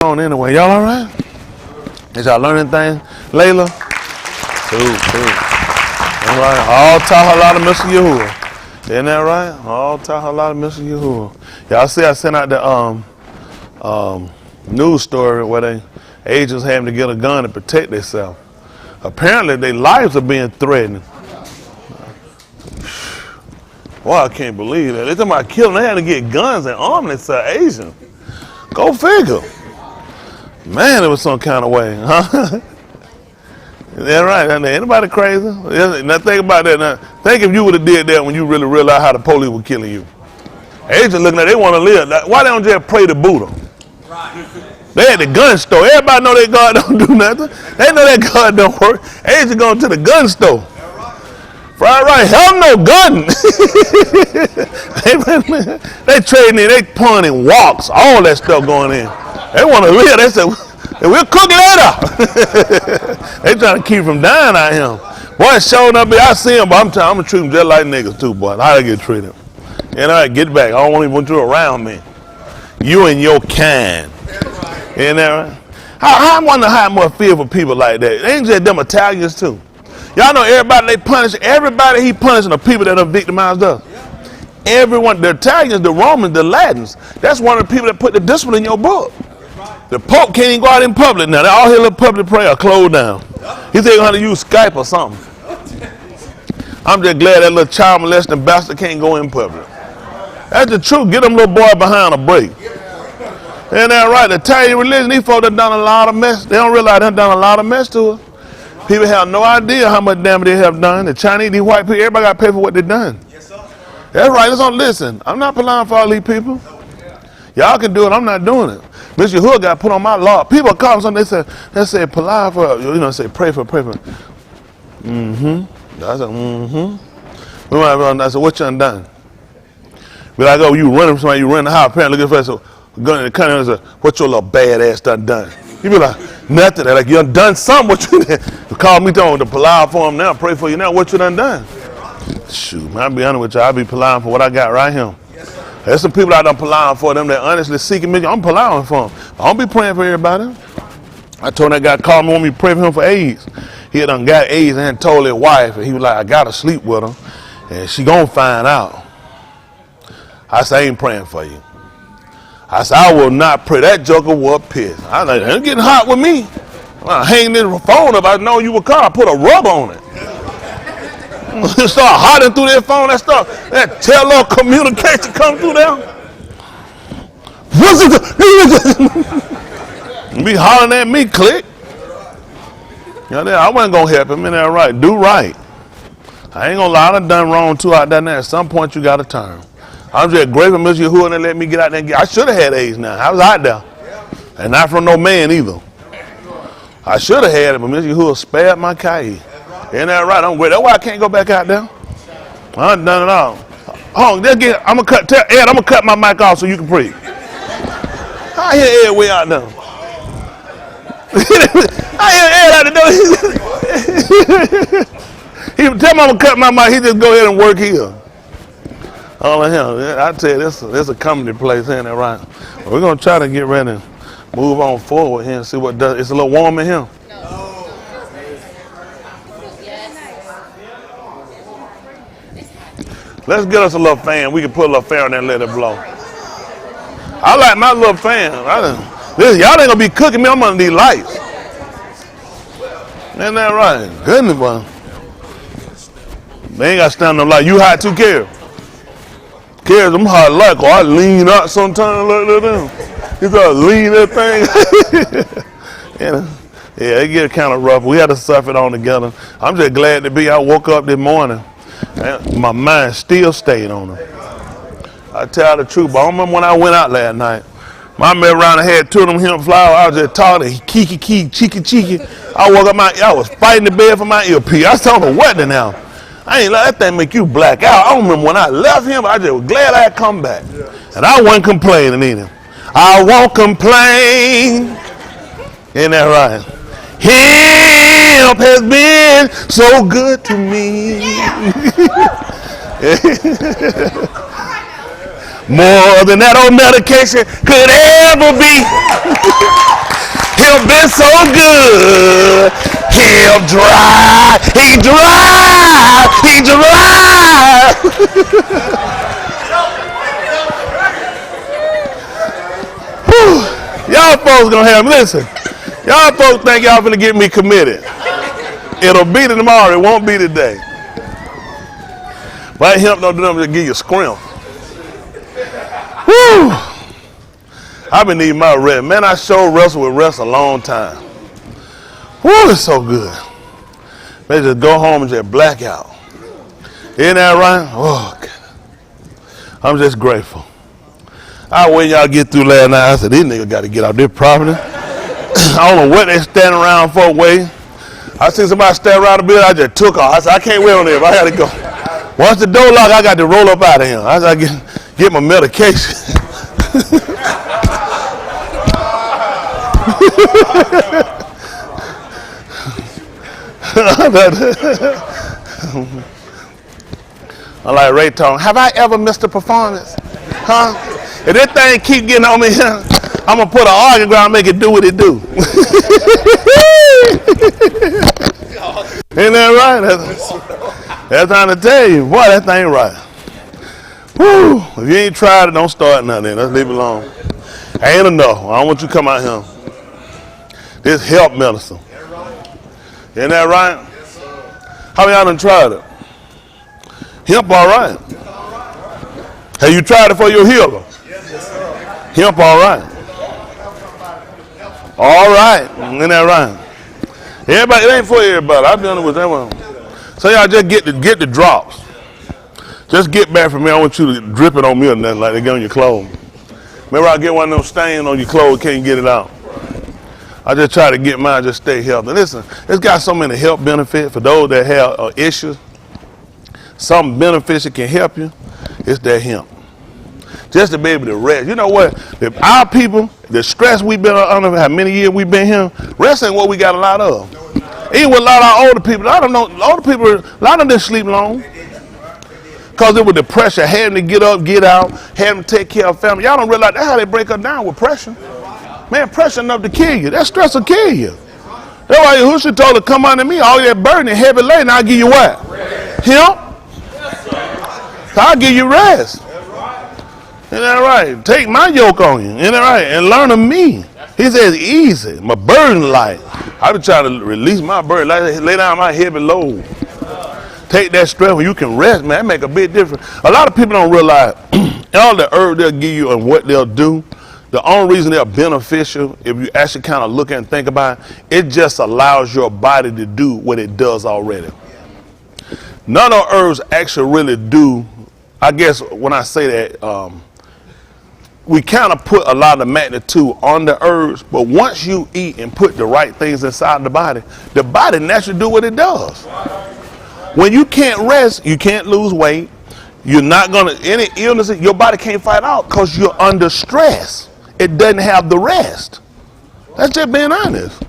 On anyway, y'all all right? Did y'all learn anything, Layla? Cool. All right, all Tahalala Mr. Yahuwah. Isn't that right? All Tahalala Mr. Yahuwah. Y'all see I sent out the news story where they agents having to get a gun to protect themselves. Apparently their lives are being threatened. Well, I can't believe that. They're talking about killing. They had to get guns and arm themselves. Asian. Go figure. Man, it was some kind of way, huh? Yeah, right. Anybody crazy? Now think about that. Now, think if you would have did that when you really realized how the police were killing you. Agents looking at, they want to live. Why they don't just pray to Buddha? Right. They at the gun store. Everybody know that God don't do nothing. They know that God don't work. Agents going to the gun store. Fried rice, hell no gun. They trading in, they pointing walks, all that stuff going in. They want to live. They said, we'll cook later. They trying to keep from dying out here. Boy, showing up here, I see him, but I'm going to treat them just like niggas too, boy. How they get treated. And I get back. I don't even want you around me. You and your kind. You know? I wonder how much feel for people like that. They ain't just them Italians too. Y'all know everybody they punish. Everybody he punishing the people that are victimized us. Everyone, the Italians, the Romans, the Latins. That's one of the people that put the discipline in your book. The Pope can't even go out in public now. They all hear little public prayer closed down. He said he's going to use Skype or something. I'm just glad that little child molesting bastard can't go in public. That's the truth. Get them little boy behind a break. Ain't that right? The Italian religion, these folks have done a lot of mess. They don't realize they've done a lot of mess to us. People have no idea how much damage they have done. The Chinese, these white people, everybody got to pay for what they've done. Yes, sir. That's right. Listen, I'm not relying for all these people. Y'all can do it. I'm not doing it. Mr. Hood got put on my law. People call something. They say, pray for. I said, I said, what you done? Be like, oh, you running from somebody, you running the house. Apparently, look at the gun in the country and say, what your little bad ass done? You be like, nothing. They're like, you done something. What you done? Call me to plow for him now, pray for you now. What you done? Shoot, man, I'll be honest with you. I'll be plowing for what I got right here. There's some people out there plowing for them that honestly seeking me. I'm plowing for them. I don't be praying for everybody. I told that guy called me, want me to pray for him for AIDS. He had done got AIDS and had told his wife, and he was like, I gotta sleep with her, and she gonna find out. I said, I ain't praying for you. I said, I will not pray. That joker was pissed. I was like, it's getting hot with me. I hang this phone up. I know you were called. I put a rub on it. It start hotting through that phone. That stuff, that tele communication come through there. Be hollering at me, click. You know, I wasn't gonna help him. In that right, do right. I ain't gonna lie. I done wrong too out there. At some point, you gotta turn. I'm just grateful, Mr. Yahuwah, and let me get out there and I should have had AIDS now. I was out there. And not from no man either. I should have had it, but Mr. Yahuwah spared my Kai. Ain't that right? I'm great. That's why I can't go back out there. I done done it all. I'm gonna cut my mic off so you can preach. I hear Ed way out there. I hear Ed out the door. He tell me I'm gonna cut my mic, he just go ahead and work here. All of him. I tell you, this a comedy place, ain't that right? We're gonna try to get ready and move on forward here and see what does. It's a little warm in here. Let's get us a little fan. We can put a little fan on there and let it blow. I like my little fan. Listen, y'all ain't gonna be cooking me. I'm under these lights. Ain't that right? Goodness, boy. They ain't got to stand no light. You hot too, Carrie? Carrie, I'm hot like. Oh, I lean out sometimes like that. You gotta lean that thing. Yeah, it get kind of rough. We had to suffer it on together. I'm just glad to be. I woke up this morning. My mind still stayed on her. I tell the truth, but I remember when I went out last night. My man around the head, two of them hemp flowers. I was just talking, cheeky. I woke up, I was fighting the bed for my earpiece. I saw the weather now. I ain't let that thing make you black out. I don't remember when I left him, I just was glad I had come back. And I wasn't complaining either. I won't complain. Ain't that right? Hemp has been so good to me. More than that old medication could ever be. He'll been so good. He'll drive. He drive. He drive. Y'all folks gonna have, listen, y'all folks think y'all finna get me committed. It'll be tomorrow, it won't be today. But hemp don't do nothing to give you a scrimp. Woo! I've been needing my rest. Man, I sure wrestled with rest a long time. Woo, it's so good. Man, just go home and just black out. Isn't that right? Oh, God. I'm just grateful. I wait y'all get through last night. I said, these niggas got to get out their property. I don't know what they standing around for waiting. I seen somebody stand around the building. I just took off. I said, I can't wait on there. I got to go. Once the door locked, I got to roll up out of here. I got to get my medication. I'm like Ray Tone. Have I ever missed a performance? Huh? If this thing keep getting on me, I'm going to put an organ ground and make it do what it do. Ain't that right? That's trying to tell you. Boy, that thing right. Woo. If you ain't tried it, don't start nothing. Let's leave it alone. Ain't enough. I don't want you to come out here. This help medicine. Ain't that right? How many of y'all done tried it? Hemp all right. Have you tried it for your healer? Hemp all right. All right. Ain't that right? Everybody, it ain't for everybody. I've done it with that one. So y'all just get the drops. Just get back from me. I want you to drip it on me or nothing like they get on your clothes. Remember I get one of them stains on your clothes, can't get it out. I just try to get mine, just stay healthy. Listen, it's got so many health benefits for those that have issues. Some benefits that can help you. It's that hemp. Just to be able to rest. You know what? If our people, the stress we've been under, how many years we've been here, rest ain't what we got a lot of. Even with a lot of our older people, I don't know, older people, a lot of them sleep long. Because it was the pressure, having to get up, get out, having to take care of family. Y'all don't realize that's how they break us down with pressure. Man, pressure enough to kill you. That stress will kill you. That's why Yahushua told her, come unto me, all that burden and heavy laden, I'll give you what? Hemp. So I'll give you rest. Isn't that right? Take my yoke on you. Isn't that right? And learn of me. He says easy. My burden light. I been trying to release my burden. Lay down my heavy load. Take that stress when you can rest, man. That make a big difference. A lot of people don't realize all the herbs they'll give you and what they'll do. The only reason they're beneficial, if you actually kind of look and think about it, it just allows your body to do what it does already. None of herbs actually really do. I guess when I say that, we kind of put a lot of magnitude on the herbs, but once you eat and put the right things inside the body naturally do what it does. When you can't rest, you can't lose weight. You're not gonna, any illnesses, your body can't fight out because you're under stress. It doesn't have the rest. That's just being honest.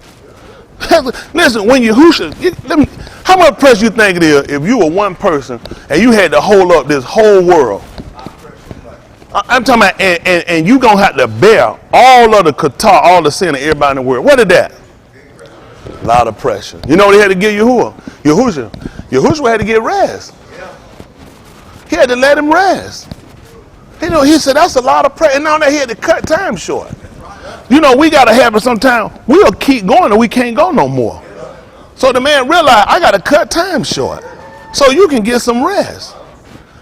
Listen, when how much pressure you think it is if you were one person and you had to hold up this whole world? I'm talking about, and you gonna have to bear all of the qatar, all the sin of everybody in the world. What is that? A lot of pressure. You know what he had to give Yahushua? Yahushua had to get rest. He had to let him rest. You know, he said that's a lot of pressure. And now that he had to cut time short. You know, we got to have it sometime. We'll keep going or we can't go no more. So the man realized, I got to cut time short so you can get some rest.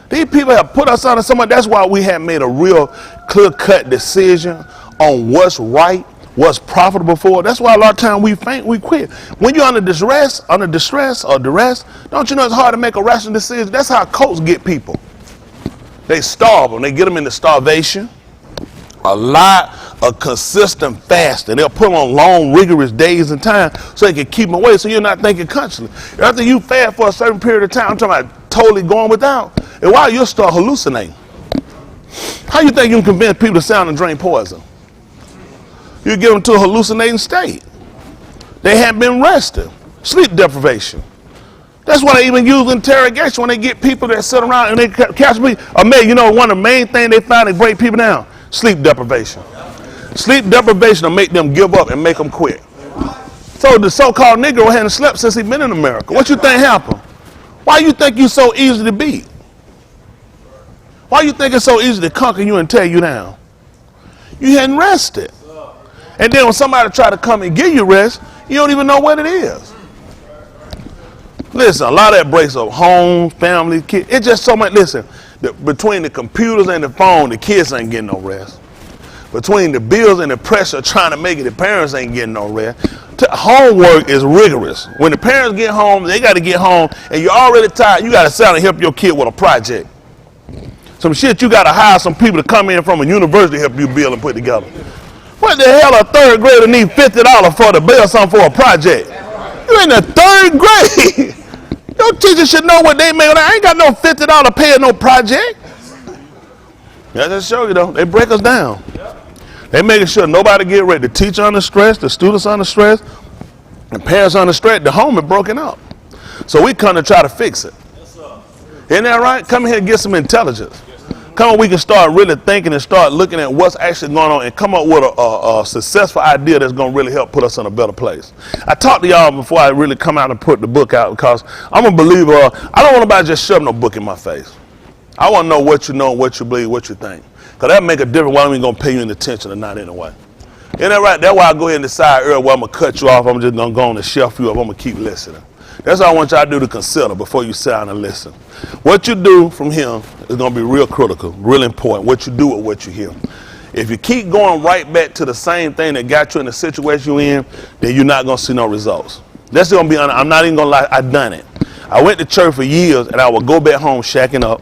These people have put us under someone. That's why we have made a real clear-cut decision on what's right, what's profitable for. That's why a lot of times we faint, we quit. When you're under distress or duress, don't you know it's hard to make a rational decision? That's how cults get people. They starve them. They get them into starvation. A lot of consistent fasting. They'll put them on long, rigorous days and time so they can keep them away so you're not thinking consciously. After you fast for a certain period of time, I'm talking about totally going without, and while you'll start hallucinating. How you think you can convince people to sound and drink poison? You get them to a hallucinating state. They haven't been rested. Sleep deprivation. That's why they even use interrogation when they get people that sit around and they catch me. You know, one of the main things they find to break people down, sleep deprivation. Sleep deprivation will make them give up and make them quit. So the so-called Negro hadn't slept since he been in America. What you think happened? Why you think you so easy to beat? Why you think it's so easy to conquer you and tear you down? You hadn't rested. And then when somebody try to come and give you rest, you don't even know what it is. Listen, a lot of that breaks up home, family, kids. It's just so much. Listen, between the computers and the phone, the kids ain't getting no rest. Between the bills and the pressure trying to make it, the parents ain't getting no rest. Homework is rigorous. When the parents get home, they got to get home, and you're already tired. You got to sit down and help your kid with a project. Some shit you got to hire some people to come in from a university to help you build and put together. What the hell a third grader need $50 for to build something for a project? You in the third grade. Your teacher should know what they make. I ain't got no $50 paying no project. That just show you though. They break us down. They making sure nobody get ready. The teacher under stress, the students under stress, the parents under stress. The home is broken up. So we come to try to fix it. Isn't that right? Come here and get some intelligence. Come on, we can start really thinking and start looking at what's actually going on and come up with a successful idea that's going to really help put us in a better place. I talked to y'all before I really come out and put the book out because I'm a believer. I don't want nobody just shove no book in my face. I want to know what you know, what you believe, what you think. Because that make a difference whether I'm going to pay you any attention or not anyway. Isn't that right? That's why I go ahead and decide earlier where I'm going to cut you off. I'm just going to go on and shelf you up. I'm going to keep listening. That's what I want y'all to do to consider before you sit down and listen. What you do from here is going to be real critical, real important, what you do with what you hear. If you keep going right back to the same thing that got you in the situation you're in, then you're not going to see no results. That's going to be honest. I'm not even going to lie. I done it. I went to church for years, and I would go back home shacking up.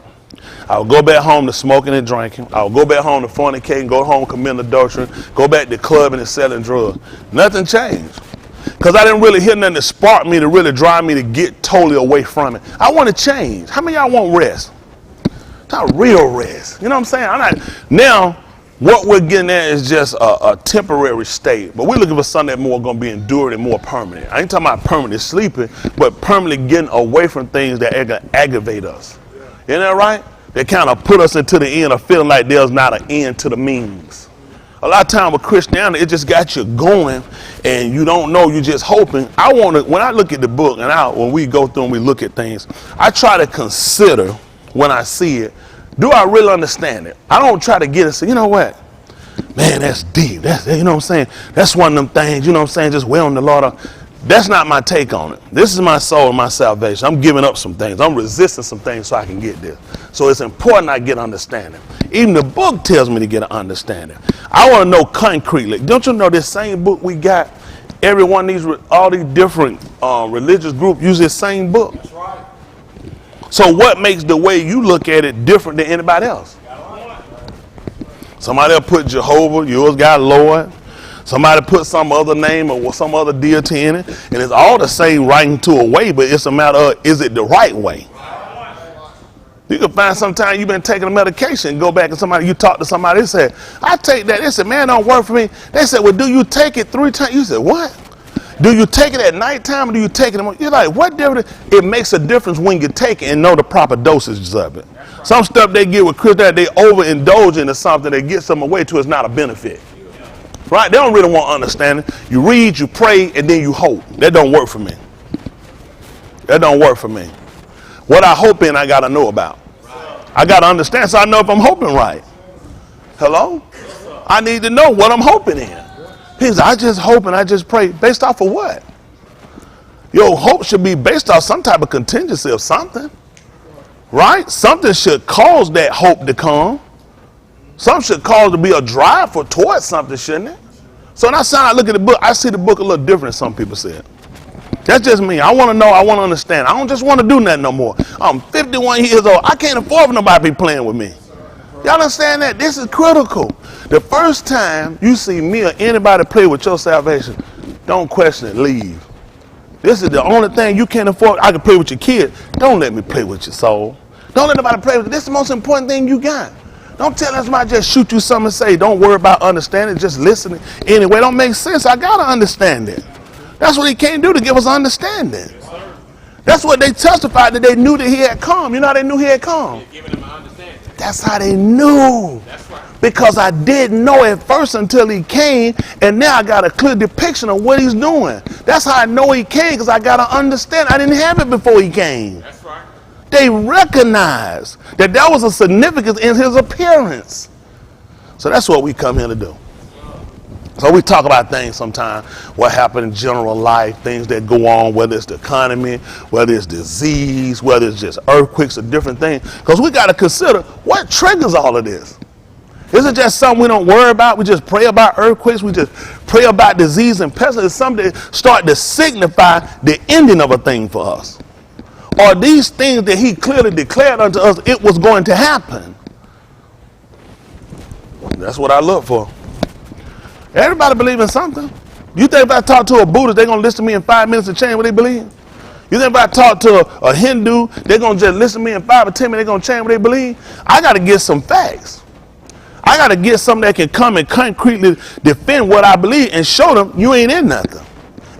I would go back home to smoking and drinking. I would go back home to fornicating, go home committing adultery, go back to clubbing and selling drugs. Nothing changed. Because I didn't really hear nothing that sparked me to really drive me to get totally away from it. I want to change. How many of y'all want rest? Not real rest. You know what I'm saying? Now, what we're getting at is just a temporary state. But we're looking for something that's more going to be endured and more permanent. I ain't talking about permanent sleeping, but permanently getting away from things that aggravate us. Isn't that right? They kind of put us into the end of feeling like there's not an end to the means. A lot of time with Christianity, it just got you going and you don't know, you're just hoping. When I look at the book and when we go through and we look at things, I try to consider when I see it, do I really understand it? I don't try to get it and say, you know what? Man, that's deep. That's, you know what I'm saying? That's one of them things, you know what I'm saying? Just well on the Lord. That's not my take on it. This is my soul and my salvation. I'm giving up some things. I'm resisting some things so I can get there. So it's important I get understanding. Even the book tells me to get an understanding. I want to know concretely. Don't you know this same book we got? Every one of these, all these different religious groups use this same book. That's right. So what makes the way you look at it different than anybody else? Somebody will put Jehovah, yours got Lord. Somebody put some other name or some other deity in it, and it's all the same writing to a way, but it's a matter of, is it the right way? You can find sometimes you've been taking a medication, go back and you talk to somebody, they said, I take that. They said, man, don't work for me. They said, well, do you take it 3 times? You said, what? Do you take it at nighttime or do you take it in the morning? You're like, what difference? It makes a difference when you take it and know the proper dosages of it. Some stuff they get with Christianity, they overindulge into something that gets them away to, it's not a benefit. Right? They don't really want understanding. You read, you pray, and then you hope. That don't work for me. That don't work for me. What I hope in, I got to know about. I got to understand so I know if I'm hoping right. Hello? I need to know what I'm hoping in. People say, I just hope and I just pray. Based off of what? Your hope should be based off some type of contingency of something. Right? Something should cause that hope to come. Something should cause to be a drive towards something, shouldn't it? So when I look at the book, I see the book a little different than some people said. That's just me. I want to know. I want to understand. I don't just want to do nothing no more. I'm 51 years old. I can't afford for nobody to be playing with me. Y'all understand that? This is critical. The first time you see me or anybody play with your salvation, don't question it. Leave. This is the only thing you can't afford. I can play with your kid. Don't let me play with your soul. Don't let nobody play with it. This is the most important thing you got. Don't tell somebody just shoot you something and say, don't worry about understanding, just listening. Anyway, don't make sense. I got to understand it. That's what he can't do to give us understanding. That's what they testified, that they knew that he had come. You know how they knew he had come? Giving them an understanding. That's how they knew. That's right. Because I didn't know at first until he came, and now I got a clear depiction of what he's doing. That's how I know he came, because I got to understand. I didn't have it before he came. That's right. They recognized that there was a significance in his appearance. So that's what we come here to do. So we talk about things sometimes, what happened in general life, things that go on, whether it's the economy, whether it's disease, whether it's just earthquakes or different things. Because we got to consider what triggers all of this. Is it just something we don't worry about? We just pray about earthquakes. We just pray about disease and pestilence. It's something that start to signify the ending of a thing for us. Or these things that he clearly declared unto us, it was going to happen. That's what I look for. Everybody believe in something. You think if I talk to a Buddhist, they're going to listen to me in 5 minutes and change what they believe? You think if I talk to a Hindu, they're going to just listen to me in 5 or 10 minutes, they're going to change what they believe? I got to get some facts. I got to get something that can come and concretely defend what I believe and show them you ain't in nothing.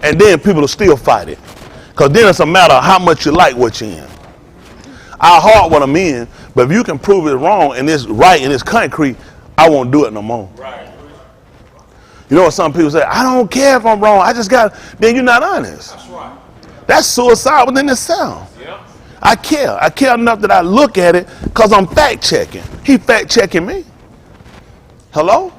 And then people will still fight it. Because then it's a matter of how much you like what you're in. I heart what I'm in, but if you can prove it wrong and it's right and it's concrete, I won't do it no more. Right. You know what some people say? I don't care if I'm wrong. I just got, then you're not honest. That's right. That's suicide within itself. Yep. I care. I care enough that I look at it because I'm fact checking. He fact checking me. Hello?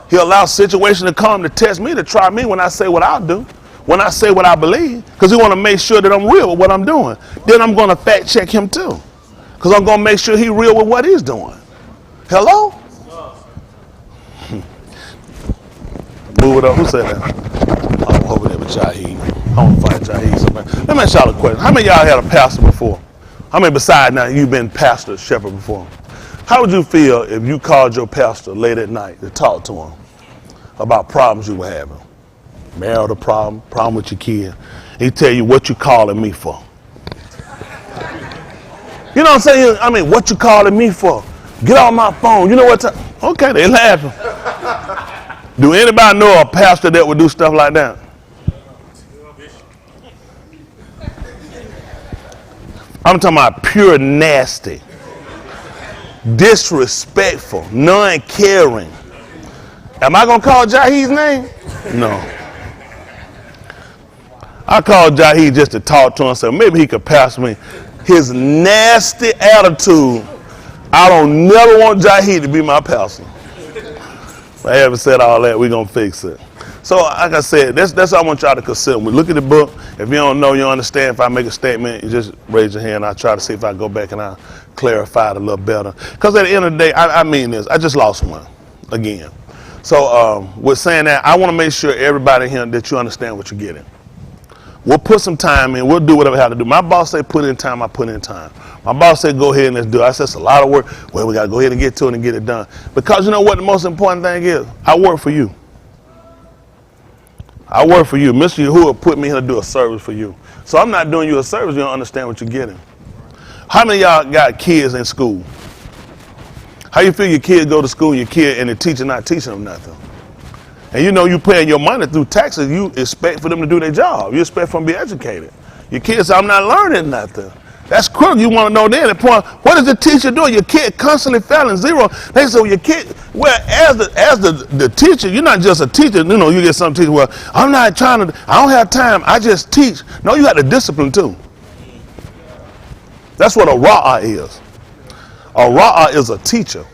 He allows situations to come to test me, to try me when I say what I'll do, when I say what I believe, because he want to make sure that I'm real with what I'm doing. Then I'm going to fact check him too, because I'm going to make sure he's real with what he's doing. Hello? Move it up. Who said that? I'm hoping it was Jaheed. I want to fight Jaheed somebody. Let me ask y'all a question. How many of y'all had a pastor before? How many besides now you've been pastor, shepherd before? How would you feel if you called your pastor late at night to talk to him about problems you were having? Marital problem with your kid. He tell you, what you calling me for? You know what I'm saying? I mean, what you calling me for? Get on my phone. You know what? Okay, they laughing. Do anybody know a pastor that would do stuff like that? I'm talking about pure nasty, disrespectful, non-caring. Am I going to call Jaheed's name? No. I called Jaheed just to talk to him and say maybe he could pass me. His nasty attitude, I don't never want Jaheed to be my pastor. I haven't said all that, we're going to fix it. So, like I said, that's what I want y'all to consider. When we look at the book, if you don't know, you don't understand, if I make a statement, you just raise your hand. I'll try to see if I go back and I'll clarify it a little better. Because at the end of the day, I mean this. I just lost one again. So, with saying that, I want to make sure everybody here that you understand what you're getting. We'll put some time in. We'll do whatever we have to do. My boss said put in time, I put in time. My boss said go ahead and let's do it. I said it's a lot of work. Well, we got to go ahead and get to it and get it done. Because you know what the most important thing is? I work for you. I work for you. Mr. Yahuwah put me here to do a service for you. So I'm not doing you a service. You don't understand what you're getting. How many of y'all got kids in school? How you feel your kids go to school, your kid, and the teacher not teaching them nothing? And you know you paying your money through taxes, you expect for them to do their job. You expect for them to be educated. Your kids say, I'm not learning nothing. That's critical. You want to know then the point, what is the teacher doing? Your kid constantly failing zero. They say, well, your kid, well, as the teacher, you're not just a teacher. You know, you get some teacher, well, I'm not trying to, I don't have time, I just teach. No, you got the discipline too. That's what a ra'ah is. A ra'ah is a teacher.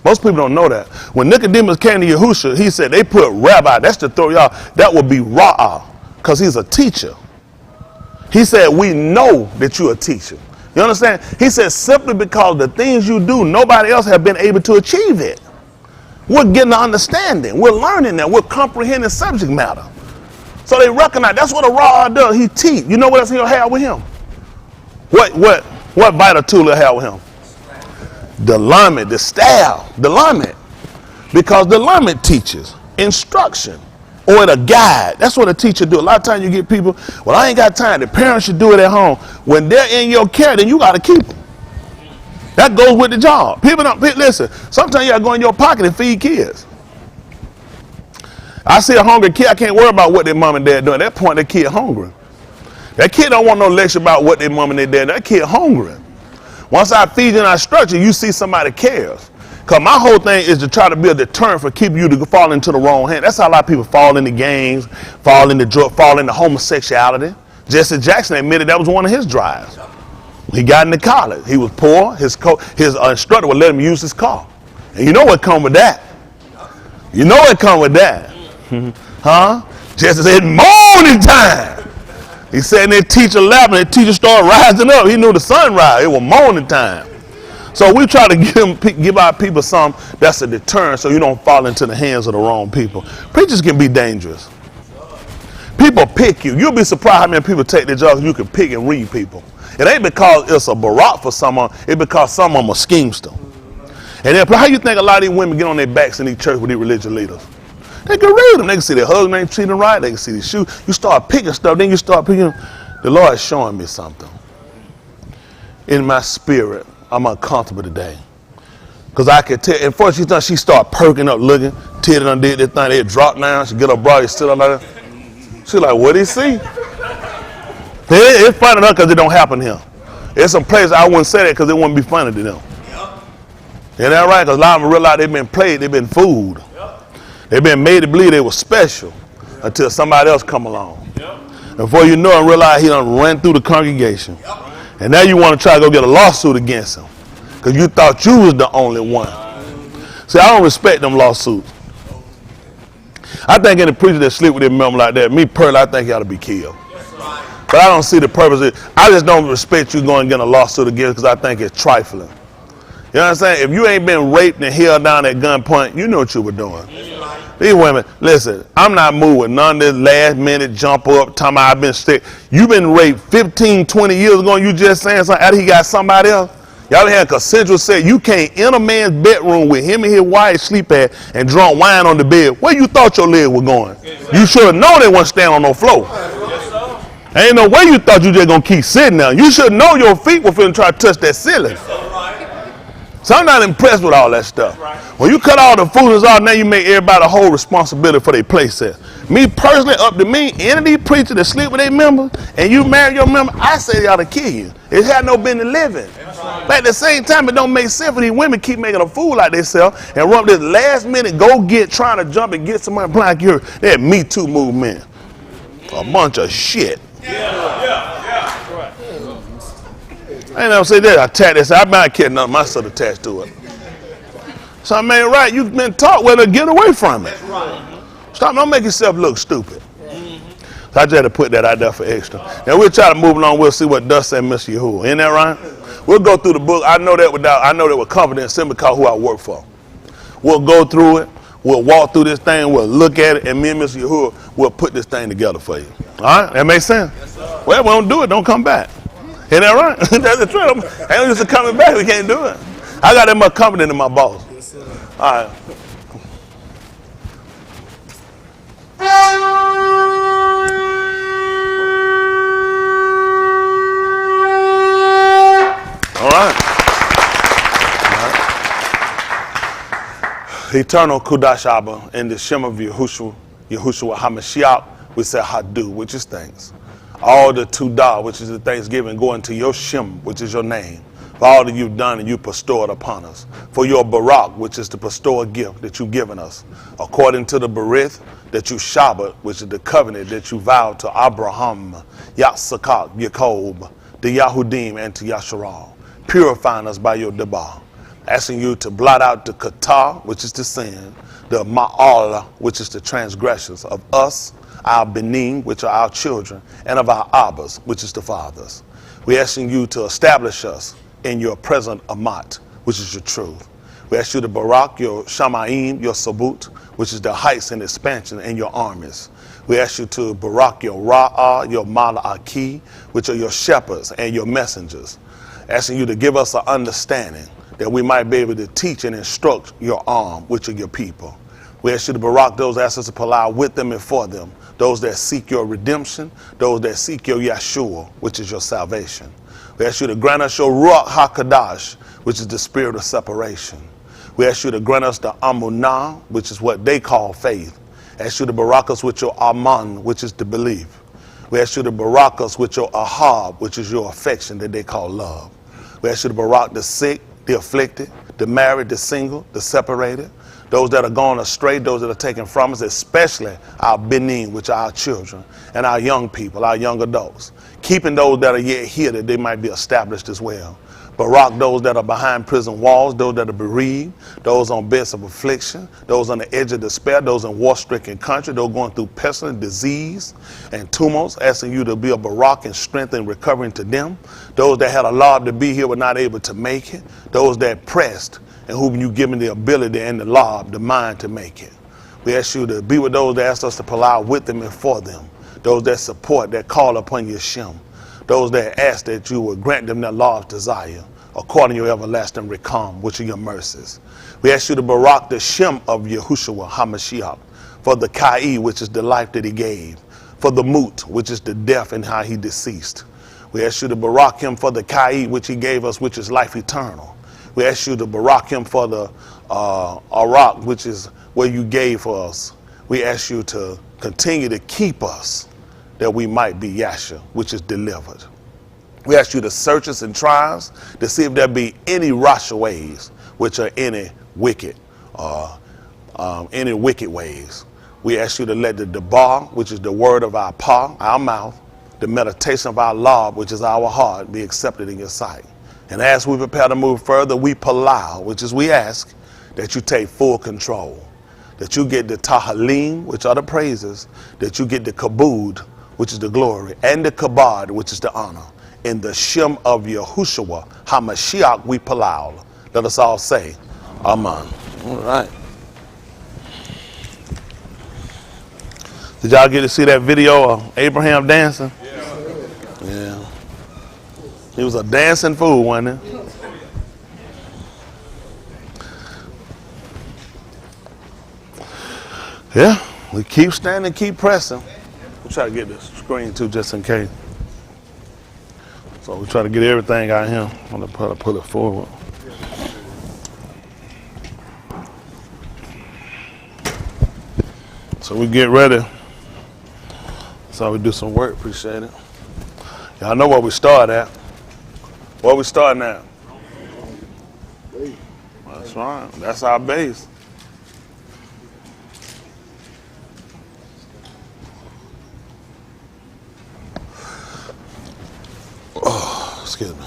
Most people don't know that. When Nicodemus came to Yahushua, he said, they put rabbi, that's to throw y'all, that would be ra'ah, because he's a teacher. He said, we know that you're a teacher. You understand? He said, simply because the things you do, nobody else have been able to achieve it. We're getting an understanding. We're learning that. We're comprehending subject matter. So they recognize that's what a ra'ah does. He teach. You know what else he'll have with him? What vital tool he'll have with him? The lamed, the staff, the lamed. Because the lamed teaches instruction or a guide. That's what a teacher do. A lot of times you get people, well, I ain't got time. The parents should do it at home. When they're in your care, then you got to keep them. That goes with the job. People don't, listen, sometimes you got to go in your pocket and feed kids. I see a hungry kid, I can't worry about what their mom and dad doing. At that point, the kid hungry. That kid don't want no lecture about what their mom and their dad. That kid hungry. Once I feed you in our structure, you see somebody cares. Because my whole thing is to try to be a deterrent for keeping you to fall into the wrong hand. That's how a lot of people fall into gangs, fall into drug, fall into homosexuality. Jesse Jackson admitted that was one of his drives. He got into college. He was poor. His instructor would let him use his car. And you know what come with that? You know what come with that? Huh? Jesse said, morning time. He sat in there teacher lap and the teacher started rising up. He knew the sunrise. It was morning time. So we try to give our people something that's a deterrent so you don't fall into the hands of the wrong people. Preachers can be dangerous. People pick you. You'll be surprised how many people take their jobs. You can pick and read people. It ain't because it's a barak for someone. It's because some of them are schemester. And then, how you think a lot of these women get on their backs in these church with these religious leaders? They can read them. They can see their husband ain't treating them right. They can see their shoes. You start picking stuff. Then you start picking. The Lord is showing me something. In my spirit, I'm uncomfortable today. Because I can tell. And first she start perking up looking. Titty done did this thing. They drop down. She get her body still like that. She like, what did he see? It's funny to her because it don't happen here. There's some places I wouldn't say that because it wouldn't be funny to them. Isn't that right? Because a lot of them realize they've been played. They've been fooled. They've been made to believe they were special until somebody else come along. And before you know it, realize he done ran through the congregation. And now you want to try to go get a lawsuit against him because you thought you was the only one. See, I don't respect them lawsuits. I think any preacher that sleep with their member like that, me personally, I think he ought to be killed. But I don't see the purpose of it. I just don't respect you going and getting a lawsuit against because I think it's trifling. You know what I'm saying? If you ain't been raped and held down at gunpoint, you know what you were doing. These women, listen, I'm not moved with none of this last minute jump up, talking about I've been sick. You've been raped 15, 20 years ago and you just saying something after he got somebody else? Y'all had consensual sex. You can't in a man's bedroom with him and his wife sleep at and drunk wine on the bed. Where you thought your leg was going? You should have known they wasn't standing on no floor. Ain't no way you thought you just gonna keep sitting there. You should know your feet were finna try to touch that ceiling. So I'm not impressed with all that stuff. When you cut all the foolishness off, now you make everybody hold responsibility for their place set. Me personally, up to me, any of these preachers that sleep with their members, and you marry your member, I say they ought to kill you. It had no business living. But at the same time, it don't make sense for these women keep making a fool like themselves and run this last minute go get trying to jump and get somebody like you. That Me Too movement. A bunch of shit. I ain't never say that. I tagged this. I might catch none of my stuff attached to it. So I mean, right, you've been taught where to get away from it. Stop, don't make yourself look stupid. So I just had to put that out there for extra. Now we'll try to move along. We'll see what thus said Mr. Yahuwah. Ain't that right? We'll go through the book. I know that with confidence simply because who I work for. We'll go through it. We'll walk through this thing. We'll look at it, and me and Mr. Yahuwah will put this thing together for you. All right? That makes sense? Yes, well, we don't do it. Don't come back. Ain't that right? That's the truth. Ain't just coming back. We can't do it. I got that much confidence in my boss. Yes, all right. All right. Eternal Kudash Abba, in the Shem of Yahushua HaMashiach, we say Hadu, which is thanks. All the Tudah, which is the thanksgiving, going to your Shem, which is your name, for all that you've done and you bestowed upon us. For your Barak, which is the bestowed gift that you've given us, according to the Berith that you Shabbat, which is the covenant that you vowed to Abraham, Yatsakak, Yaakov, the Yahudim, and to Yasharal, purifying us by your Debar. Asking you to blot out the Qatar, which is the sin, the Ma'al, which is the transgressions of us, our Benin, which are our children, and of our Abbas, which is the fathers. We're asking you to establish us in your present Amat, which is your truth. We ask you to Barak your Shamaim, your Sabut, which is the heights and expansion in your armies. We ask you to Barak your Ra'ah, your Mala'aki, which are your shepherds and your messengers. Asking you to give us an understanding that we might be able to teach and instruct your arm, which are your people. We ask you to Barak those asses to Palau with them and for them, those that seek your redemption, those that seek your Yeshua, which is your salvation. We ask you to grant us your Ruach HaKadosh, which is the spirit of separation. We ask you to grant us the Amunah, which is what they call faith. We ask you to Barak us with your Aman, which is the belief. We ask you to barak us with your ahab, which is your affection that they call love. We ask you to barak the sick, the afflicted, the married, the single, the separated, those that are gone astray, those that are taken from us, especially our benin, which are our children, and our young people, our young adults. Keeping those that are yet here that they might be established as well. Barak those that are behind prison walls, those that are bereaved, those on beds of affliction, those on the edge of despair, those in war-stricken country, those going through pestilence, disease, and tumults, asking you to be a barak and strength and recovering to them. Those that had a love to be here were not able to make it. Those that pressed and whom you given the ability and the love, the mind to make it. We ask you to be with those that asked us to pull out with them and for them. Those that support, that call upon your Shem. Those that ask that you would grant them their law's desire, according to your everlasting recom, which are your mercies. We ask you to barak the Shem of Yahushua HaMashiach, for the Kai, which is the life that he gave, for the Mut, which is the death and how he deceased. We ask you to barak him for the Kai, which he gave us, which is life eternal. We ask you to barak him for the Arak, which is what you gave for us. We ask you to continue to keep us, that we might be Yasha, which is delivered. We ask you to search us and try us to see if there be any Rasha ways, which are any wicked ways. We ask you to let the Debar, which is the word of our paw, our mouth, the meditation of our law, which is our heart, be accepted in your sight. And as we prepare to move further, we palau, which is we ask that you take full control, that you get the tahalim, which are the praises, that you get the kabud, which is the glory, and the kabad, which is the honor. In the Shem of Yahushua HaMashiach we palau. Let us all say, Amen. All right. Did y'all get to see that video of Abraham dancing? Yeah. He was a dancing fool, wasn't he? Yeah, we keep standing, keep pressing. We'll try to get this screen too, just in case. So we try to get everything out of him. I'm gonna pull it forward. So we get ready. So we do some work, appreciate it. Y'all know where we start at. Where we starting at? That's right, that's our base. Oh, excuse me.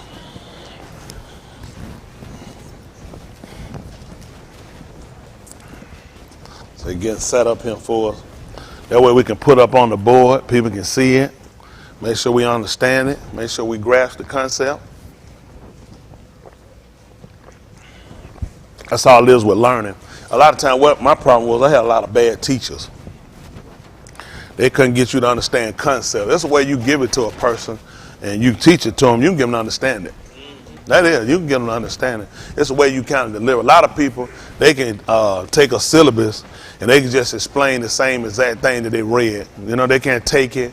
So you get set up here for us. That way we can put up on the board, people can see it, make sure we understand it, make sure we grasp the concept. That's all it is with learning. A lot of times what my problem was, I had a lot of bad teachers. They couldn't get you to understand concept. That's the way you give it to a person and you teach it to them, you can give them to understand it. That is, you can get them to understand it. It's the way you kind of deliver. A lot of people, they can take a syllabus and they can just explain the same exact thing that they read. You know, they can't take it,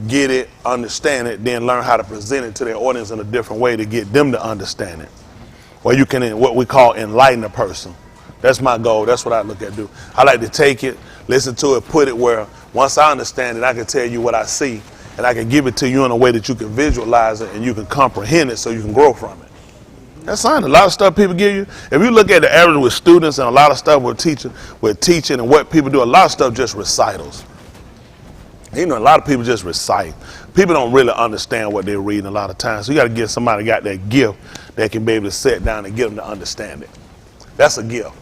get it, understand it, then learn how to present it to their audience in a different way to get them to understand it. Or you can, what we call, enlighten a person. That's my goal. That's what I look at do. I like to take it, listen to it, put it where once I understand it, I can tell you what I see, and I can give it to you in a way that you can visualize it and you can comprehend it so you can grow from it. That's fine. A lot of stuff people give you. If you look at the average with students and a lot of stuff with teaching and what people do, a lot of stuff just recitals. You know, a lot of people just recite. People don't really understand what they're reading a lot of times. So you got to get somebody got that gift that can be able to sit down and get them to understand it. That's a gift.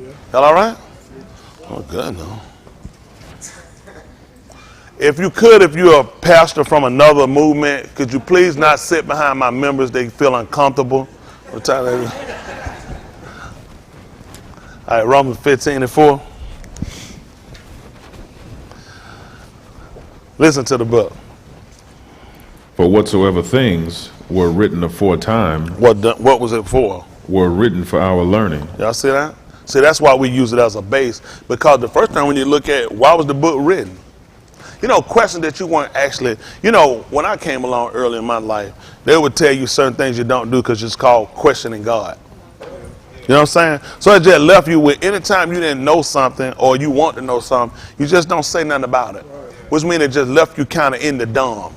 Yeah. That all right? Oh, good, no. If you could, if you're a pastor from another movement, could you please not sit behind my members? They feel uncomfortable. What time is it? All right, Romans 15:4. Listen to the book. For whatsoever things were written aforetime, what was it for? Were written for our learning. Y'all see that? See, that's why we use it as a base, because the first time when you look at why was the book written? You know, questions that you weren't actually, you know, when I came along early in my life, they would tell you certain things you don't do because it's called questioning God. You know what I'm saying? So it just left you with anytime you didn't know something or you want to know something, you just don't say nothing about it. which means it just left you kind of in the dumb.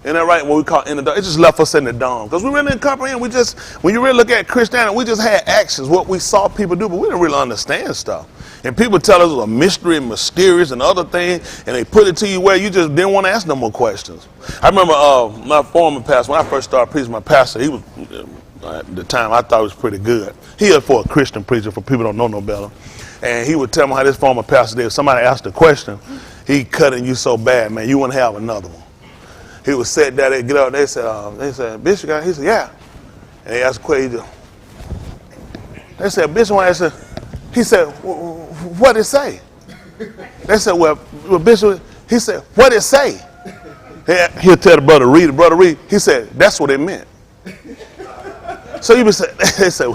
Isn't that right? What we call in the dumb. It just left us in the dumb. Because we really didn't comprehend. When you really look at Christianity, we just had actions, what we saw people do, but we didn't really understand stuff. And people tell us it was a mystery and mysterious and other things, and they put it to you where you just didn't want to ask no more questions. I remember my former pastor, when I first started preaching, my pastor, he was, at the time, I thought he was pretty good. He was for a Christian preacher, for people who don't know no better. And he would tell me how this former pastor did. If somebody asked a question, he cutting you so bad, man, you wouldn't have another one. He would sit there, they'd get up, they said, Bishop, he said, yeah. And they asked a question, they said, Bishop, he said, what did it say? They said, well, Bishop, he said, what did it say? He'll tell the brother read. He said, that's what it meant. So you would say, they said,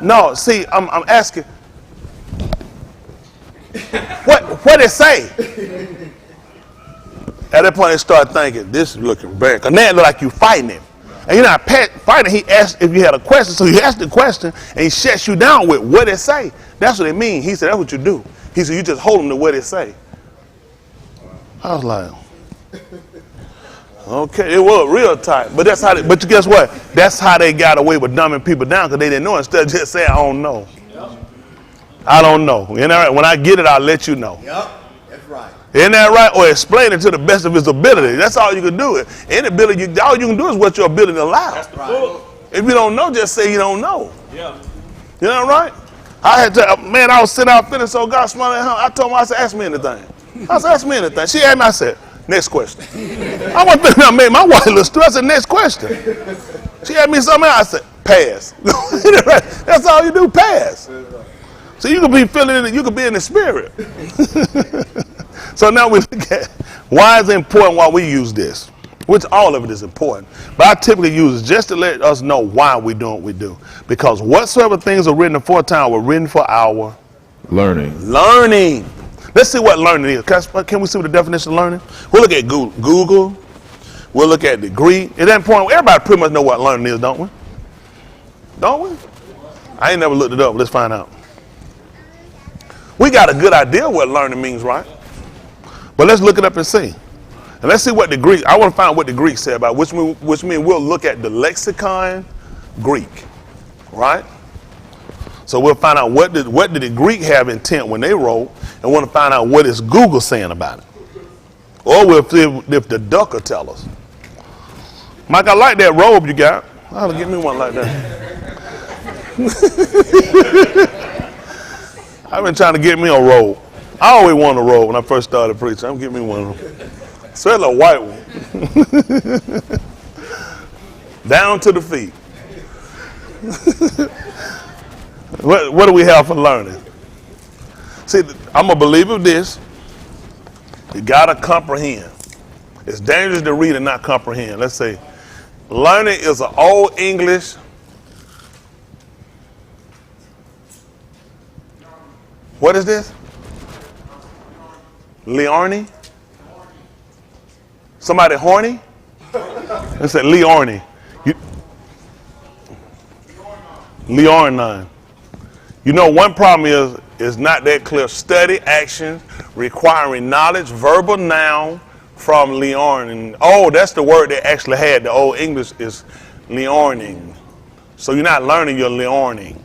no, see, I'm asking, what did it say? At that point, they start thinking, this is looking bad. Because now it look like you fighting him. And you're not fighting. He asked if you had a question. So you ask the question, and he shuts you down with what it say. That's what it means. He said, that's what you do. He said, you just hold him to what it say. I was like, okay, it was real tight. But that's how. But guess what? That's how they got away with dumbing people down, because they didn't know. Instead of just saying, I don't know. Yep. I don't know. You know, when I get it, I'll let you know. Yep, that's right. Isn't that right? Or explain it to the best of his ability. That's all you can do. Any ability, all you can do is what your ability allows. That's right. If you don't know, just say you don't know. Yeah. You know right? I had to, man, I was sitting out feeling so God smiled at him. I told him, I said, ask me anything. I said, ask me anything. She asked me, I said, next question. I wasn't thinking I made my wife look stupid. I said, next question. She asked me something else. I said, pass. That's all you do, pass. So you can be feeling it, you can be in the spirit. So now we look at why is it important why we use this, which all of it is important. But I typically use it just to let us know why we do what we do. Because whatsoever things are written aforetime were written for our learning. Let's see what learning is. Can we see what the definition of learning? We'll look at Google. We'll look at the Greek. At that point, everybody pretty much know what learning is, don't we? Don't we? I ain't never looked it up. Let's find out. We got a good idea what learning means, right? But let's look it up and see. And let's see what the Greek, I want to find out what the Greek said about it, which means we'll look at the lexicon Greek, right? So we'll find out what did the Greek have intent when they wrote, and want to find out what is Google saying about it. Or we'll see if the duck will tell us. Mike, I like that robe you got. I'll get me one like that. I've been trying to get me a robe. I always wanted a robe when I first started preaching. I'm getting me one of them. Especially a white one. Down to the feet. What do we have for learning? See, I'm a believer of this. You got to comprehend. It's dangerous to read and not comprehend. Let's say, learning is an old English. What is this? Learning? Somebody horny? They said Learning. Learning. You know, one problem is not that clear. Study, action, requiring knowledge, verbal noun from learning. Oh, that's the word they actually had. The old English is learning. So you're not learning, you're learning.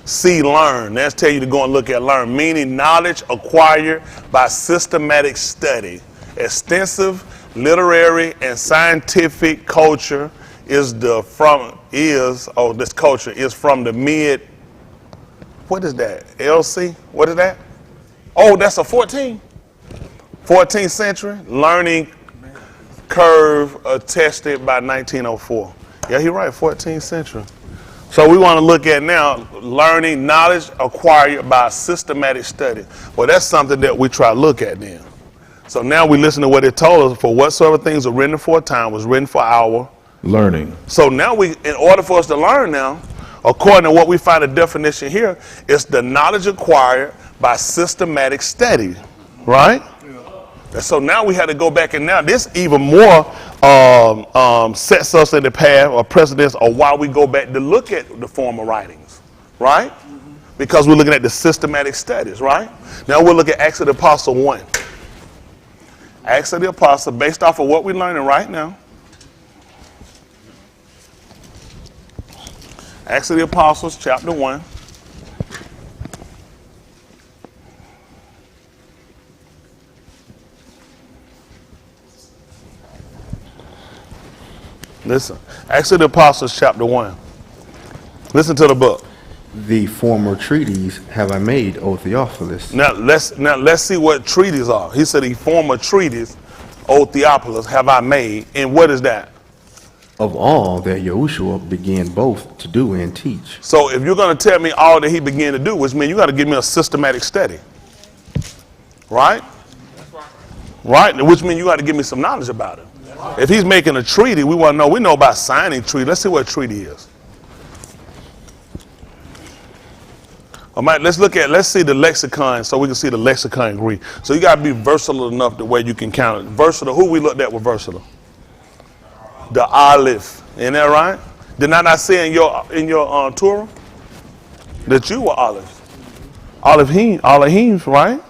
See, learn. That's tell you to go and look at learn, meaning knowledge acquired by systematic study. Extensive literary and scientific culture this culture is from the mid, what is that? LC? What is that? Oh, that's a 14th century learning curve attested by 1904. Yeah, you're right, 14th century. So we want to look at now learning knowledge acquired by systematic study. Well, that's something that we try to look at then. So now we listen to what it told us. For whatsoever things are written for a time was written for our learning. So now in order for us to learn now, according to what we find the definition here, it's the knowledge acquired by systematic study, right? And so now we had to go back, and now this even more sets us in the path or precedence of why we go back to look at the former writings, right? Because we're looking at the systematic studies, right? Now we'll look at Acts of the Apostle 1. Acts of the Apostles, based off of what we're learning right now. Acts of the Apostles, chapter 1. Listen, Acts of the Apostles, chapter 1. Listen to the book. The former treaties have I made, O Theophilus. Now let's see what treaties are. He said, the former treaties, O Theophilus, have I made. And what is that? Of all that Yahushua began both to do and teach. So if you're going to tell me all that he began to do, which means you got to give me a systematic study. Right? Right? Which means you got to give me some knowledge about it. If he's making a treaty, we want to know. We know about signing treaty. Let's see what a treaty is. All right, let's see the lexicon so we can see the lexicon in Greek. So you got to be versatile enough the way you can count it. Versatile, who we looked at with versatile? The Aleph. Isn't that right? Did I not say in your Torah that you were Aleph? Alahym, right?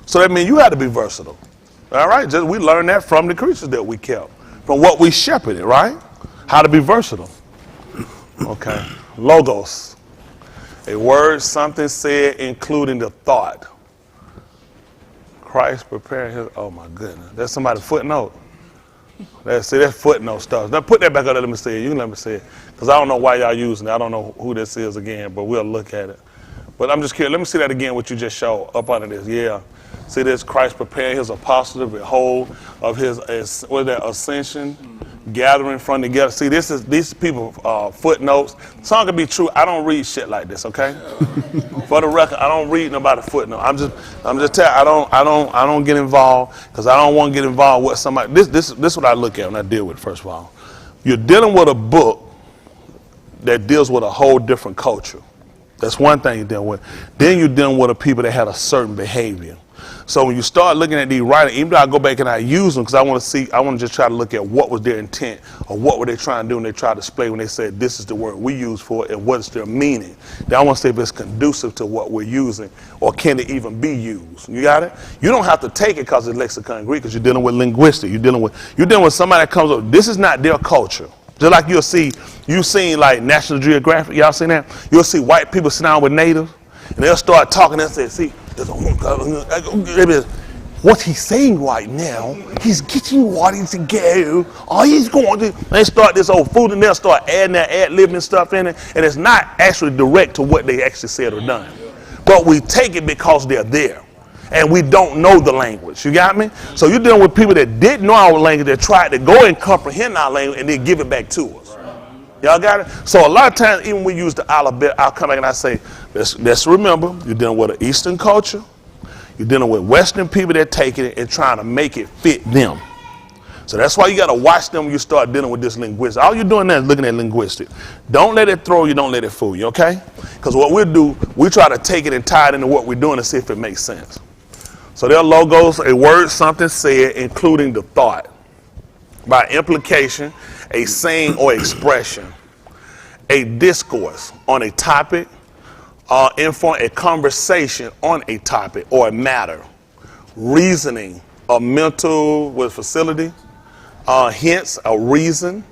So that means you had to be versatile. All right, we learned that from the creatures that we kept, from what we shepherded, right? How to be versatile. Okay, logos. A word, something said, including the thought. Christ prepared his, oh my goodness. That's somebody's footnote. That's footnote stuff. Now put that back up there, let me see it. You can let me see it. Because I don't know why y'all using it. I don't know who this is again, but we'll look at it. But I'm just curious. Let me see that again, what you just showed up under this. Yeah. See this, Christ prepared his apostles to behold of his, ascension, gathering from together. See, these people footnotes. Some could be true. I don't read shit like this, okay? For the record, I don't read nobody footnote. I'm just telling. I don't get involved because I don't want to get involved with somebody. This is what I look at when I deal with it, first of all. You're dealing with a book that deals with a whole different culture. That's one thing you're dealing with. Then you're dealing with a people that had a certain behavior. So when you start looking at these writings, even though I go back and I use them because I want to just try to look at what was their intent or what were they trying to do when they tried to display when they said this is the word we use for it and what is their meaning. Then I want to see if it's conducive to what we're using or can it even be used. You got it? You don't have to take it because it's lexicon Greek because you're dealing with linguistics. You're dealing with somebody that comes up. This is not their culture. Just like you've seen like National Geographic, y'all seen that? You'll see white people sit down with natives and they'll start talking and say, see, what he's saying right now, he's getting ready to go. Oh, he's going to. They start this old food and they'll start adding that ad-libbing stuff in it. And it's not actually direct to what they actually said or done. But we take it because they're there. And we don't know the language. You got me? So you're dealing with people that didn't know our language, that tried to go and comprehend our language and then give it back to us. Y'all got it? So a lot of times, even when we use the alphabet, I'll come back and I say, let's remember, you're dealing with an Eastern culture. You're dealing with Western people that take it and trying to make it fit them. So that's why you got to watch them when you start dealing with this linguistics. All you're doing now is looking at linguistics. Don't let it throw you. Don't let it fool you, okay? Because what we'll do, we try to take it and tie it into what we're doing and see if it makes sense. So there are logos, a word, something said, including the thought. By implication, a saying or expression. A discourse on a topic, inform a conversation on a topic or a matter. Reasoning, a mental facility. Hence, a reason.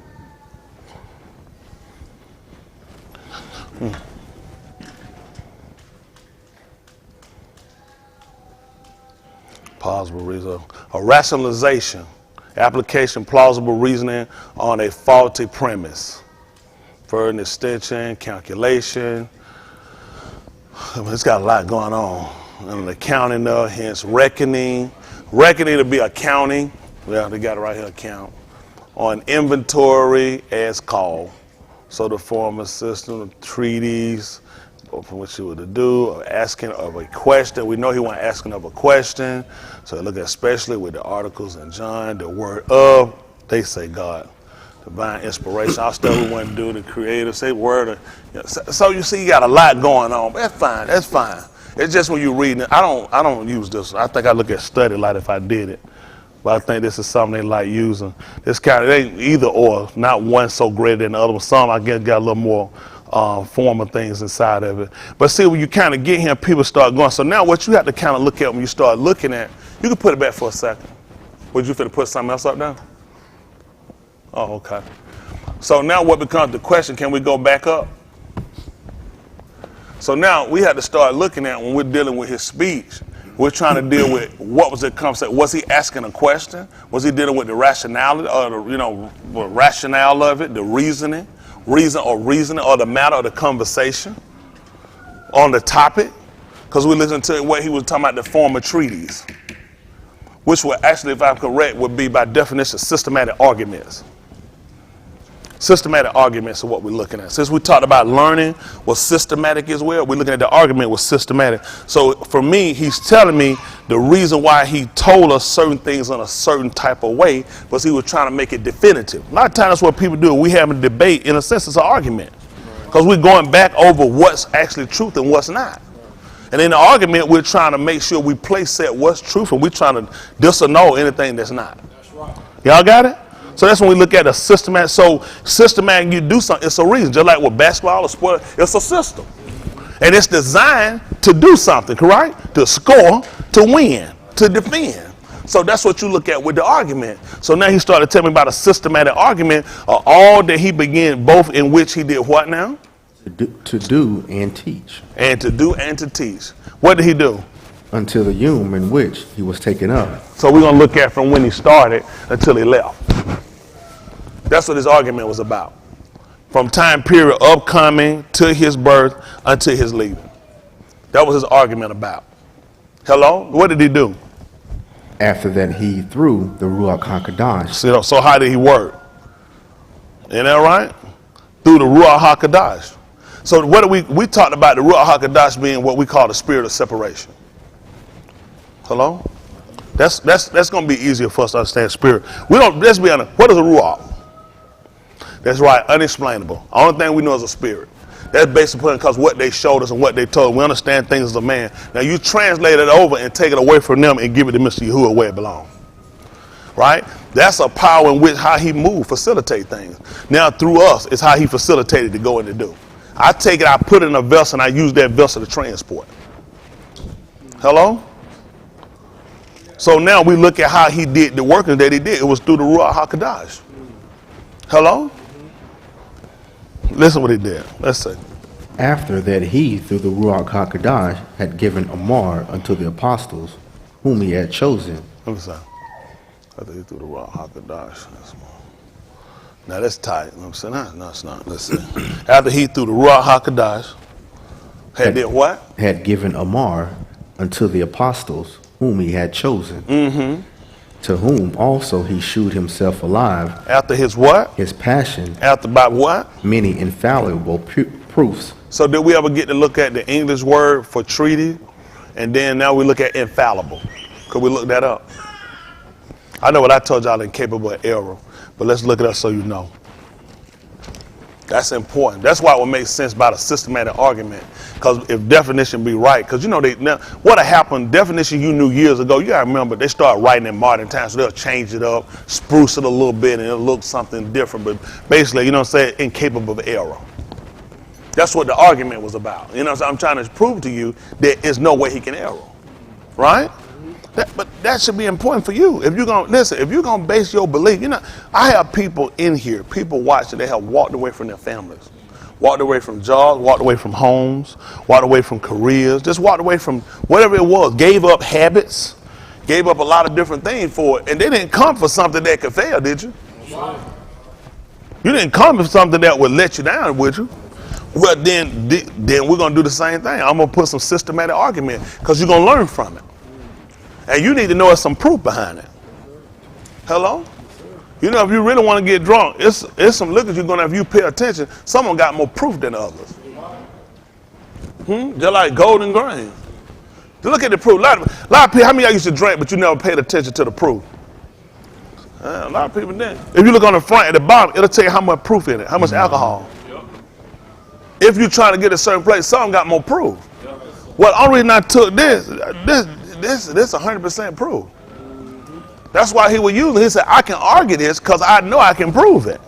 Plausible reason. A rationalization. Application, plausible reasoning on a faulty premise. Further extension, calculation. It's got a lot going on. And accounting, hence reckoning. Reckoning to be accounting. Well, they got it right here, account. On inventory as called. So the former system of treaties, from what you were to do, or asking of a question. We know he wasn't asking of a question. So look at especially with the articles in John, the word of, they say God. Divine inspiration. All stuff we want to do, the creator, say word. So you see, you got a lot going on. But that's fine. That's fine. It's just when you're reading it. I don't use this. I think I look at study like if I did it. But I think this is something they like using. This kind of, it ain't either or. Not one so greater than the other one. Some, I guess, got a little more formal things inside of it. But see, when you kind of get here, people start going. So now what you have to kind of look at when you start looking at, you can put it back for a second. Would you finna put something else up there? Oh, okay. So now what becomes the question, can we go back up? So now we had to start looking at when we're dealing with his speech. We're trying to deal with what was the concept. Was he asking a question? Was he dealing with the rationality or the rationale of it, the reasoning or the matter of the conversation on the topic? Because we listened to what he was talking about, the form of treaties, which would actually, if I'm correct, would be by definition systematic arguments. Systematic arguments are what we're looking at. Since we talked about learning was systematic as well, we're looking at the argument was systematic. So for me, he's telling me the reason why he told us certain things in a certain type of way was he was trying to make it definitive. A lot of times what people do, we have a debate, in a sense it's an argument. Because we're going back over what's actually truth and what's not. And in the argument, we're trying to make sure we place set what's truth and we're trying to disannul anything that's not. That's right. Y'all got it? So that's when we look at a systematic. So systematic, you do something, it's a reason. Just like with basketball or sport, it's a system. And it's designed to do something, correct? To score, to win, to defend. So that's what you look at with the argument. So now he started telling me about a systematic argument of all that he began, both in which he did what now? To do and teach. And to do and to teach. What did he do? Until the Yom in which he was taken up. So we're going to look at from when he started until he left. That's what his argument was about. From time period of coming to his birth until his leaving. That was his argument about. Hello? What did he do? After that, he threw the Ruach HaKodesh. So how did he work? Isn't that right? Through the Ruach HaKodesh. So what we talked about the Ruach HaKodesh being what we call the spirit of separation. Hello? That's going to be easier for us to understand spirit. Let's be honest. What is a Ruach? That's right, unexplainable. Only thing we know is a spirit. That's basically because what they showed us and what they told. We understand things as a man. Now you translate it over and take it away from them and give it to Mr. Yahuwah where it belongs. Right? That's a power in which how he moved, facilitate things. Now through us is how he facilitated to go and to do. I take it, I put it in a vessel and I use that vessel to transport. Hello? So now we look at how he did the working that he did. It was through the Ruach HaKodesh. Hello? Listen what he did. Let's see. After that he, through the Ruach HaKodesh, had given Amar unto the apostles, whom he had chosen. Let me see. After he threw the Ruach HaKodesh. Now that's tight. I'm saying, no, it's not. Let's see. After he threw the Ruach HaKodesh, did what? Had given Amar unto the apostles, whom he had chosen. Mm-hmm. To whom also he shewed himself alive. After his what? His passion. After by what? Many infallible proofs. So did we ever get to look at the English word for treaty? And then now we look at infallible. Could we look that up? I know what I told y'all, incapable of error. But let's look it up so you know. That's important. That's why it would make sense about a systematic argument. Because if definition be right, because what happened, definition you knew years ago, you gotta remember, they start writing in modern times, so they'll change it up, spruce it a little bit, and it'll look something different. But basically, incapable of error. That's what the argument was about. So I'm trying to prove to you there is no way he can err. Right? But that should be important for you. If you're gonna base your belief, I have people in here, people watching, they have walked away from their families, walked away from jobs, walked away from homes, walked away from careers, just walked away from whatever it was, gave up habits, gave up a lot of different things for it, and they didn't come for something that could fail, did you? You didn't come for something that would let you down, would you? Well, then we're gonna do the same thing. I'm gonna put some systematic argument because you're gonna learn from it. And you need to know there's some proof behind it. Hello? If you really want to get drunk, it's some liquors you're going to have, if you pay attention, someone got more proof than others. Just like gold and grain. Look at the proof. A lot of people, how many of y'all used to drink, but you never paid attention to the proof? A lot of people didn't. If you look on the front and the bottom, it'll tell you how much proof in it, how much alcohol. If you're trying to get a certain place, some got more proof. Well, the only reason I took this 100% proof. That's why he was using it. He said, I can argue this because I know I can prove it.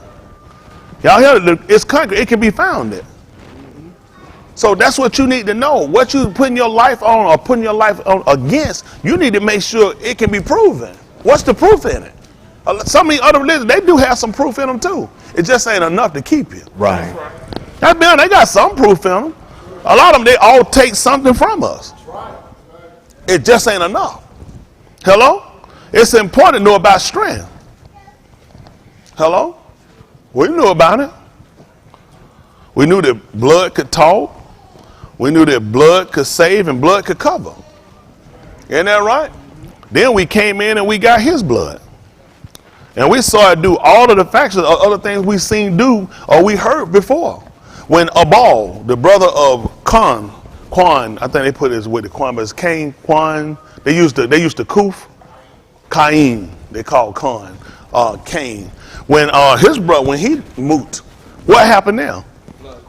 Y'all hear it? It's concrete. It can be founded. So that's what you need to know. What you putting your life on or putting your life on against, you need to make sure it can be proven. What's the proof in it? Some of the other religions, they do have some proof in them too. It just ain't enough to keep you. Right. That man, they got some proof in them. A lot of them, they all take something from us. It just ain't enough. Hello? It's important to know about strength. Hello? We knew about it. We knew that blood could talk. We knew that blood could save and blood could cover. Isn't that right? Then we came in and we got his blood. And we saw it do all of the factions or other things we seen do or we heard before. When Abal, the brother of Quan, I think they put it with the Quan, but it's Cain, Quan. They used to Kuf, Cain. They called Cain. When his brother, when he moot, what happened now?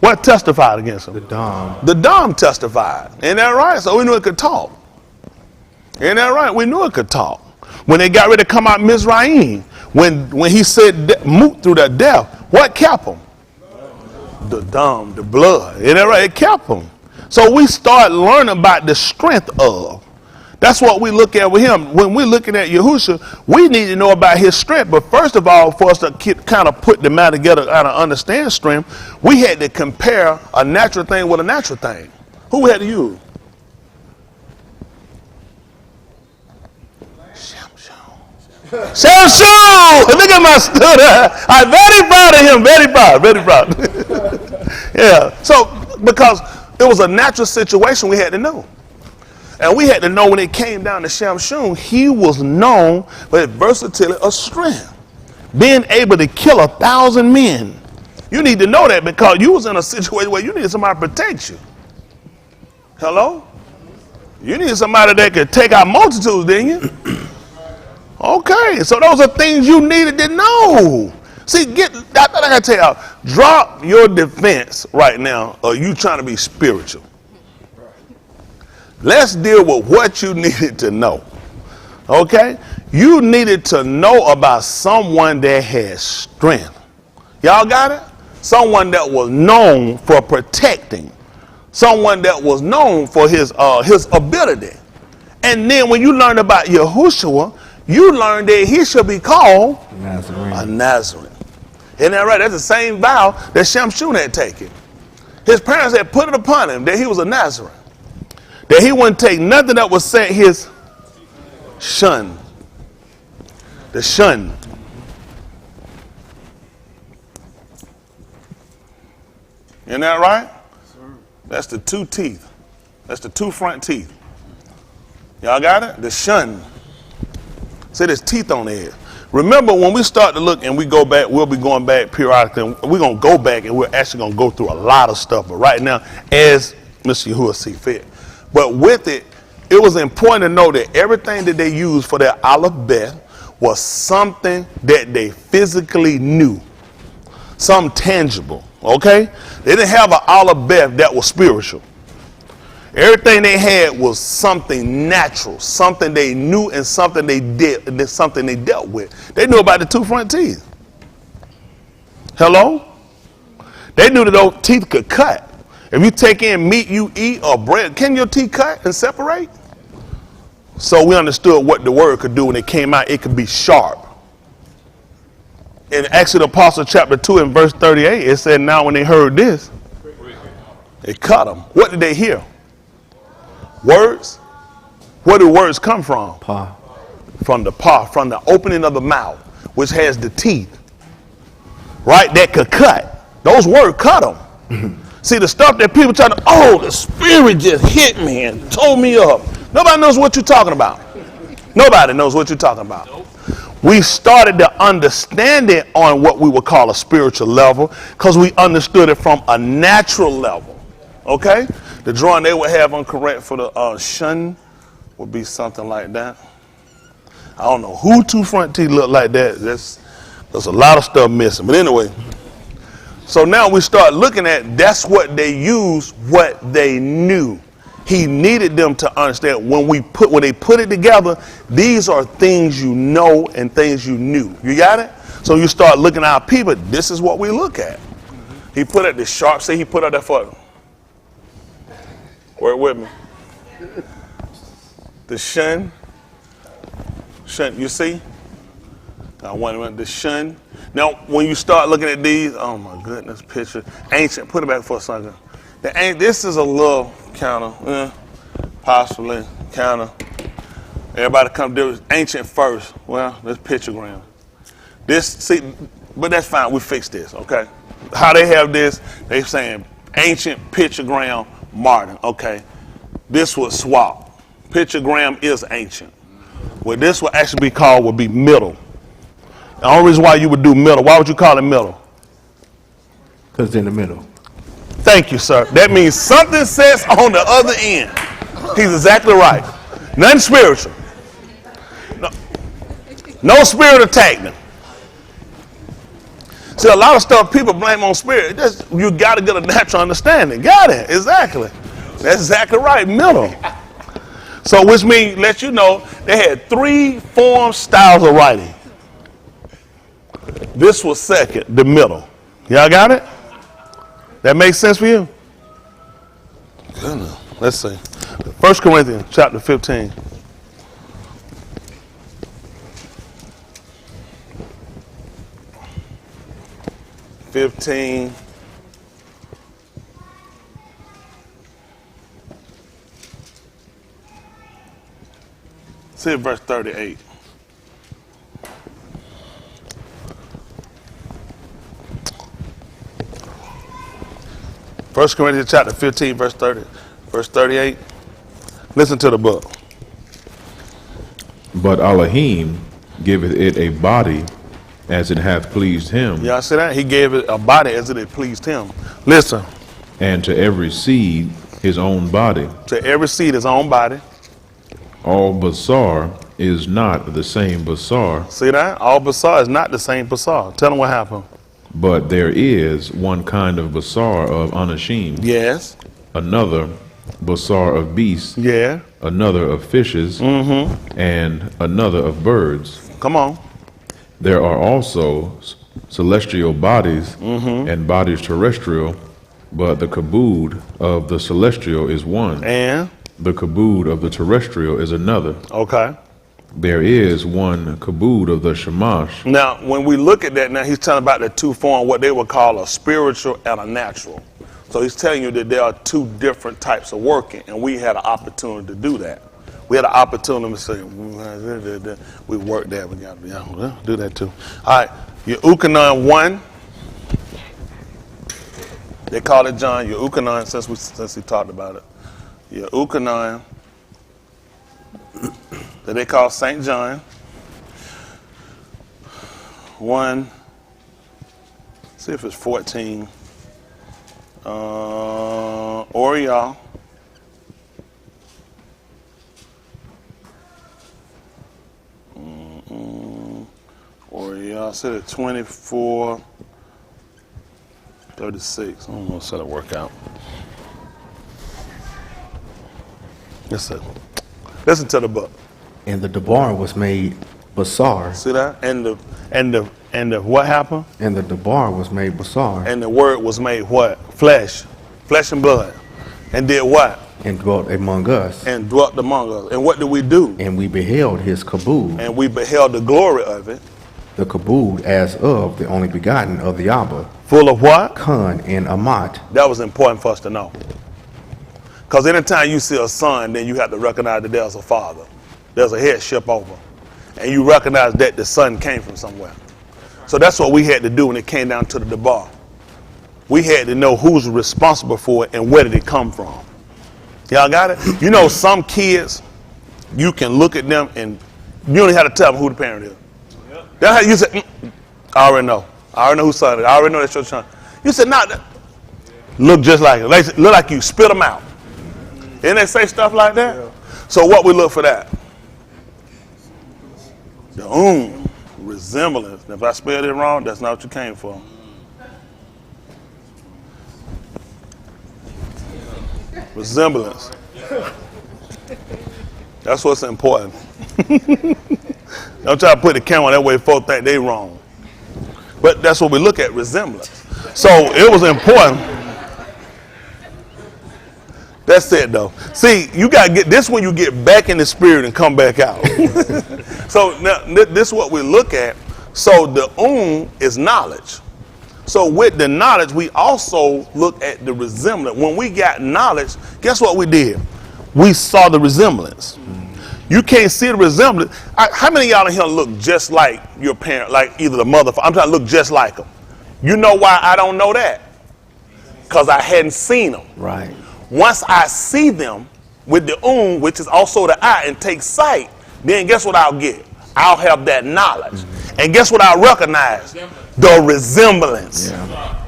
What testified against him? The Dom. The Dom testified. Ain't that right? So we knew it could talk. Ain't that right? We knew it could talk. When they got ready to come out Mizraim, when he said moot through that death, what kept him? The Dom, the blood. Ain't that right? It kept him. So we start learning about the strength of. That's what we look at with him. When we're looking at Yahushua, we need to know about his strength. But first of all, for us to kind of put the matter together and understand strength, we had to compare a natural thing with a natural thing. Who we had to use? Shamshon! Look at my student. I'm very proud of him. Very proud. Yeah. So, because it was a natural situation we had to know. And we had to know when it came down to Shamshon, he was known for his versatility of strength. Being able to kill 1,000 men. You need to know that because you was in a situation where you needed somebody to protect you. Hello? You needed somebody that could take out multitudes, didn't you? Okay, so those are things you needed to know. See, I gotta tell y'all, drop your defense right now, or you trying to be spiritual. Let's deal with what you needed to know. Okay? You needed to know about someone that has strength. Y'all got it? Someone that was known for protecting. Someone that was known for his ability. And then when you learn about Yahushua, you learn that he should be called a Nazarene. Isn't that right? That's the same vow that Shamshon had taken. His parents had put it upon him that he was a Nazarene. That he wouldn't take nothing that would set his shun. The shun. Isn't that right? That's the two teeth. That's the two front teeth. Y'all got it? The shun. See, there's teeth on the head. Remember, when we start to look and we go back, we'll be going back periodically. We're going to go back and we're actually going to go through a lot of stuff. But right now, as Mr. Yahuwah see fit. But with it, it was important to know that everything that they used for their alphabet was something that they physically knew. Something tangible, okay? They didn't have an alphabet that was spiritual. Everything they had was something natural, something they knew and something they did, and something they dealt with. They knew about the two front teeth. Hello? They knew that those teeth could cut. If you take in meat you eat or bread, can your teeth cut and separate? So we understood what the word could do when it came out. It could be sharp. In Acts of the Apostle chapter 2 and verse 38, it said, now when they heard this, it cut them. What did they hear? Words? Where do words come from? Pa. From the paw, from the opening of the mouth, which has the teeth. Right? That could cut. Those words cut them. See, the stuff that people try to, the spirit just hit me and told me up. Nobody knows what you're talking about. Nobody knows what you're talking about. We started to understand it on what we would call a spiritual level because we understood it from a natural level. Okay? The drawing they would have on correct for the shun would be something like that. I don't know who two front teeth look like that. There's a lot of stuff missing. But anyway, so now we start looking at that's what they used, what they knew. He needed them to understand when they put it together, these are things you know and things you knew. You got it? So you start looking at our people, this is what we look at. He put at the sharp, say he put out that photo. Work with me. The shun. Shun, you see? I want the shun. Now, when you start looking at these, oh my goodness, picture. Ancient, put it back for a second. This is a little counter, possibly counter. Everybody come do ancient first. Well, this pictogram. But that's fine, we fixed this, okay? How they have this, they saying ancient pictogram modern, okay? This would swap. Pictogram is ancient. What this would actually be called would be middle. The only reason why you would do middle, why would you call it middle? Because in the middle. Thank you, sir. That means something sits on the other end. He's exactly right. Nothing spiritual. No spirit attack them. See, a lot of stuff people blame on spirit. You got to get a natural understanding. Got it. Exactly. That's exactly right. Middle. So which means, let you know, they had 3 form styles of writing. This was second, the middle. Y'all got it? That makes sense for you? Goodness. Let's see. 1 Corinthians chapter 15. See verse 38. First Corinthians chapter 15, verse 38. Listen to the book. But Alahym giveth it a body as it hath pleased him, Y'all see that? He gave it a body as it had pleased him. Listen. and to every seed his own body. To every seed his own body. All basar is not the same basar, See that? All basar is not the same basar. Tell them what happened. but there is one kind of basar of anashim, Yes. another basar of beasts, Yeah. another of fishes, and another of birds. Come on. There are also celestial bodies and bodies terrestrial, but the kabod of the celestial is one. And, The kabod of the terrestrial is another. okay. There is one kabod of the shamash, Now, when we look at that, now he's telling about the 2 form, what they would call a spiritual and a natural. So he's telling you that there are 2 different types of working, and we had an opportunity to do that. We had an opportunity to say, we worked that, we got to do that too. All right, your Ukanon 1. They call it John, your Ukanon, since we talked about it. Your Ukanon, that they call St. John. 1, see if it's 14. Oriel. Oriel, I said it 24, 36. I don't know, how to work out. Listen to the book. And the debar was made basar. See that? And the what happened? And the debar was made basar. And the word was made what? Flesh and blood. And did what? And dwelt among us. And dwelt among us. And what did we do? And we beheld his kabod. And we beheld the glory of it. The kabod as of the only begotten of the Abba. Full of what? Khan and Amat. That was important for us to know. Because anytime you see a son, then you have to recognize that there's a father. There's a headship over. And you recognize that the son came from somewhere. So that's what we had to do when it came down to the debar. We had to know who's responsible for it and where did it come from. Y'all got it? You know, some kids, you can look at them and you don't even have to tell them who the parent is. That's how you say, I already know. I already know whose son it is. I already know that's your son. You said, nah, look just like it. Look like you spit them out. Didn't they say stuff like that? Yeah. So what we look for that? The resemblance. And if I spelled it wrong, that's not what you came for. Resemblance. That's what's important. Don't try to put the camera that way folks think they wrong. But that's what we look at, resemblance. So it was important. That's it, though. See, you got to get this when you get back in the spirit and come back out. So now, this is what we look at. So the is knowledge. So with the knowledge, we also look at the resemblance. When we got knowledge, guess what we did? We saw the resemblance. You can't see the resemblance. How many of y'all in here look just like your parent, like either the mother? I'm trying to look just like them. You know why I don't know that? Because I hadn't seen them. Right. Once I see them with the which is also the eye, and take sight, then guess what I'll get? I'll have that knowledge. And guess what I'll recognize? The resemblance. Yeah.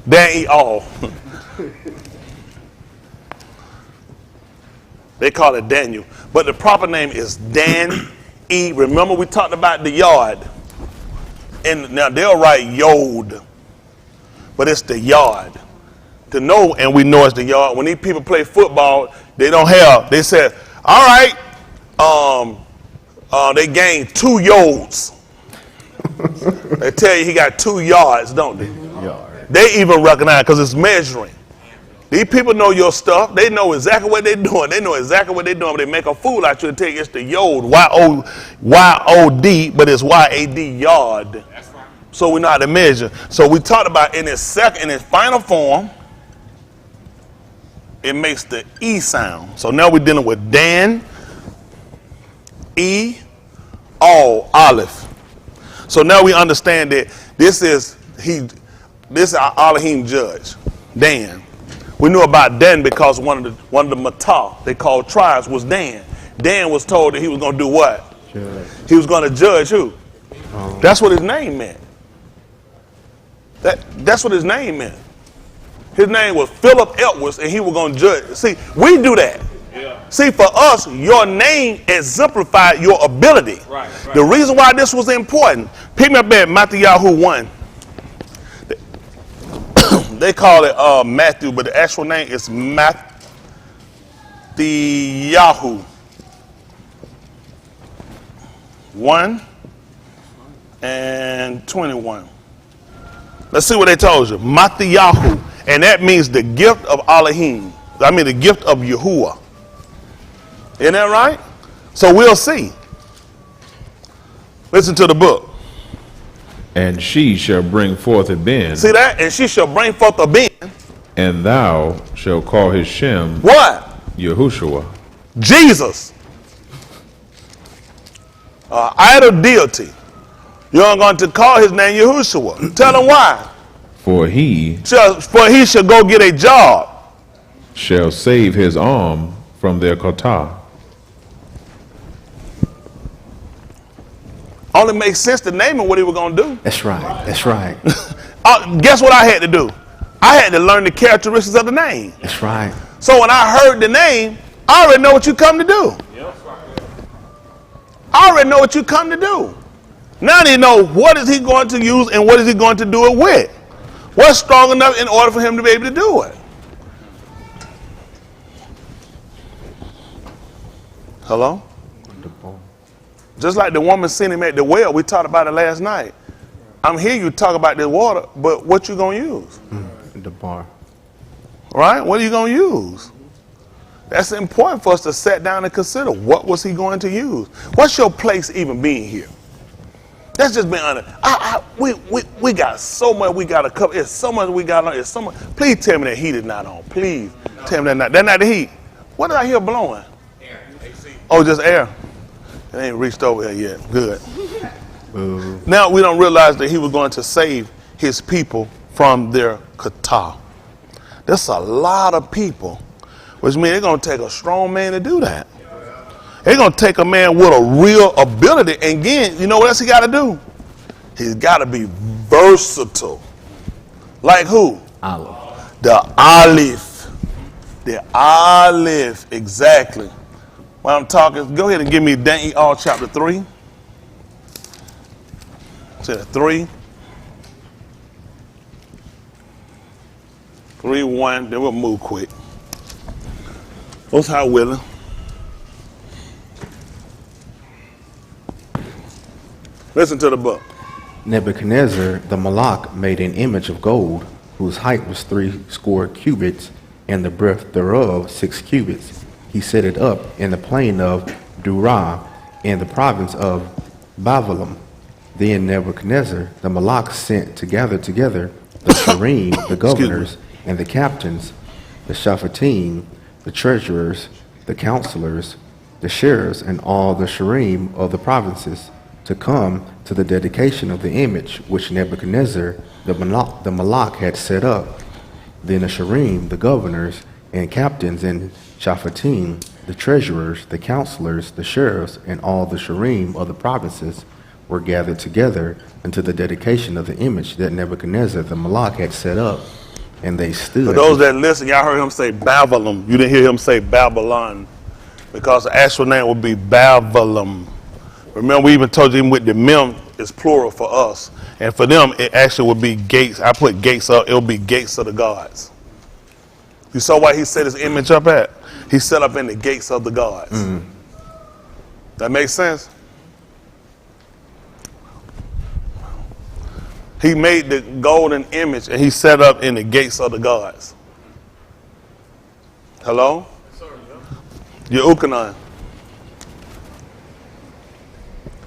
Dan They call it Daniel. But the proper name is Dan E. Remember we talked about the yard. And now they'll write Yod. But it's the yard. To know, and we know it's the yard. When these people play football, they said, all right, they gained 2 yards. They tell you he got 2 yards, don't they? Yard. They even recognize because it's measuring. These people know your stuff. They know exactly what they're doing. They know exactly what they're doing. But they make a fool out you and tell you it's the yod, Y-O-D, but it's Y-A-D, yard. That's right. So we know how to measure. So we talked about in its final form, it makes the E sound. So now we're dealing with Dan, E, Aleph. So now we understand that this is our Alahym judge, Dan. We knew about Dan because one of the Matah they called tribes was Dan. Dan was told that he was going to do what? Judge. He was going to judge who? That's what his name meant. That's what his name meant. His name was Philip Edwards, and he was going to judge. See, we do that. Yeah. See, for us, your name exemplified your ability. Right. The reason why this was important, pick me up at Matthew 1. They call it Matthew, but the actual name is Matthew 1 and 21. Let's see what they told you. Matthew, and that means the gift of Alahym. I mean the gift of Yahuwah. Isn't that right? So we'll see. Listen to the book. And she shall bring forth a ben. See that? And she shall bring forth a ben. And thou shalt call his Shem. What? Yahushua. Jesus. Idol deity. You're going to call his name Yahushua. Tell him why. For he shall go get a job. Shall save his arm from their kata. Only makes sense to name him what he was going to do. That's right. That's right. Guess what I had to do? I had to learn the characteristics of the name. That's right. So when I heard the name, I already know what you come to do. I already know what you come to do. Now they know what is he going to use and what is he going to do it with. What's strong enough in order for him to be able to do it? Hello? Just like the woman seen him at the well, we talked about it last night. I'm hearing you talk about this water, but what you gonna use? The bar. Right? What are you gonna use? That's important for us to sit down and consider. What was he going to use? What's your place even being here? That's just being honest. We got so much we got to cover. It's so much we got on. It's so much. Please tell me that heat is not on. Please tell me that's not the heat. What did I hear blowing? Air. Oh, just air. It ain't reached over here yet. Good. Now we don't realize that he was going to save his people from their kata. That's a lot of people, which means they're going to take a strong man to do that. They're going to take a man with a real ability. And again, you know what else he got to do? He's got to be versatile. Like who? Aleph. The Aleph. The Aleph, exactly. While I'm talking, go ahead and give me Daniel chapter 3. Say 3. 3:1. Then we'll move quick. Most High willing. Listen to the book. Nebuchadnezzar the Malach made an image of gold, whose height was 60 cubits, and the breadth thereof 6 cubits. He set it up in the plain of Dura, in the province of Babylon. Then Nebuchadnezzar the Malach sent to gather together the Sharim, the governors, and the captains, the Shaphatim, the treasurers, the counselors, the sheriffs, and all the Sharim of the provinces, to come to the dedication of the image which Nebuchadnezzar the Malach had set up. Then the Sharim, the governors, and captains, and Shaphatim, the treasurers, the counselors, the sheriffs, and all the Sharim of the provinces were gathered together unto the dedication of the image that Nebuchadnezzar the Malach had set up. And they stood. For those that listen, y'all heard him say Babylon. You didn't hear him say Babylon, because the actual name would be Babylon. Remember, we even told you with the mem is plural for us. And for them, it actually would be gates. I put gates up. It will be gates of the gods. You saw why he set his image up at? He set up in the gates of the gods. That makes sense? He made the golden image and he set up in the gates of the gods. Hello? Yeuchanan.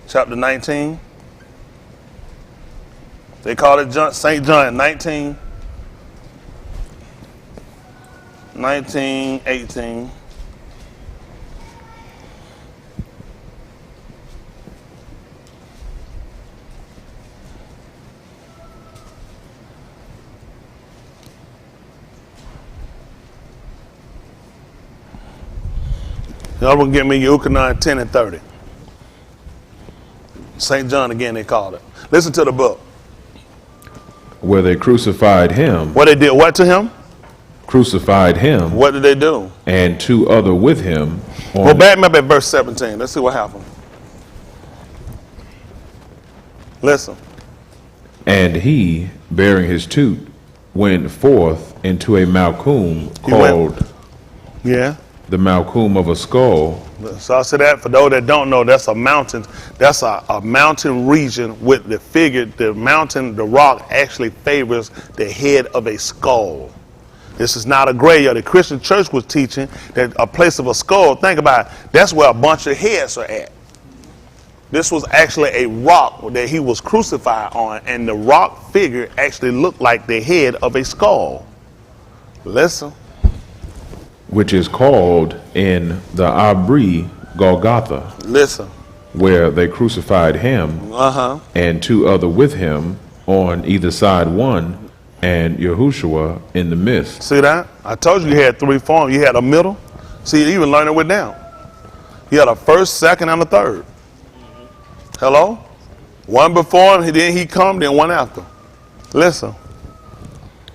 Chapter 19. They call it St. John 19, 18. Y'all will give me Yeuchanan 10 and 30. St. John again, they called it. Listen to the book. Where they crucified him. What they did, what to him? Crucified him. What did they do? And 2 other with him. Well, back me up at verse 17. Let's see what happened. Listen. And he, bearing his tooth, went forth into a Malchum called the Malchum of a skull. So I said that for those that don't know, that's a mountain. That's a mountain region with the figure. The mountain, the rock actually favors the head of a skull. This is not a graveyard. The Christian church was teaching that a place of a skull, think about it, that's where a bunch of heads are at. This was actually a rock that he was crucified on, and the rock figure actually looked like the head of a skull. Listen. Which is called in the Abri Golgotha. Listen. Where they crucified him and 2 other with him, on either side one, and Yahushua in the midst. See that? I told you had 3 forms. You had a middle. See, you even learning it down. You had a first, second, and a third. Hello? One before him, then he come, then one after. Listen.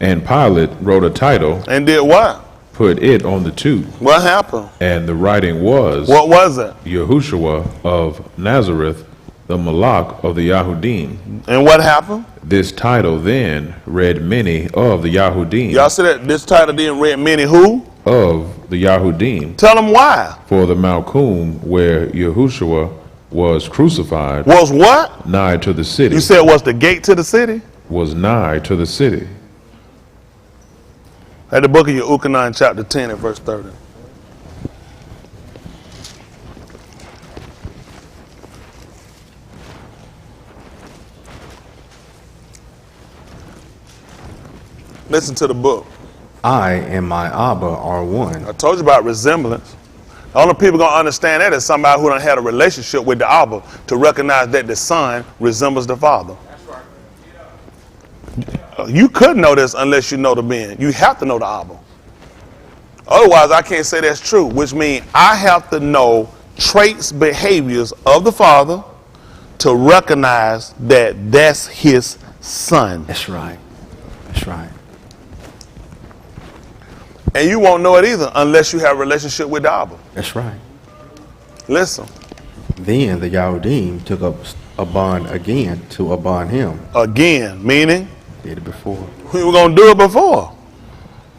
And Pilate wrote a title. And did what? Put it on the tooth. What happened? And the writing was. What was it? Yahushua of Nazareth, the Malach of the Yahudim. And what happened? This title then read many of the Yahudim. Y'all see that? This title then read many who? Of the Yahudim. Tell them why. For the Malchum where Yahushua was crucified. Was what? Nigh to the city. You said was the gate to the city? Was nigh to the city. At the book of Yeuchanan, chapter 10 and verse 30. Listen to the book. I and my Abba are one. I told you about resemblance. The only people going to understand that is somebody who done had a relationship with the Abba to recognize that the Son resembles the Father. You could know this unless you know the being. You have to know the Abba. Otherwise, I can't say that's true, which means I have to know traits, behaviors of the Father to recognize that that's his Son. That's right. That's right. And you won't know it either unless you have a relationship with the Abba. That's right. Listen. Then the Yahudim took up a bond again to upon him. Again, meaning? Did it before. We were going to do it before.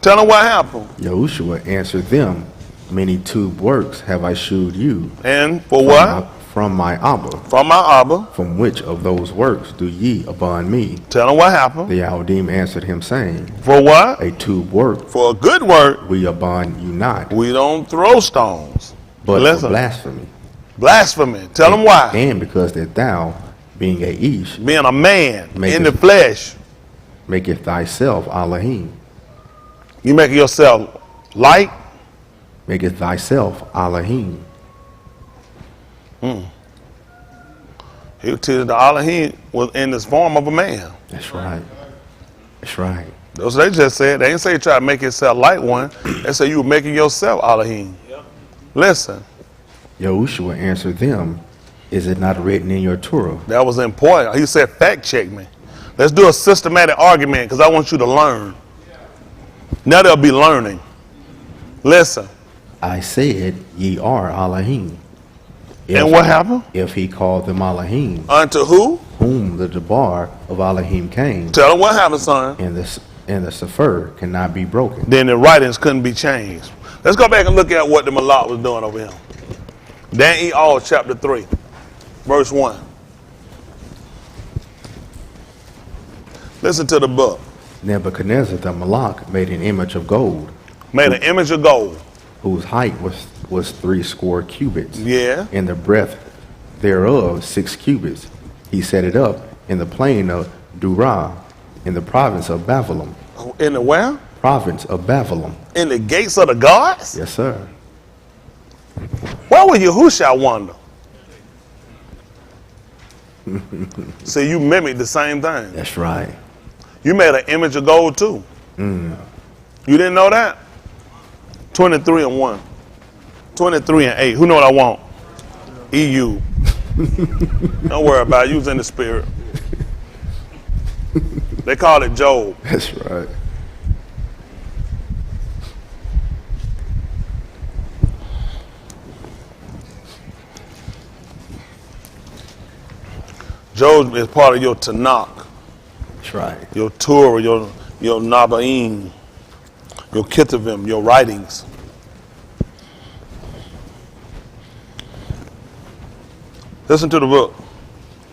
Tell them what happened. Yahushua answered them, many 2 works have I shewed you. And for what? from my Abba. From my Abba. From which of those works do ye upon me? Tell him what happened. The Alahym answered him, saying, For what? A tube work For a good work. we upon you not, We don't throw stones. but Listen. for blasphemy. Blasphemy. Tell him why. And because that thou, being a ish, Being a man Make in it- the flesh, maketh thyself Alahym, you make yourself light. maketh thyself Alahym. He was teaching the Alahym was in this form of a man. That's right. That's right. That's what they just said. They didn't say try to make yourself light one. They said you were making yourself Alahym. Listen, Yahushua answered them, Is it not written in your Torah? that was important. He said fact check me. Let's do a systematic argument because I want you to learn. Now they'll be learning. Listen. I said, Ye are Alahym. And what happened? If he called them Alahym, Unto who? whom the Debar of Alahym came, Tell them what happened, son. and the Sefer cannot be broken. Then the writings couldn't be changed. Let's go back and look at what the Malak was doing over here. Daniel chapter 3, verse 1. Listen to the book. Nebuchadnezzar the Malak made an image of gold, Made an image of gold. whose height was 60 cubits, Yeah. and the breadth thereof 6 cubits. He set it up in the plain of Durah, in the province of Babylon. In the where? Province of Babylon. In the gates of the gods? Yes, sir. Why would Yahushua wonder? See, you mimic the same thing. That's right. You made an image of gold too. You didn't know that? 23 and 1. 23 and 8. Who know what I want? EU. Don't worry about it. You was in the spirit. They call it Job. That's right. Job is part of your Tanakh, That's right. your Torah, your Nabaim, your Ketuvim, your writings. Listen to the book.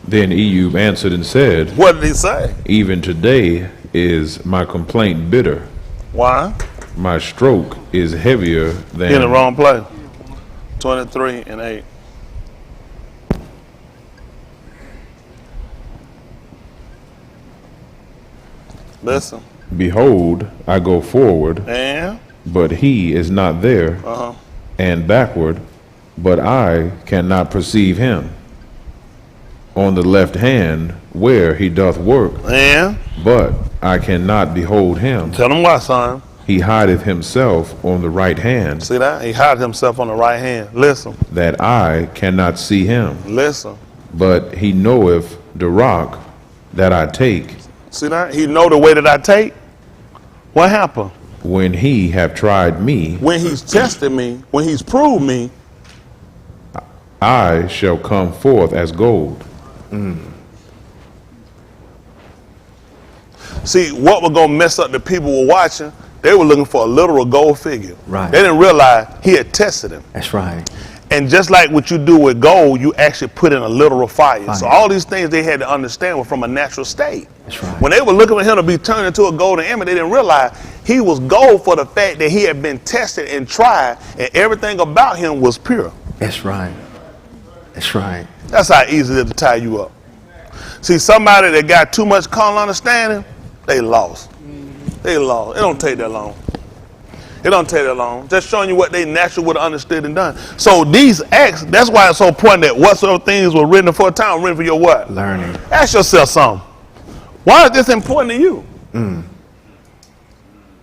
Then Ehud answered and said, What did he say? Even today is my complaint bitter. Why? My stroke is heavier than... In the wrong place. 23 and 8. Listen. Behold, I go forward, And? but he is not there, and backward, but I cannot perceive him. On the left hand, where he doth work, And? but I cannot behold him. Tell him why, son. He hideth himself on the right hand, See that? He hides himself on the right hand. Listen. that I cannot see him. Listen. But he knoweth the rock that I take. See that? He know the way that I take. What happened? When he have tried me, When he's tested me, when he's proved me, I shall come forth as gold. see, what was going to mess up the people who were watching, they were looking for a literal gold figure. Right. They didn't realize he had tested him. That's right. And just like what you do with gold, you actually put in a literal fire. So Fire. all these things they had to understand were from a natural state. That's right. When they were looking for him to be turned into a golden image, they didn't realize he was gold for the fact that he had been tested and tried, and everything about him was pure. That's right. That's right. That's how easy it is to tie you up. See, somebody that got too much carnal understanding, they lost. They lost. It don't take that long. It don't take that long. Just showing you what they naturally would have understood and done. So these acts, that's why it's so important that whatsoever things were written for a time, written for your what? Learning. Ask yourself something. Why is this important to you?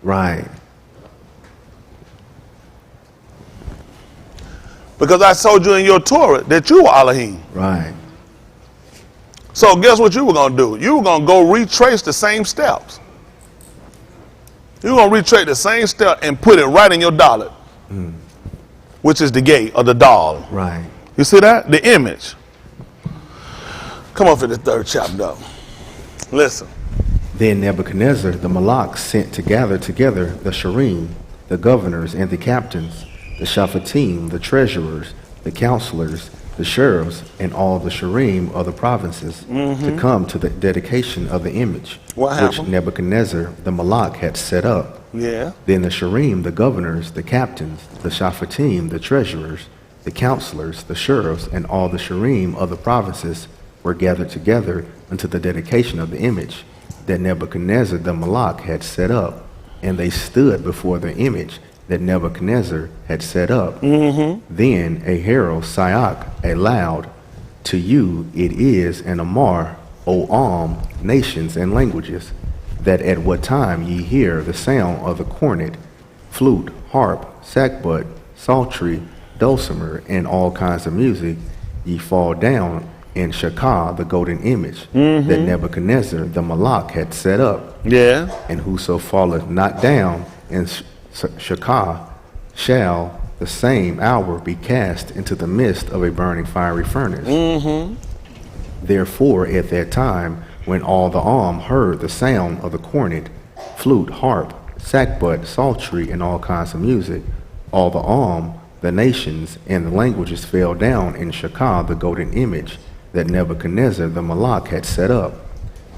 Right. Because I told you in your Torah that you were Alahym. Right. So guess what you were going to do? You were going to go retrace the same steps. You're going to retrace the same step and put it right in your dollar, which is the gate or the doll. Right. You see that? The image. Come on for the third chapter. Listen. Then Nebuchadnezzar the Malak sent to gather together the Sharim, the governors and the captains, the Shaphatim, the treasurers, the counselors, the sheriffs, and all the sherim of the provinces to come to the dedication of the image, What which happened? Nebuchadnezzar the Malak had set up. Yeah. Then the sherim, the governors, the captains, the shaphatim, the treasurers, the counselors, the sheriffs, and all the sherim of the provinces were gathered together unto the dedication of the image that Nebuchadnezzar the Malak had set up. And they stood before the image that Nebuchadnezzar had set up. Then a herald sayak aloud, to you it is an amar, O nations and languages, that at what time ye hear the sound of the cornet, flute, harp, sackbut, psaltery, dulcimer, and all kinds of music, ye fall down in Shakah, the golden image, that Nebuchadnezzar the Malak had set up. Yeah. And whoso falleth not down in Shakah shall the same hour be cast into the midst of a burning fiery furnace. Therefore, at that time, when all the heard the sound of the cornet, flute, harp, sackbut, psaltery, and all kinds of music, all the nations, and the languages fell down in Shakah, the golden image that Nebuchadnezzar the Malak had set up.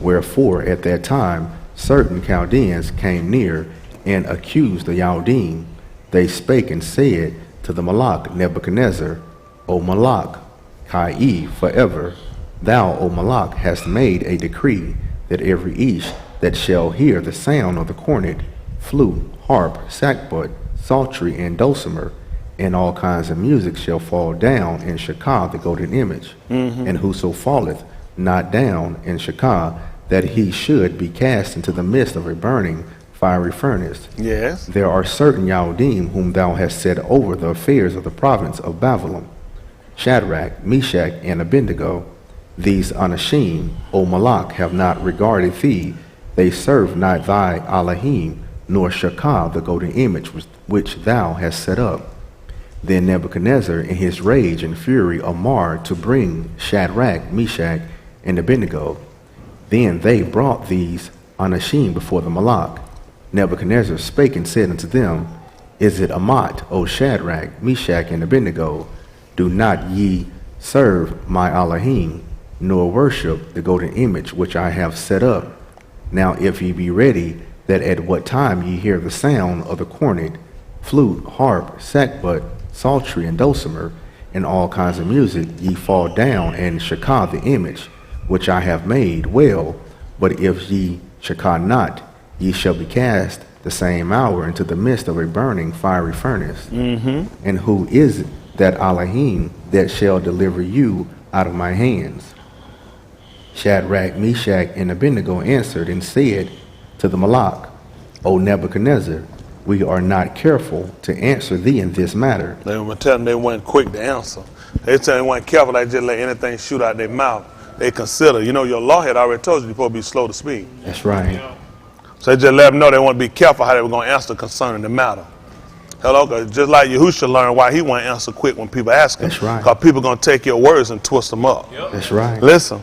Wherefore, at that time, certain Chaldeans came near and accused the Chaldean. They spake and said to the Malak Nebuchadnezzar, O Malak, Kai forever, thou, O Malak, hast made a decree that every each that shall hear the sound of the cornet, flute, harp, sackbut, psaltery, and dulcimer, and all kinds of music shall fall down in Shakah, the golden image. And whoso falleth not down in Shakah, that he should be cast into the midst of a burning fiery furnace. Yes. There are certain Yahudim whom thou hast set over the affairs of the province of Babylon, Shadrach, Meshach, and Abednego. These Anashim, O Malak, have not regarded thee. They serve not thy Alahym, nor Shakah, the golden image which thou hast set up. Then Nebuchadnezzar, in his rage and fury, amarred to bring Shadrach, Meshach, and Abednego. Then they brought these Anashim before the Malak. Nebuchadnezzar spake and said unto them, Is it Amat, O Shadrach, Meshach, and Abednego? Do not ye serve my Alahym, nor worship the golden image which I have set up? Now if ye be ready, that at what time ye hear the sound of the cornet, flute, harp, sackbut, psaltery, and dulcimer, and all kinds of music, ye fall down and Shakah the image which I have made, well, but if ye Shakah not, ye shall be cast the same hour into the midst of a burning fiery furnace. And who is that Alahym that shall deliver you out of my hands? Shadrach, Meshach, and Abednego answered and said to the Malak, O Nebuchadnezzar, we are not careful to answer thee in this matter. They were telling they weren't quick to answer. They tell they weren't careful. They just let anything shoot out their mouth. They consider. You know, your law had already told you you're supposed to be slow to speak. That's right. So they just let them know they want to be careful how they were going to answer concerning the matter. Hello, 'cause just like Yahushua learned why he won't answer quick when people ask him. That's right. Because people are going to take your words and twist them up. That's right. Listen.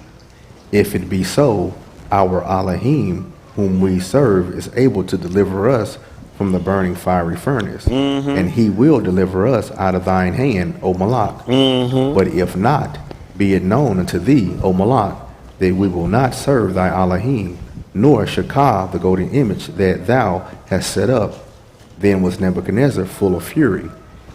If it be so, our Alahym, whom we serve, is able to deliver us from the burning fiery furnace, and he will deliver us out of thine hand, O Malak. But if not, be it known unto thee, O Malak, that we will not serve thy Alahym, nor Shakah, the golden image that thou hast set up. Then was Nebuchadnezzar full of fury,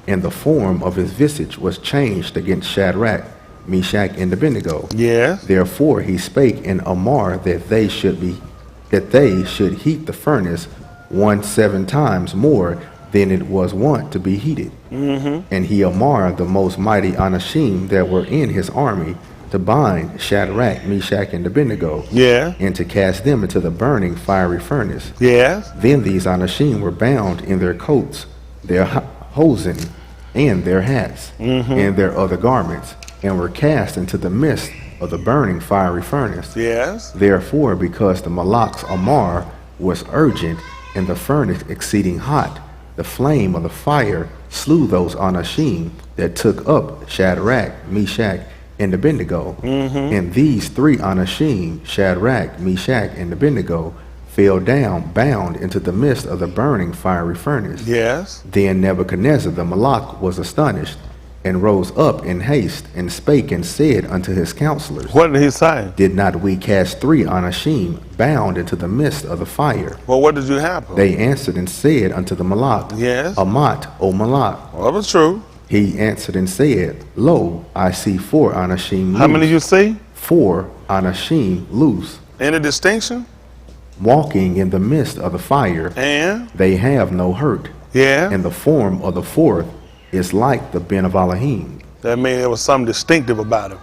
and the form of his visage was changed against Shadrach, Meshach, and Abednego. Yes. Therefore he spake in Amar that they should heat the furnace 17 times more than it was wont to be heated. And he amarred the most mighty Anashim that were in his army to bind Shadrach, Meshach, and Abednego, and to cast them into the burning fiery furnace. Yes. Then these Anashim were bound in their coats, their hosen, and their hats, and their other garments, and were cast into the midst of the burning fiery furnace. Yes. Therefore, because the Malak's Amar was urgent, and the furnace exceeding hot, the flame of the fire slew those Anashim that took up Shadrach, Meshach, and Abednego. And these three Anashim, Shadrach, Meshach, and Abednego, fell down bound into the midst of the burning fiery furnace. Yes. Then Nebuchadnezzar the Malak was astonished, and rose up in haste, and spake and said unto his counselors, What did he say? Did not we cast 3 Anashim bound into the midst of the fire? Well, what did you happen? They answered and said unto the Malak, Yes. Amat, O Malak. Well, it was true. He answered and said, Lo, I see 4 Anashim loose. How many you see? 4 Anashim loose, Any distinction? walking in the midst of the fire. And? They have no hurt. Yeah. And the form of the 4th is like the Ben of Alahym. That means there was something distinctive about him.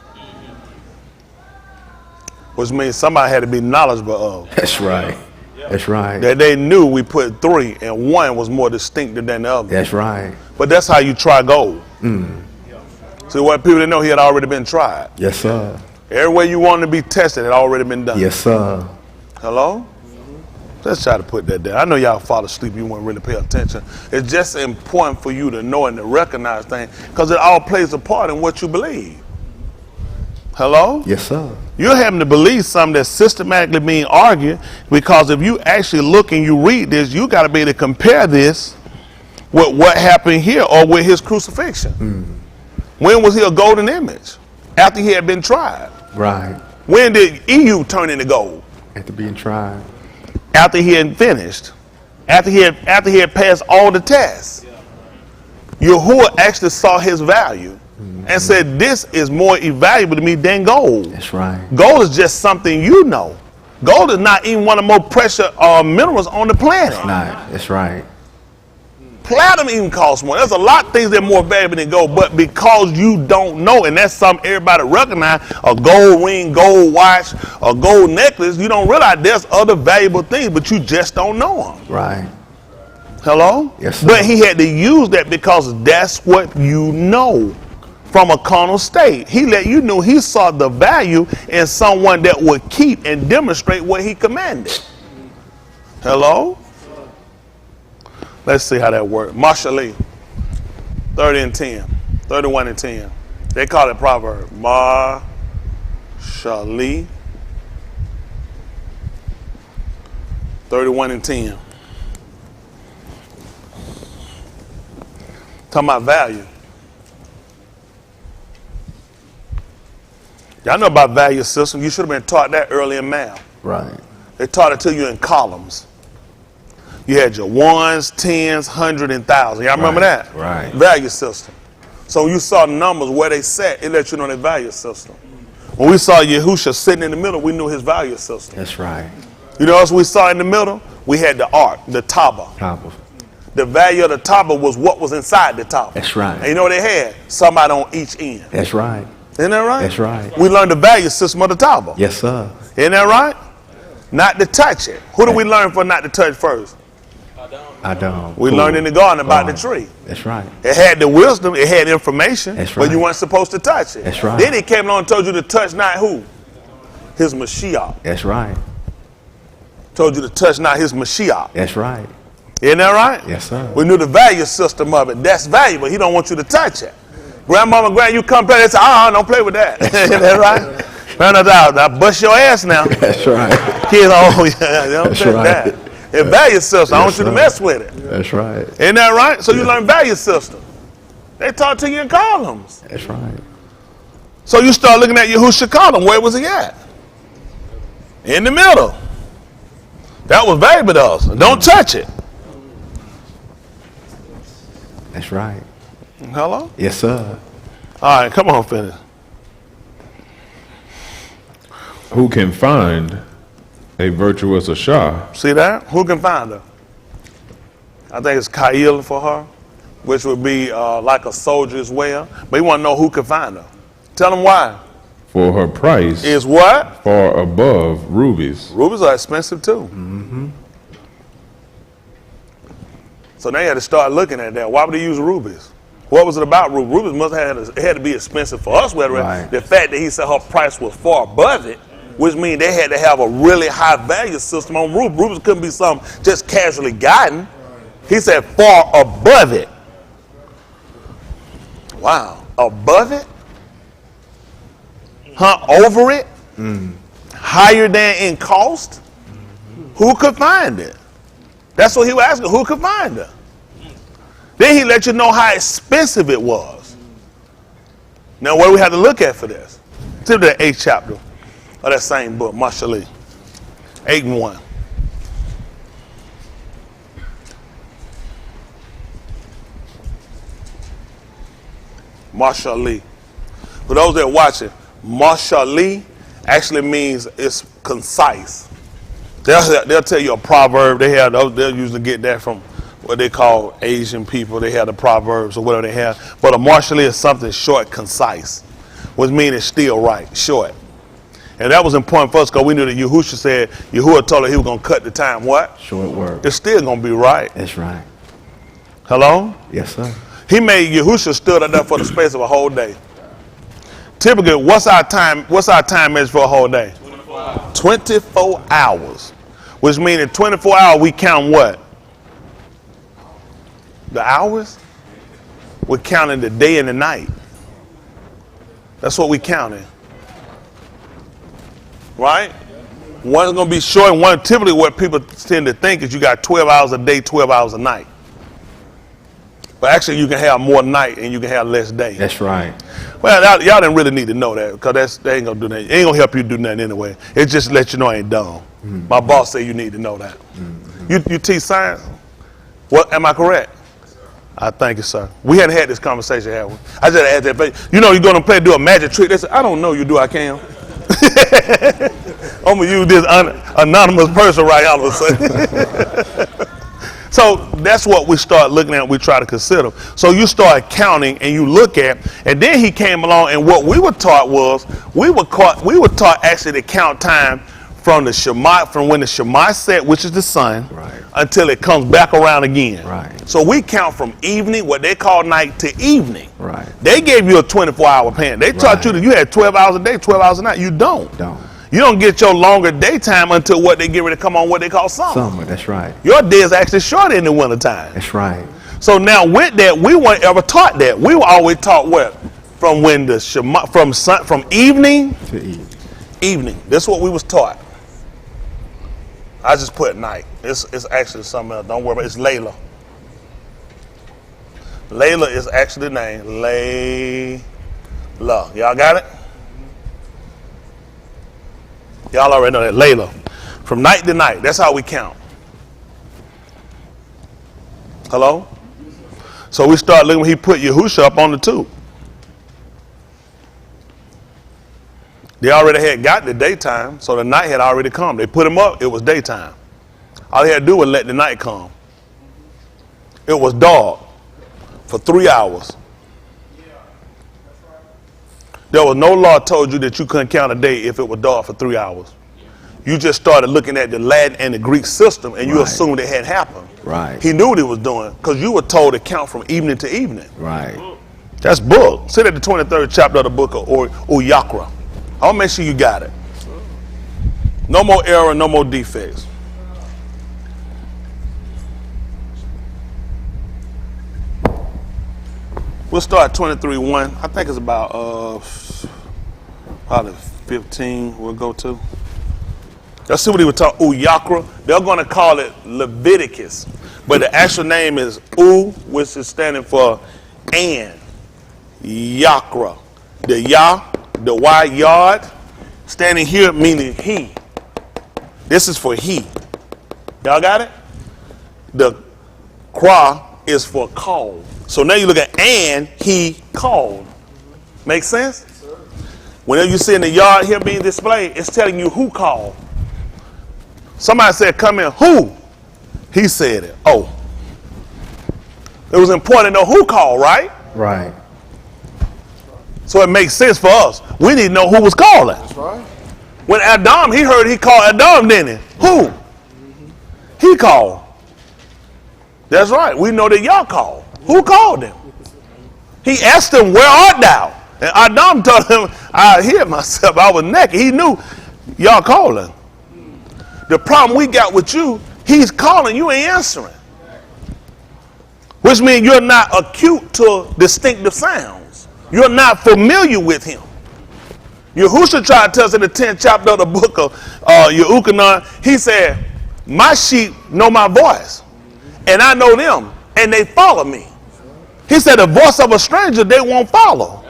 Which means somebody had to be knowledgeable of. That's right. That's right. That they knew we put 3 and 1 was more distinctive than the other. That's right. But that's how you try gold. See, what people didn't know, he had already been tried. Yes, sir. Every way you wanted to be tested had already been done. Yes, sir. Hello? Let's try to put that down. I know y'all fall asleep, you won't really pay attention. It's just important for you to know and to recognize things because it all plays a part in what you believe. Hello? Yes, sir. You're having to believe something that's systematically being argued because if you actually look and you read this, you got to be able to compare this with what happened here or with his crucifixion. When was he a golden image? After he had been tried. Right. When did EU turn into gold? After being tried. After he had finished. After he had passed all the tests. Yahuwah actually saw his value and said, this is more valuable to me than gold. That's right. Gold is just something you know. Gold is not even one of the more precious minerals on the planet. Not. That's right. Platinum even costs more. There's a lot of things that are more valuable than gold, but because you don't know, and that's something everybody recognize, a gold ring, gold watch, a gold necklace, you don't realize there's other valuable things, but you just don't know them. Right. Hello? Yes, sir. But he had to use that because that's what you know from a carnal state. He let you know he saw the value in someone that would keep and demonstrate what he commanded. Hello? Let's see how that works. Mashali, 30 and 10, 31 and 10. They call it proverb. Mashali, 31 and 10. Talking about value. Y'all know about value system. You should have been taught that early in math. Right. They taught it to you in columns. You had your ones, tens, 100, and 1,000. Y'all remember that? Right. Value system. So when you saw the numbers where they sat, it let you know their value system. When we saw Yahusha sitting in the middle, we knew his value system. That's right. You know what else we saw in the middle? We had the ark, the taba. Top of. The value of the taba was what was inside the taba. That's right. And you know what they had? Somebody on each end. That's right. Isn't that right? That's right. We learned the value system of the taba. Yes, sir. Isn't that right? Not to touch it. Who do we learn for not to touch first? I don't. We learned in the garden about the tree. That's right. It had the wisdom, it had information, That's but you right. weren't supposed to touch it. That's right. Then he came along and told you to touch not who? His Mashiach. That's right. Told you to touch not his Mashiach. That's right. Isn't that right? Yes, sir. We knew the value system of it. That's valuable. He don't want you to touch it. Grandmama, you come play, they say, don't play with that. Isn't that right? Find out, I'll bust your ass now. That's right. Kids, yeah, they don't That's play right. with that. It value system. I Yes, want you to sir. mess with it. That's right. Isn't that right? So you learn value system. They taught to you in columns. That's right. So you start looking at Yahusha column. Where was he at? In the middle. That was valuable to us. Don't touch it. That's right. Hello? Yes, sir. All right, come on, finish. Who can find a virtuous Ashah? See that? Who can find her? I think it's Kail for her, which would be like a soldier as well. But you want to know who can find her. Tell them why. For her price Is what? far above rubies. Rubies are expensive too. Mm-hmm. So they had to start looking at that. Why would they use rubies? What was it about rubies? Rubies must have it had to be expensive for us. Right. The fact that he said her price was far above it, which means they had to have a really high value system on rubies. Rubies couldn't be something just casually gotten. He said far above it. Wow, above it? Over it? Higher than in cost? Who could find it? That's what he was asking. Who could find her? Then he let you know how expensive it was. Now, what do we have to look at for this? To the 8th chapter of that same book, Marshallee. 8:1. Marshallee. For those that are watching, Marshallee actually means it's concise. They'll tell you a proverb. They'll usually get that from what they call Asian people. They have the proverbs or whatever they have. But a Marshallee is something short, concise, which means it's still right, short. And that was important for us because we knew that Yahushua said, Yahuwah told her he was going to cut the time. What? Short word. It's still going to be right. That's right. Hello? Yes, sir. He made Yahushua stood up there for the space of a whole day. Typically, what's our time measure for a whole day? 24 hours. 24 hours. Which means in 24 hours we count what? The hours? We're counting the day and the night. That's what we're counting. Right? One's going to be short, and one typically what people tend to think is you got 12 hours a day, 12 hours a night. But actually you can have more night and you can have less day. That's right. Well, y'all didn't really need to know that because they ain't going to do nothing. It ain't going to help you do nothing anyway. It just let you know I ain't dumb. Mm-hmm. My boss said you need to know that. Mm-hmm. You teach science? What, am I correct? I thank you, sir. We hadn't had this conversation, have we? I just asked that. You know, you're going to do a magic trick. They said, I don't know you do, I can. I'm going to use this anonymous person right all of a sudden. So that's what we start looking at, we try to consider. So you start counting and you look at, and then he came along and what we were taught was, we were taught actually to count time from the Shema, from when the Shema set, which is the sun, right, until it comes back around again. Right. So we count from evening, what they call night, to evening. Right. They gave you a 24-hour pan. They taught you that you had 12 hours a day, 12 hours a night. You don't. You don't get your longer daytime until what they get ready to come on what they call summer. Summer, that's right. Your day is actually shorter in the wintertime. That's right. So now with that, we weren't ever taught that. We were always taught what? From when the Shema, from evening to evening. Evening. That's what we was taught. I just put night. It's actually something else. Don't worry about it. It's Layla. Layla is actually the name. Layla. Y'all got it? Y'all already know that. Layla. From night to night. That's how we count. Hello? So we start looking when he put Yahushua up on the tube. They already had got the daytime, so the night had already come. They put him up, it was daytime. All he had to do was let the night come. It was dark for 3 hours. There was no law told you that you couldn't count a day if it was dark for 3 hours. You just started looking at the Latin and the Greek system and you assumed it had happened. Right. He knew what he was doing because you were told to count from evening to evening. Right. That's book. Sit at the 23rd chapter of the book of Uyakra. I'll make sure you got it. No more error, no more defects. We'll start 23:1. I think it's about probably 15 we'll go to. Let's see what he would talk. Uyakra. They're going to call it Leviticus. But the actual name is which is standing for and. Yakra. The Ya, the Y, yard, standing here meaning he. This is for he. Y'all got it? The Kra is for call. So now you look at and he called. Make sense? Whenever you see in the yard here being displayed, it's telling you who called. Somebody said, come in. Who? He said it. Oh. It was important to know who called, right? Right. So it makes sense for us. We need to know who was calling. That's right. When Adam, he heard he called Adam, didn't he? Who? Mm-hmm. He called. That's right. We know that y'all called. Who called him? He asked him, where art thou? And Adam told him, I hid myself. I was naked. He knew y'all calling. The problem we got with you, he's calling, you ain't answering. Which means you're not acute to distinctive sounds. You're not familiar with him. Yahushua tried to tell us in the 10th chapter of the book of Yehukanan, he said, my sheep know my voice, and I know them, and they follow me. He said, the voice of a stranger, they won't follow.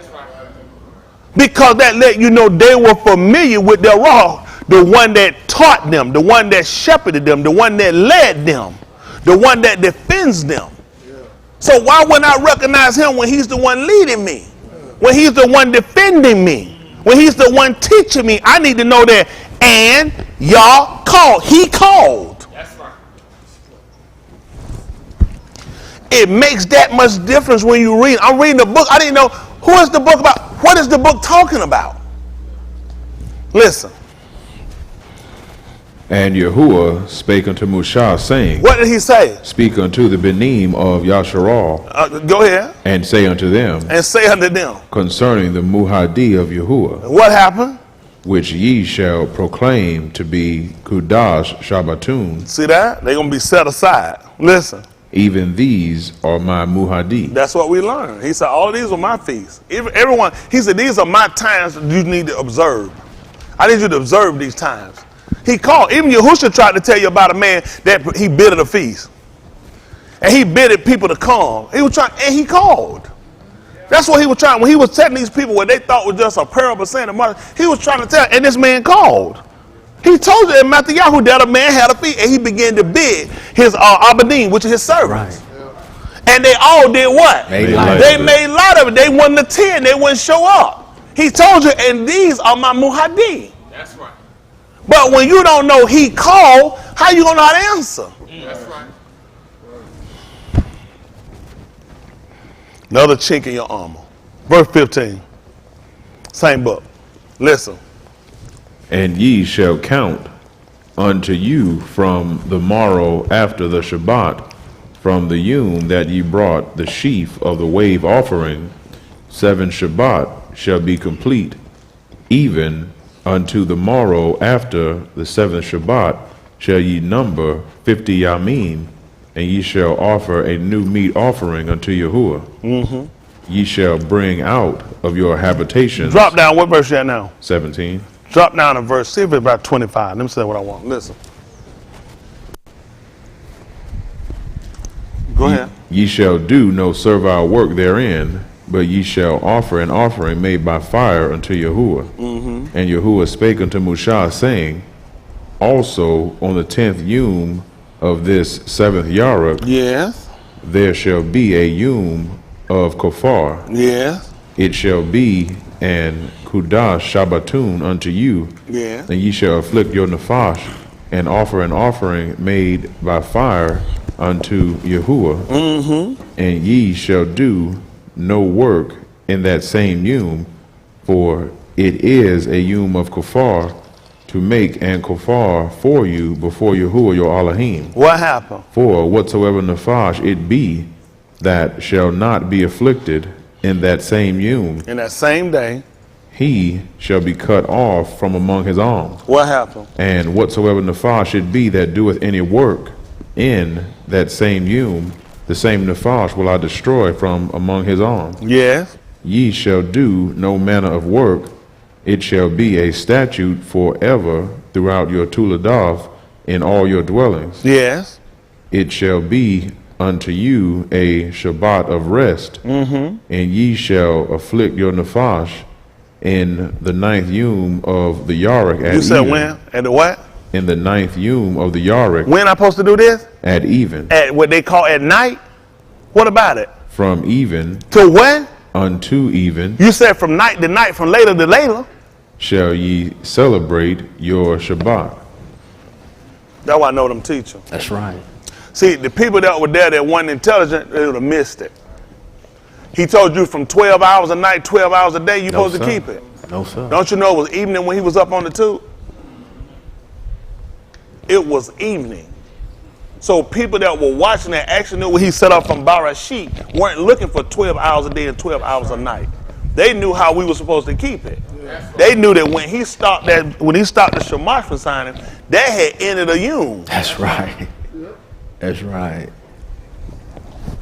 Because that let you know they were familiar with their Raw, the one that taught them, the one that shepherded them, the one that led them, the one that defends them. So why wouldn't I recognize him when he's the one leading me? When he's the one defending me? When he's the one teaching me? I need to know that. And y'all called. He called. That's right. It makes that much difference when you read. I'm reading the book. I didn't know who is the book about. What is the book talking about? Listen. And Yahuwah spake unto Mushah, saying, What did he say? Speak unto the Benim of Yasharal, Go ahead. and say unto them, And say unto them, concerning the Muhadi of Yahuwah, what happened? which ye shall proclaim to be Kudash Shabbatun. See that? They're going to be set aside. Listen. Even these are my Muhadi. That's what we learned. He said, all these are my feasts. Everyone, he said, these are my times that you need to observe. I need you to observe these times. He called. Even Yahushua tried to tell you about a man that he bid at a feast. And he bidded people to come. He was trying, and he called. That's what he was trying. When he was telling these people what they thought was just a parable saying the money, he was trying to tell, and this man called. He told you in Matthew that a man had a feast, and he began to bid his abadim, which is his servants. Right. And they all did what? They made light of it. They wouldn't attend. They wouldn't show up. He told you, and these are my muhadi. That's right. But when you don't know he called, how you going to know how to answer? That's right. Another chink in your armor. Verse 15. Same book. Listen. And ye shall count unto you from the morrow after the Shabbat, from the Yom that ye brought the sheaf of the wave offering, 7 Shabbat shall be complete, even unto the morrow after the 7th Shabbat shall ye number 50 Yamim, and ye shall offer a new meat offering unto Yahuwah. Mm-hmm. Ye shall bring out of your habitations. Drop down. What verse you at now? 17. Drop down to verse, see if it's about 25. Let me say what I want. Listen. Go ahead. Ye shall do no servile work therein, but ye shall offer an offering made by fire unto Yahuwah. Mm-hmm. And Yahuwah spake unto Mushah, saying, also on the 10th Yom of this 7th Yaruk, yes, there shall be a Yom of Kofar. Yes. It shall be an Kudash Shabbatun unto you. Yeah. And ye shall afflict your Nephash, and offer an offering made by fire unto Yahuwah. Mm-hmm. And ye shall do no work in that same Yom, for it is a Yom of Kofar, to make an kofar for you before Yahuwah your Alahym. What happened? For whatsoever nephash it be that shall not be afflicted in that same Yom, in that same day, he shall be cut off from among his arms. What happened? And whatsoever nephash it be that doeth any work in that same Yom, the same nephash will I destroy from among his arms. Yes. Ye shall do no manner of work. It shall be a statute forever throughout your Tuladav in all your dwellings. Yes. It shall be unto you a Shabbat of rest, and ye shall afflict your Nephash in the 9th Yom of the Yaruk at You said even. when? At the what? In the 9th Yom of the Yaruk. When I supposed to do this? At even. At what they call at night? What about it? From even. To when? Unto even. You said from night to night, from later to later. Shall ye celebrate your Shabbat. That's why I know them teachers. That's right. See, the people that were there that weren't intelligent, they would have missed it. He told you from 12 hours a night, 12 hours a day, you're supposed to keep it. No, sir. Don't you know it was evening when he was up on the tube? It was evening. So people that were watching that actually knew when he set up from Barashit weren't looking for 12 hours a day and 12 hours a night. They knew how we were supposed to keep it. They knew that when he stopped the Shamash from signing, that had ended a Yom. That's right. That's right.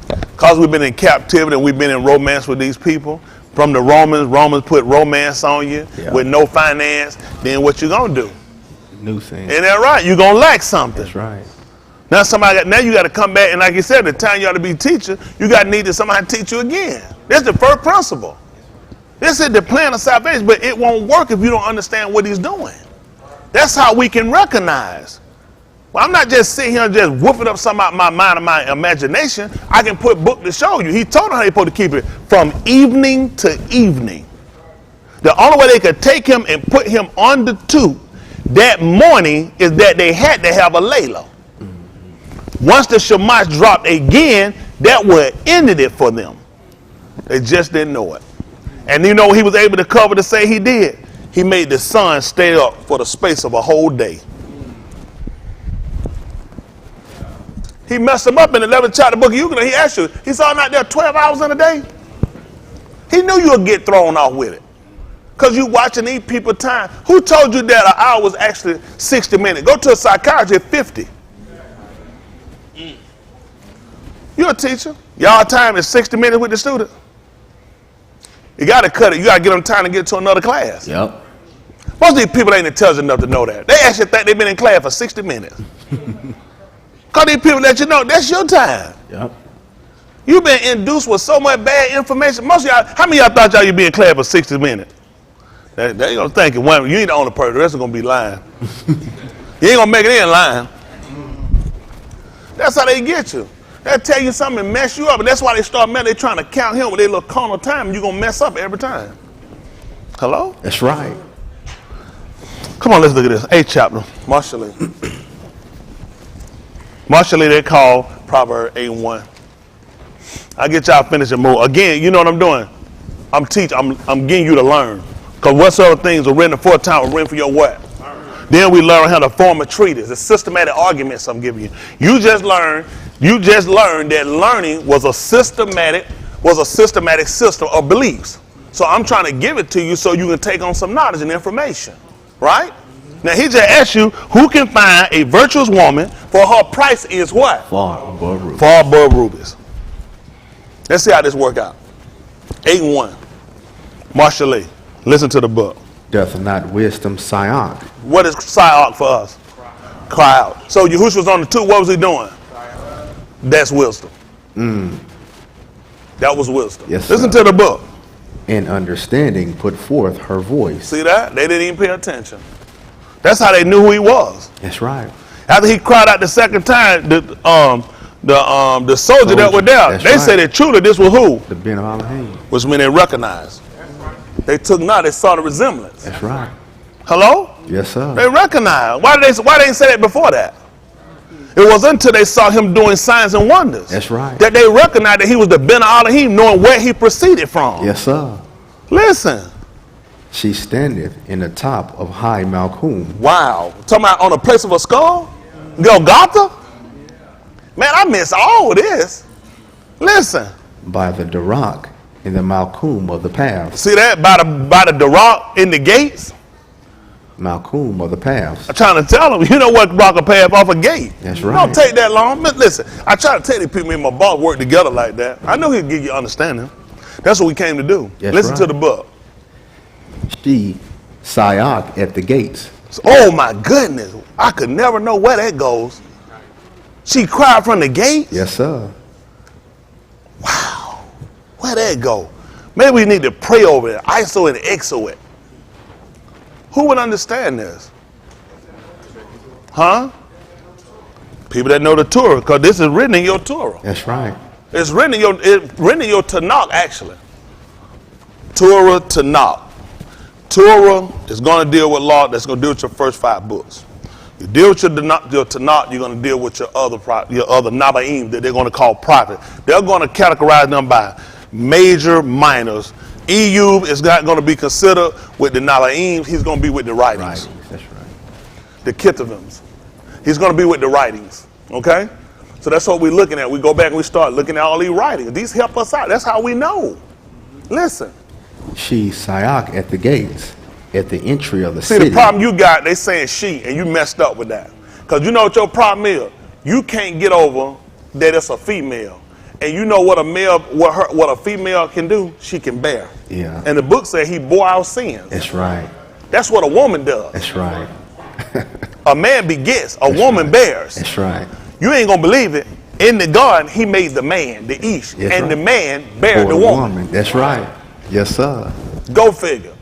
Because we've been in captivity and we've been in romance with these people. From the Romans put romance on you with no finance. Then what you gonna do? New thing. Ain't that right? You're gonna lack something. That's right. Now you got to come back, and like you said, the time you ought to be teacher, you got to need somebody to teach you again. That's the first principle. This is the plan of salvation, but it won't work if you don't understand what he's doing. That's how we can recognize. Well, I'm not just sitting here just whooping up something out of my mind and my imagination. I can put book to show you. He told them how they're supposed to keep it from evening to evening. The only way they could take him and put him on the tube that morning is that they had to have a layla. Once the shamash dropped again, that would ended it for them. They just didn't know it. And you know what he was able to cover to say he did? He made the sun stay up for the space of a whole day. He messed them up in the 11th chapter book of Euclid. He asked you, he saw him out there 12 hours in a day. He knew you would get thrown off with it. Because you watching these people time. Who told you that an hour was actually 60 minutes? Go to a psychiatrist, 50. You're a teacher. Y'all time is 60 minutes with the student. You got to cut it. You got to get them time to get to another class. Yep. Most of these people ain't intelligent enough to know that. They actually think they've been in class for 60 minutes. Because these people let you know that's your time. Yep. You've been induced with so much bad information. Most of y'all, how many of y'all thought y'all you'd be in class for 60 minutes? They ain't going to think it. You ain't the only person. The rest are going to be lying. You ain't going to make it in lying. That's how they get you. They'll tell you something and mess you up. And that's why they start they're trying to count him with their little corner time. And you're going to mess up every time. Hello? That's right. Come on, let's look at this. 8th chapter. Marshally. Marshally, they call Proverbs 8:1. I get y'all finished and move. Again, you know what I'm doing? I'm teaching. I'm getting you to learn. Because whatsoever things are written aforetime are written for your what? Then we learn how to form a treatise. The systematic arguments I'm giving you. You just learned that learning was a systematic system of beliefs. So I'm trying to give it to you so you can take on some knowledge and information. Right? Now he just asked you, who can find a virtuous woman for her price is what? Far above rubies. Far above rubies. Let's see how this work out. 8:1. Marshall, listen to the book. Doth not wisdom Syak? What is Syak for us? Cry out. So Yahushua was on the 2. What was he doing? That's wisdom. That was wisdom. Yes, listen sir. to the book. And understanding put forth her voice. See that? They didn't even pay attention. That's how they knew who he was. That's right. After he cried out the second time, the soldier that were there, they said that truly this was who? The Ben of Alahym. Which mean they recognized. They took now, they saw the resemblance. That's right. Hello? Yes, sir. They recognized. Why they didn't say that before that? It wasn't until they saw him doing signs and wonders. That's right. That they recognized that he was the Ben of Alahym, knowing where he proceeded from. Yes, sir. Listen. She standeth in the top of high Malchum. Wow. Talking about on the place of a skull? Golgotha? Man, I miss all of this. Listen. By the Darak in the Malchum of the paths. See that? By the Darak in the gates? Malchum of the paths. I'm trying to tell them, you know what rock a path off a gate. That's right. Don't take that long. But listen, I try to tell these people, me and my boss work together like that. I know he'll give you understanding. That's what we came to do. That's listen right. to the book. She Syak at the gates. Oh my goodness. I could never know where that goes. She cried from the gate? Yes, sir. Wow. Where'd that go? Maybe we need to pray over it, ISO and EXO it. Who would understand this? Huh? People that know the Torah, because this is written in your Torah. That's right. It's written in your Tanakh, actually. Torah, Tanakh. Torah is going to deal with law. That's going to deal with your first 5 books. You deal with your Tanakh, you're going to deal with your other Nabaim that they're going to call prophets. They're going to categorize them by major, minors. Eyub is not going to be considered with the Nabaim. He's going to be with the writings. Right. That's right. The Kitavims. He's going to be with the writings. Okay? So that's what we're looking at. We go back and we start looking at all these writings. These help us out. That's how we know. Listen. She Syak at the gates, at the entry of the See, city. the problem you got, they saying she, and you messed up with that. Because you know what your problem is? You can't get over that it's a female. And you know what what a female can do? She can bear. Yeah. And the book said he bore our sins. That's right. That's what a woman does. That's right. A man begets, a woman bears. That's right. You ain't gonna believe it. In the garden, he made the man, the Ish, That's and right. the man bare For the woman. That's right. Yes, sir. Go figure.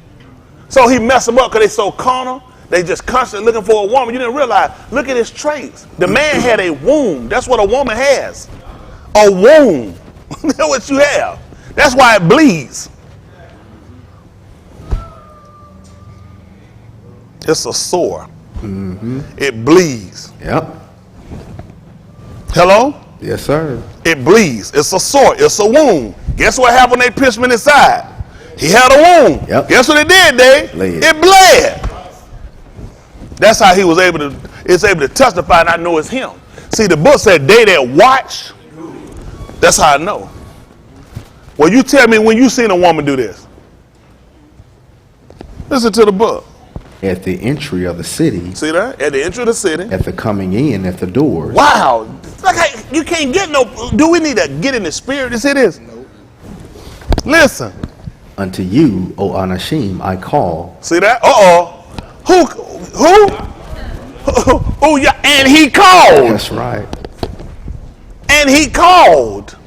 So he messed them up because they so carnal. They just constantly looking for a woman. You didn't realize, look at his traits. The man had a womb. That's what a woman has. A womb. That's what you have. That's why it bleeds. It's a sore. Mm-hmm. It bleeds. Yep. Hello? Yes, sir. It bleeds. It's a sore. It's a wound. Guess what happened? They pierced him in his side. He had a wound. Yep. Guess what it did, Dave? Bled. It bled. That's how he was able to testify, and I know it's him. See, the book said they that watch. That's how I know. Well, you tell me when you seen a woman do this. Listen to the book. At the entry of the city. See that? At the entry of the city. At the coming in at the doors. Wow. Like you can't get no. Do we need to get in the spirit to see this? No. Listen. Unto you, O Alahym, I call. See that? Who? Oh yeah. And he called. That's right. And he called.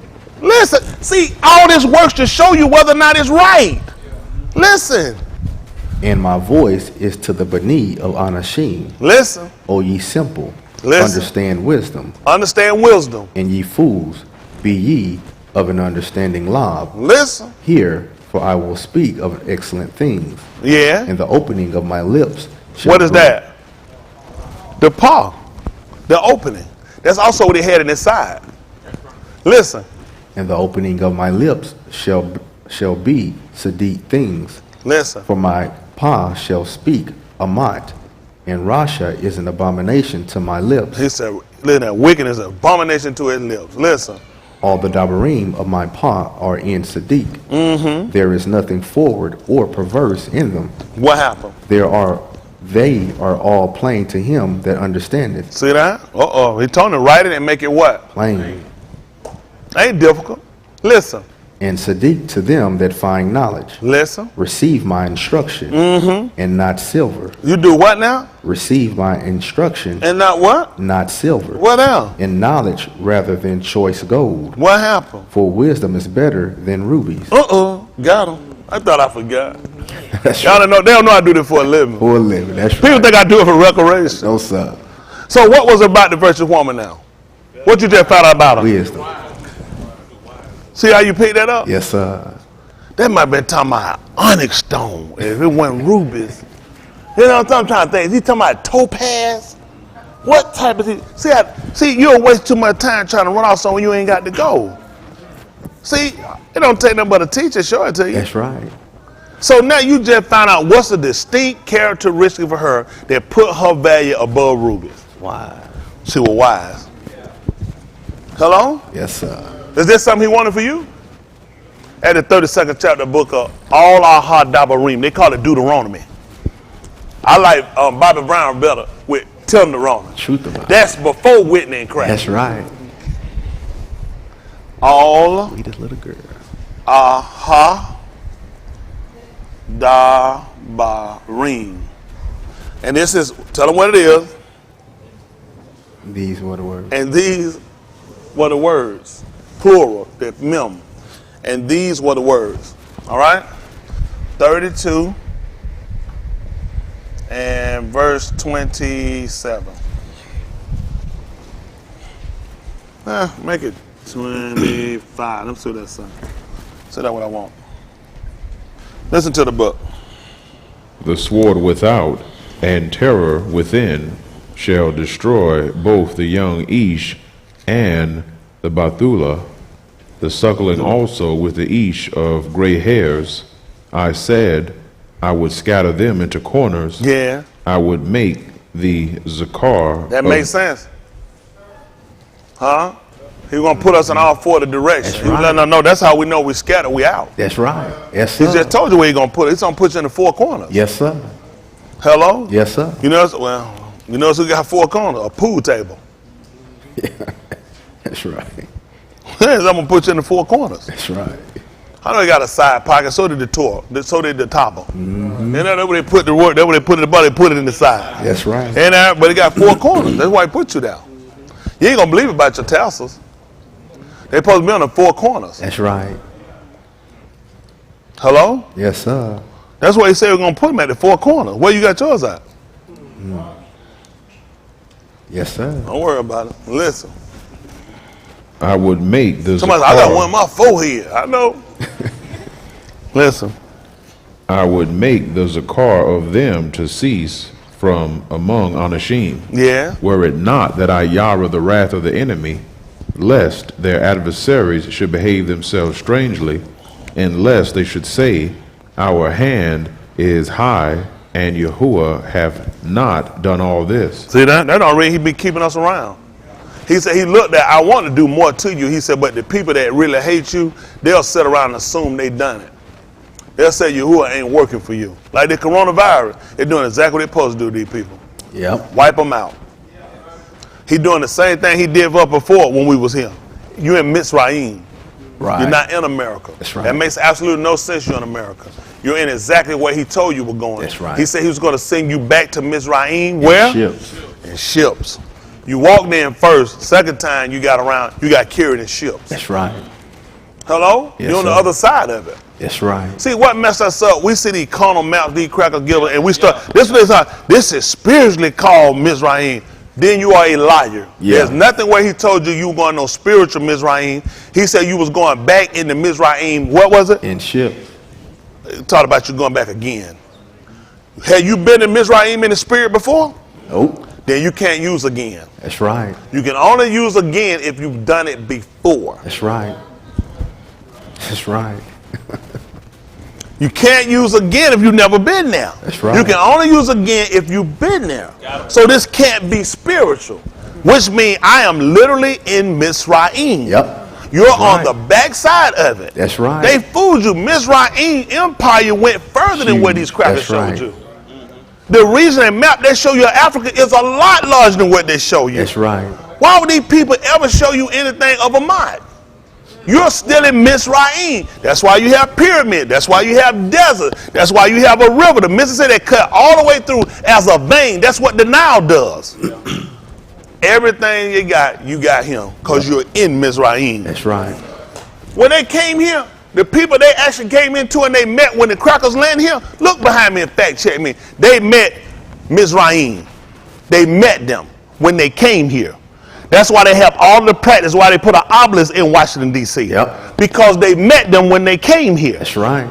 Listen. See, all this works to show you whether or not it's right. Listen. And my voice is to the Bani of Alahym. Listen. O ye simple, Listen. understand wisdom. Understand wisdom. And ye fools, be ye of an understanding lob. Listen. Hear, for I will speak of excellent things. Yeah. And the opening of my lips. What is that? The paw. The opening. That's also what he had in his side. Listen. And the opening of my lips shall be Sadiq things. Listen. For my paw shall speak Amat, and Rasha is an abomination to my lips. He said, listen, that wickedness is an abomination to his lips. Listen. All the dabarim of my paw are in Sadiq. Mm-hmm. There is nothing forward or perverse in them. What happened? They are all plain to him that understandeth. See that? He told him to write it and make it what? Plain. Ain't difficult. Listen. And Sadiq to them that find knowledge. Listen. Receive my instruction, and not silver. You do what now? Receive my instruction. And not what? Not silver. What else? And knowledge rather than choice gold. What happened? For wisdom is better than rubies. Got him. I thought I forgot. That's Y'all don't know. They don't know I do this for a living. For a living. That's People right. think I do it for recreation. No, sir. So what was about the virtuous woman now? What you just found out about her? Wisdom. See how you picked that up? Yes, sir. That might have been talking about onyx stone if it wasn't rubies. You know what I'm trying to think? Is he talking about topaz? What type of thing? See, you'll waste too much time trying to run off somewhere you ain't got to go. See, it don't take nothing but a teacher, show it to you. That's right. So now you just found out what's the distinct characteristic for her that put her value above rubies. Wise. She was wise. Hello? Yes, sir. Is this something he wanted for you? At the 32nd chapter book of All Our Dabarim. They call it Deuteronomy. I like Bobby Brown better with Deuteronomy. Truth about it. That's before Whitney and Crack. That's right. All Sweetest little girl. Dabarim. And this is, tell them what it is. These were the words. And these were the words. Plural, the mem. And these were the words. All right? 32 and verse 27. Make it 25. Let me see what that's saying. Say that what I want. Listen to the book. The sword without and terror within shall destroy both the young Ish and the Bathula, the suckling also with the Ish of gray hairs. I said, I would scatter them into corners. Yeah. I would make the Zakar. That makes sense. Huh? He was going to put us in all four of the directions. That's He was right. letting us know that's how we know we scatter, we out. That's right. Yes, He sir. just told you where he's going to put it. He's going to put you in the four corners. Yes, sir. Hello? Yes, sir. You know, who got four corners? A pool table. That's right. I'm going to put you in the four corners. That's right. I know he got a side pocket, so did the top. So did the topper. Mm-hmm. And that's where they put the work, that's where they put it in the butt, they put it in the side. That's right. And but it got four corners. That's why he put you down. You ain't going to believe about your tassels. They supposed to be on the four corners. That's right. Hello? Yes, sir. That's why he said we're going to put them at the four corners. Where you got yours at? Yes, sir. Don't worry about it. Listen. I would make the Somebody said, I got one in my forehead. I know. Listen. I would make the zakar of them to cease from among Anashim. Yeah. Were it not that I yara the wrath of the enemy, lest their adversaries should behave themselves strangely, and lest they should say, our hand is high, and Yahuwah have not done all this. See that? That already he been keeping us around. He said he looked at, I want to do more to you. He said, but the people that really hate you, they'll sit around and assume they done it. They'll say Yahuwah ain't working for you. Like the coronavirus, they're doing exactly what they're supposed to do to these people. Yep. Wipe them out. He doing the same thing he did for before when we was here. You in Mitzrayim. Right. You're not in America. That's right. That makes absolutely no sense you're in America. You're in exactly where he told you were going. That's right. He said he was going to send you back to Mizraim. Where? Ships. In ships. You walked in first. Second time you got carried in ships. That's right. Hello? Yes, You're on the sir. other side of it. That's right. See, what messed us up, we see these carnal mouth, these crackers giver, and we start, this is spiritually called Mizraim. Then you are a liar. Yeah. There's nothing where he told you were going no spiritual Mizraim. He said you was going back into Mizraim. What was it? In ship. He talked about you going back again. Have you been in Mizraim in the spirit before? Nope. Then you can't use again. That's right. You can only use again if you've done it before. That's right. That's right. You can't use again if you've never been there. That's right. You can only use again if you've been there. So this can't be spiritual, which means I am literally in Mizraim. Yep. You're That's on right. the backside of it. That's right. They fooled you. Mizraim Empire went further than what these crackers That's showed right. you. The reason that map they show you of Africa is a lot larger than what they show you. That's right. Why would these people ever show you anything of a mod? You're still in Mizraim. That's why you have pyramid. That's why you have desert. That's why you have a river. The Mississippi that cut all the way through as a vein. That's what the Nile does. Everything you got him because you're in Mizraim. That's right. When they came here, the people they actually came into and they met when the crackers landed here, look behind me and fact check me. They met Mizraim. They met them when they came here. That's why they have all the practice, why they put an obelisk in Washington, D.C. Yep. Because they met them when they came here. That's right.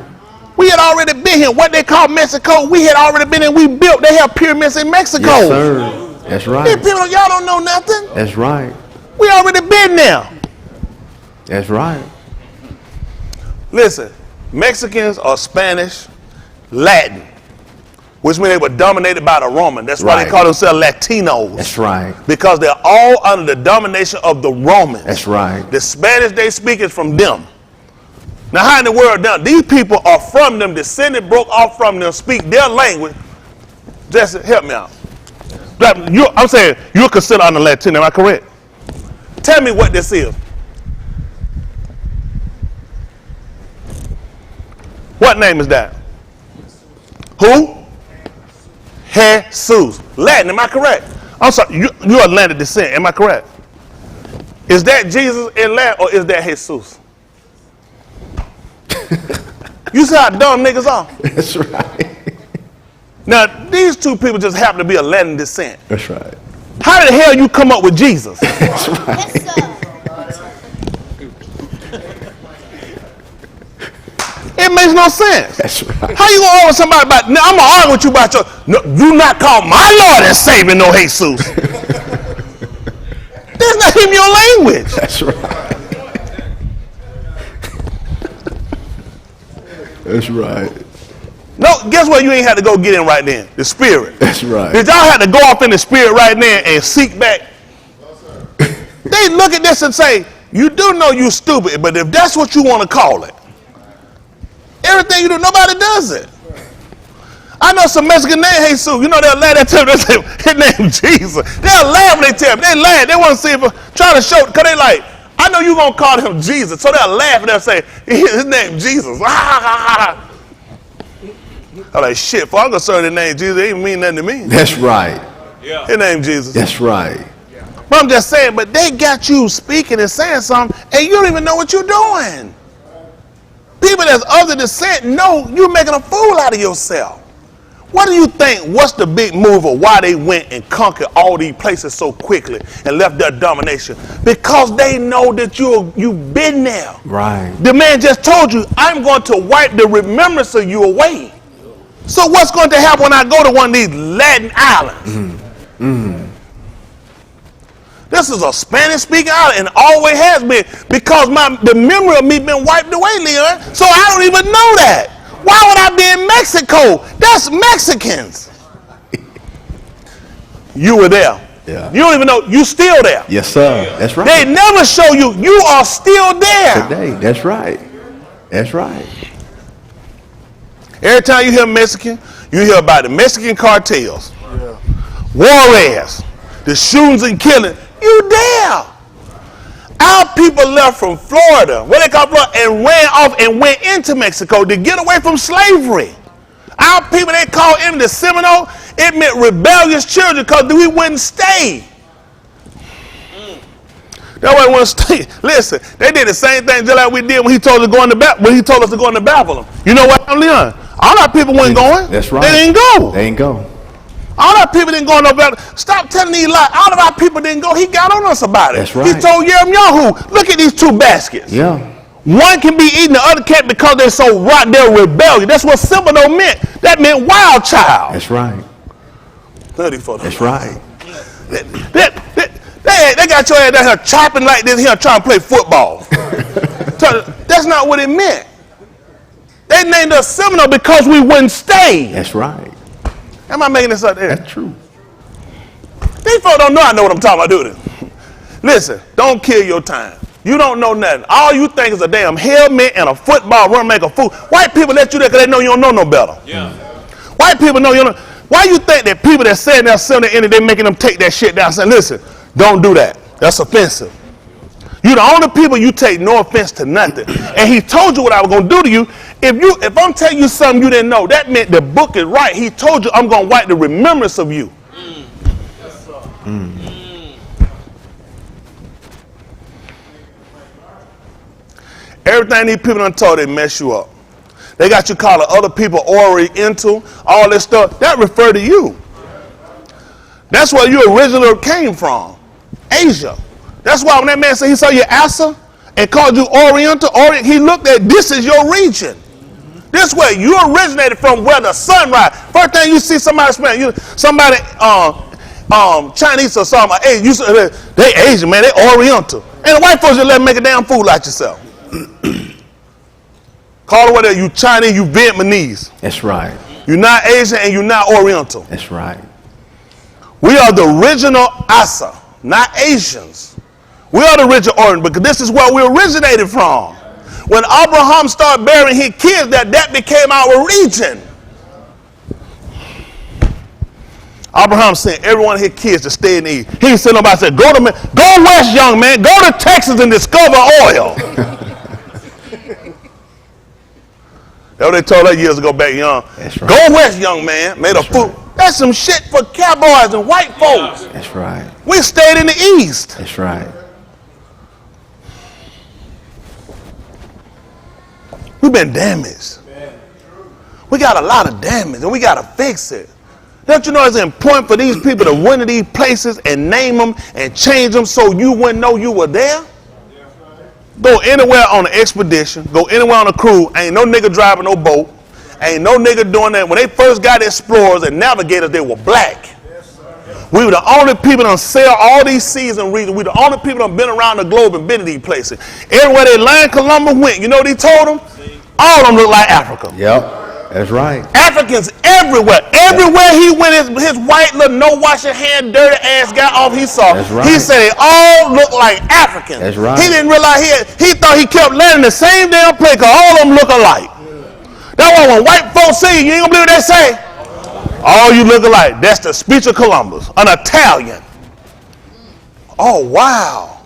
We had already been here. What they call Mexico, we had already been in. We built. They have pyramids in Mexico. Yes, sir. That's These right. people, y'all don't know nothing. That's right. We already been there. That's right. Listen, Mexicans are Spanish, Latin, which means they were dominated by the Roman. That's why Right. they call themselves Latinos. That's right. Because they're all under the domination of the Romans. That's right. The Spanish they speak is from them. Now, how in the world now? These people are from them, descended, broke off from them, speak their language. Just help me out. I'm saying you're considered under Latin, am I correct? Tell me what this is. What name is that? Who? Jesus. Latin, am I correct? I'm sorry, you're Atlantic descent, am I correct? Is that Jesus in Latin or is that Jesus? You see how dumb niggas are? That's right. Now, these two people just happen to be a Latin descent. That's right. How the hell you come up with Jesus? That's right. Yes, sir. It makes no sense. That's right. How you gonna argue with somebody about, now I'm gonna argue with you about your, no, do not call my Lord and Savior no Jesus. That's not even your language. That's right. That's right. No, guess what you ain't had to go get in right then? The spirit. That's right. Did y'all have to go off in the spirit right then and seek back? They look at this and say, you do know you stupid, but if that's what you want to call it, everything you do, nobody does it. I know some Mexican name Jesus. You know they'll laugh. They tell me, his name Jesus. They'll laugh when they tell me. They laugh. They want to see if try to show, because they like, I know you going to call him Jesus. So they'll laugh and they'll say, his name Jesus. I'm like, shit, for I'm concerned his name Jesus, it ain't mean nothing to me. That's right. His name Jesus. That's right. But I'm just saying, but they got you speaking and saying something, and you don't even know what you're doing. People that's other descent know you're making a fool out of yourself. What do you think? What's the big move of why they went and conquered all these places so quickly and left their domination? Because they know that you've been there. Right. The man just told you, I'm going to wipe the remembrance of you away. So what's going to happen when I go to one of these Latin islands? This is a Spanish-speaking island and always has been, because the memory of me been wiped away, Leon. So I don't even know that. Why would I be in Mexico? That's Mexicans. You were there. Yeah. You don't even know. You still there. Yes, sir. That's right. They never show you. You are still there. Today. That's right. That's right. Every time you hear Mexican, you hear about the Mexican cartels, warriors, the shootings and killing. You there. Our people left from Florida, what they call Florida, and ran off and went into Mexico to get away from slavery. Our people, they called him the Seminole. It meant rebellious children because we wouldn't stay. That's why we wouldn't stay. Listen, they did the same thing just like we did when he told us to go into Babylon. You know what, Leon? All our people weren't going. That's right. They didn't go. They ain't go. All our people didn't go no better. Stop telling these lies. All of our people didn't go. He got on us about it. That's right. He told Yirmiyahu, look at these two baskets. Yeah. One can be eaten, the other can't, because they're so rotten, they're rebellious. That's what Seminole meant. That meant wild child. That's right. 34. That's right. They got your ass down here chopping like this here trying to play football. That's not what it meant. They named us Seminole because we wouldn't stay. That's right. Am I making this up there? That's true. These folks don't know I know what I'm talking about, do they? Listen, don't kill your time. You don't know nothing. All you think is a damn helmet and a football run make a fool. White people let you there because they know you don't know no better. Yeah. White people know you don't. Why you think that people that say they're selling the internet, they making them take that shit down saying, listen, don't do that. That's offensive. You the only people you take no offense to nothing. And he told you what I was going to do to you. If I'm telling you something you didn't know, that meant the book is right. He told you I'm going to wipe the remembrance of you. Yes, sir. Everything these people done told, they mess you up. They got you calling other people Oriental, all this stuff. That refer to you. That's where you originally came from, Asia. That's why when that man said he saw your answer and called you Oriental, he looked at this is your region. This way you originated from where the sun rises. First thing you see somebody Chinese or something, hey, they Asian, man, they Oriental. And the white folks just let them make a damn fool like yourself. Call it whatever, you Chinese, you Vietnamese. That's right. You're not Asian and you're not Oriental. That's right. We are the original Asa, not Asians. We are the original Orient because this is where we originated from. When Abraham started bearing his kids, that became our region. Abraham sent every one of his kids to stay in the east. He didn't send nobody said, go west, young man. Go to Texas and discover oil. That's what they told us years ago back young. That's right. Go west, young man. Made a fool. Right. That's some shit for cowboys and white folks. That's right. We stayed in the east. That's right. We've been damaged. We got a lot of damage and we got to fix it. Don't you know it's important for these people to run to these places and name them and change them so you wouldn't know you were there? Go anywhere on an expedition, go anywhere on a cruise, ain't no nigga driving no boat, ain't no nigga doing that. When they first got explorers and navigators, they were black. We were the only people that sail all these seas and regions. We the only people that have been around the globe and been to these places. Everywhere they land Columbus went, you know what he told them? All of them look like Africa. Yep, that's right. Africans everywhere. Everywhere he went, his white little no wash your hand, dirty ass got off he saw. That's right. He said they all look like Africans. That's right. He didn't realize he thought he kept landing the same damn place because all of them look alike. That's why when white folks see you, ain't gonna believe what they say. All you look alike. That's the speech of Columbus, an Italian. Oh, wow.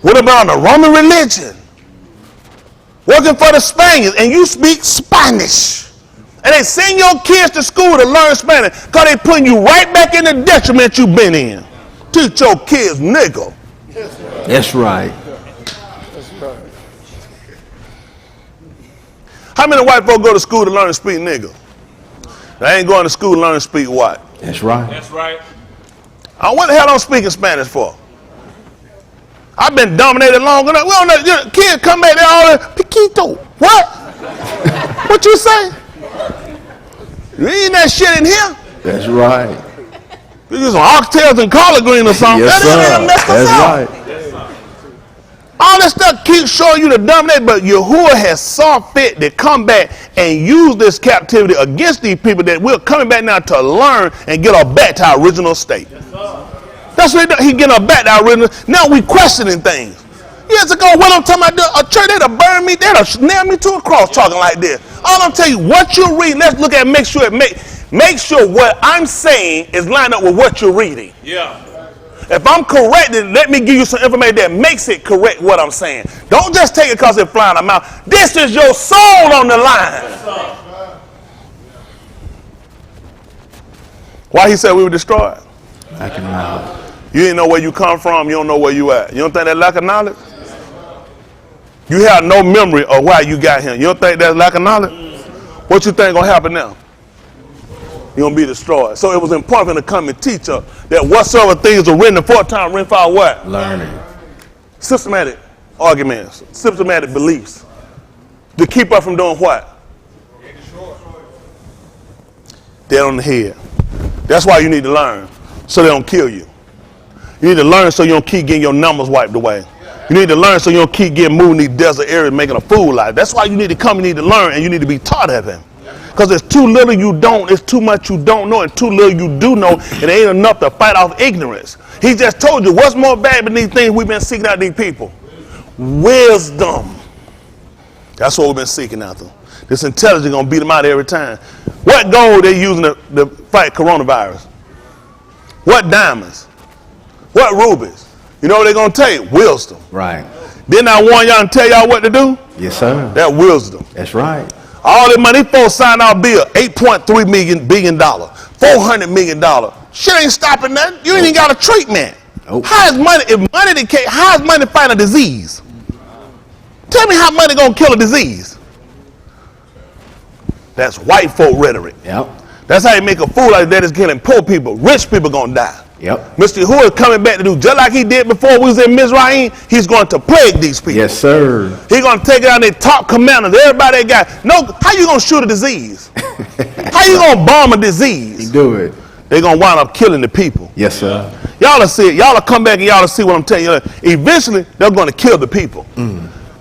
What about the Roman religion? Working for the Spaniards, and you speak Spanish. And they send your kids to school to learn Spanish because they putting you right back in the detriment you've been in. Teach your kids, nigga. That's right. How many white folk go to school to learn to speak nigger? They ain't going to school to learn to speak white. That's right. That's right. What the hell I'm speaking Spanish for? I've been dominated long enough. We don't know, kids come back there all that, Piquito. What? What you say? You ain't that shit in here? That's right. You use some oxtails and collard green or something. Yes, sir. That's Right. All that stuff keeps showing you to dominate, but Yahuwah has saw fit to come back and use this captivity against these people that we're coming back now to learn and get us back to our original state. That's what he getting us back to our original. Now we questioning things. Years ago, when I'm talking about a church, they'd have burned me, they'd have nailed me to a cross talking like this. All I'm telling you, what you're reading, let's look at, make sure what I'm saying is lined up with what you're reading. Yeah. If I'm correct, then let me give you some information that makes it correct what I'm saying. Don't just take it because it's flying out of my mouth. This is your soul on the line. Why he said we were destroyed? Lack of knowledge. You didn't know where you come from. You don't know where you at. You don't think that lack of knowledge? You have no memory of why you got here. You don't think that's lack of knowledge? What you think gonna happen now? You're going to be destroyed. So it was important for him to come and teach us that whatsoever things are written aforetime, written for our what? Learning. Systematic arguments, systematic beliefs. To keep us from doing what? Dead on the head. That's why you need to learn, so they don't kill you. You need to learn so you don't keep getting your numbers wiped away. You need to learn so you don't keep getting moved in these desert areas making a fool out of it. That's why you need to come, you need to learn, and you need to be taught of him. Because there's too little you don't, it's too much you don't know, and too little you do know, and it ain't enough to fight off ignorance. He just told you what's more bad than these things we've been seeking out these people. Wisdom. That's what we've been seeking after. This intelligence gonna beat them out every time. What gold they using to fight coronavirus? What diamonds? What rubies? You know what they're gonna take? Wisdom. Right. Didn't I warn y'all and tell y'all what to do? Yes, sir. That wisdom. That's right. All that money, folks signed our bill, $8.3 billion, $400 million. Shit ain't stopping nothing. You ain't even got a treatment. Nope. How is money, how is money fighting a disease? Tell me how money gonna kill a disease. That's white folk rhetoric. Yep. That's how you make a fool like that is killing poor people. Rich people gonna die. Yep. Mr. Yahuwah is coming back to do just like he did before we was in Mizraim. He's going to plague these people. Yes, sir. He's going to take out their top commanders, everybody they got. No, how you going to shoot a disease? How you going to bomb a disease? He do it. They're going to wind up killing the people. Yes, sir. Y'all will see it. Y'all will come back and y'all will see what I'm telling you. Eventually, they're going to kill the people.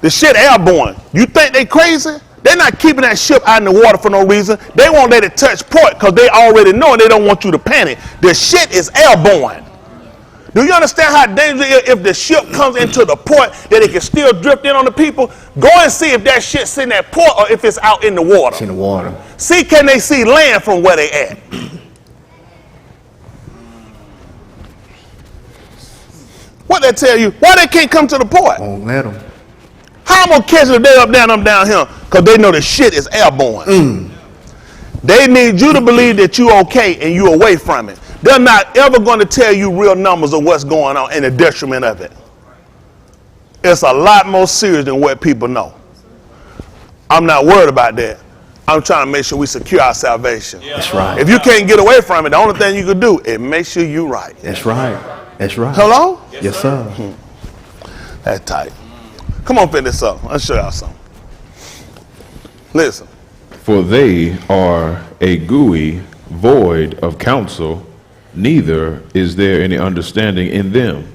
The shit airborne. You think they crazy? They're not keeping that ship out in the water for no reason. They won't let it touch port because they already know and they don't want you to panic. The shit is airborne. Do you understand how dangerous it is if the ship comes into the port that it can still drift in on the people? Go and see if that shit's in that port or if it's out in the water. It's in the water. See, can they see land from where they at? What they tell you? Why they can't come to the port? Won't let them. How I'm going to catch it if they up, down, I'm down here? Because they know the shit is airborne. They need you to believe that you okay and you away from it. They're not ever going to tell you real numbers of what's going on and the detriment of it. It's a lot more serious than what people know. I'm not worried about that. I'm trying to make sure we secure our salvation. Yeah. That's right. If you can't get away from it, the only thing you can do is make sure you're right. That's right. That's right. Hello? Yes, sir. That's tight. Come on, finish this up. I'll show y'all something. Listen. For they are a gooey, void of counsel, neither is there any understanding in them.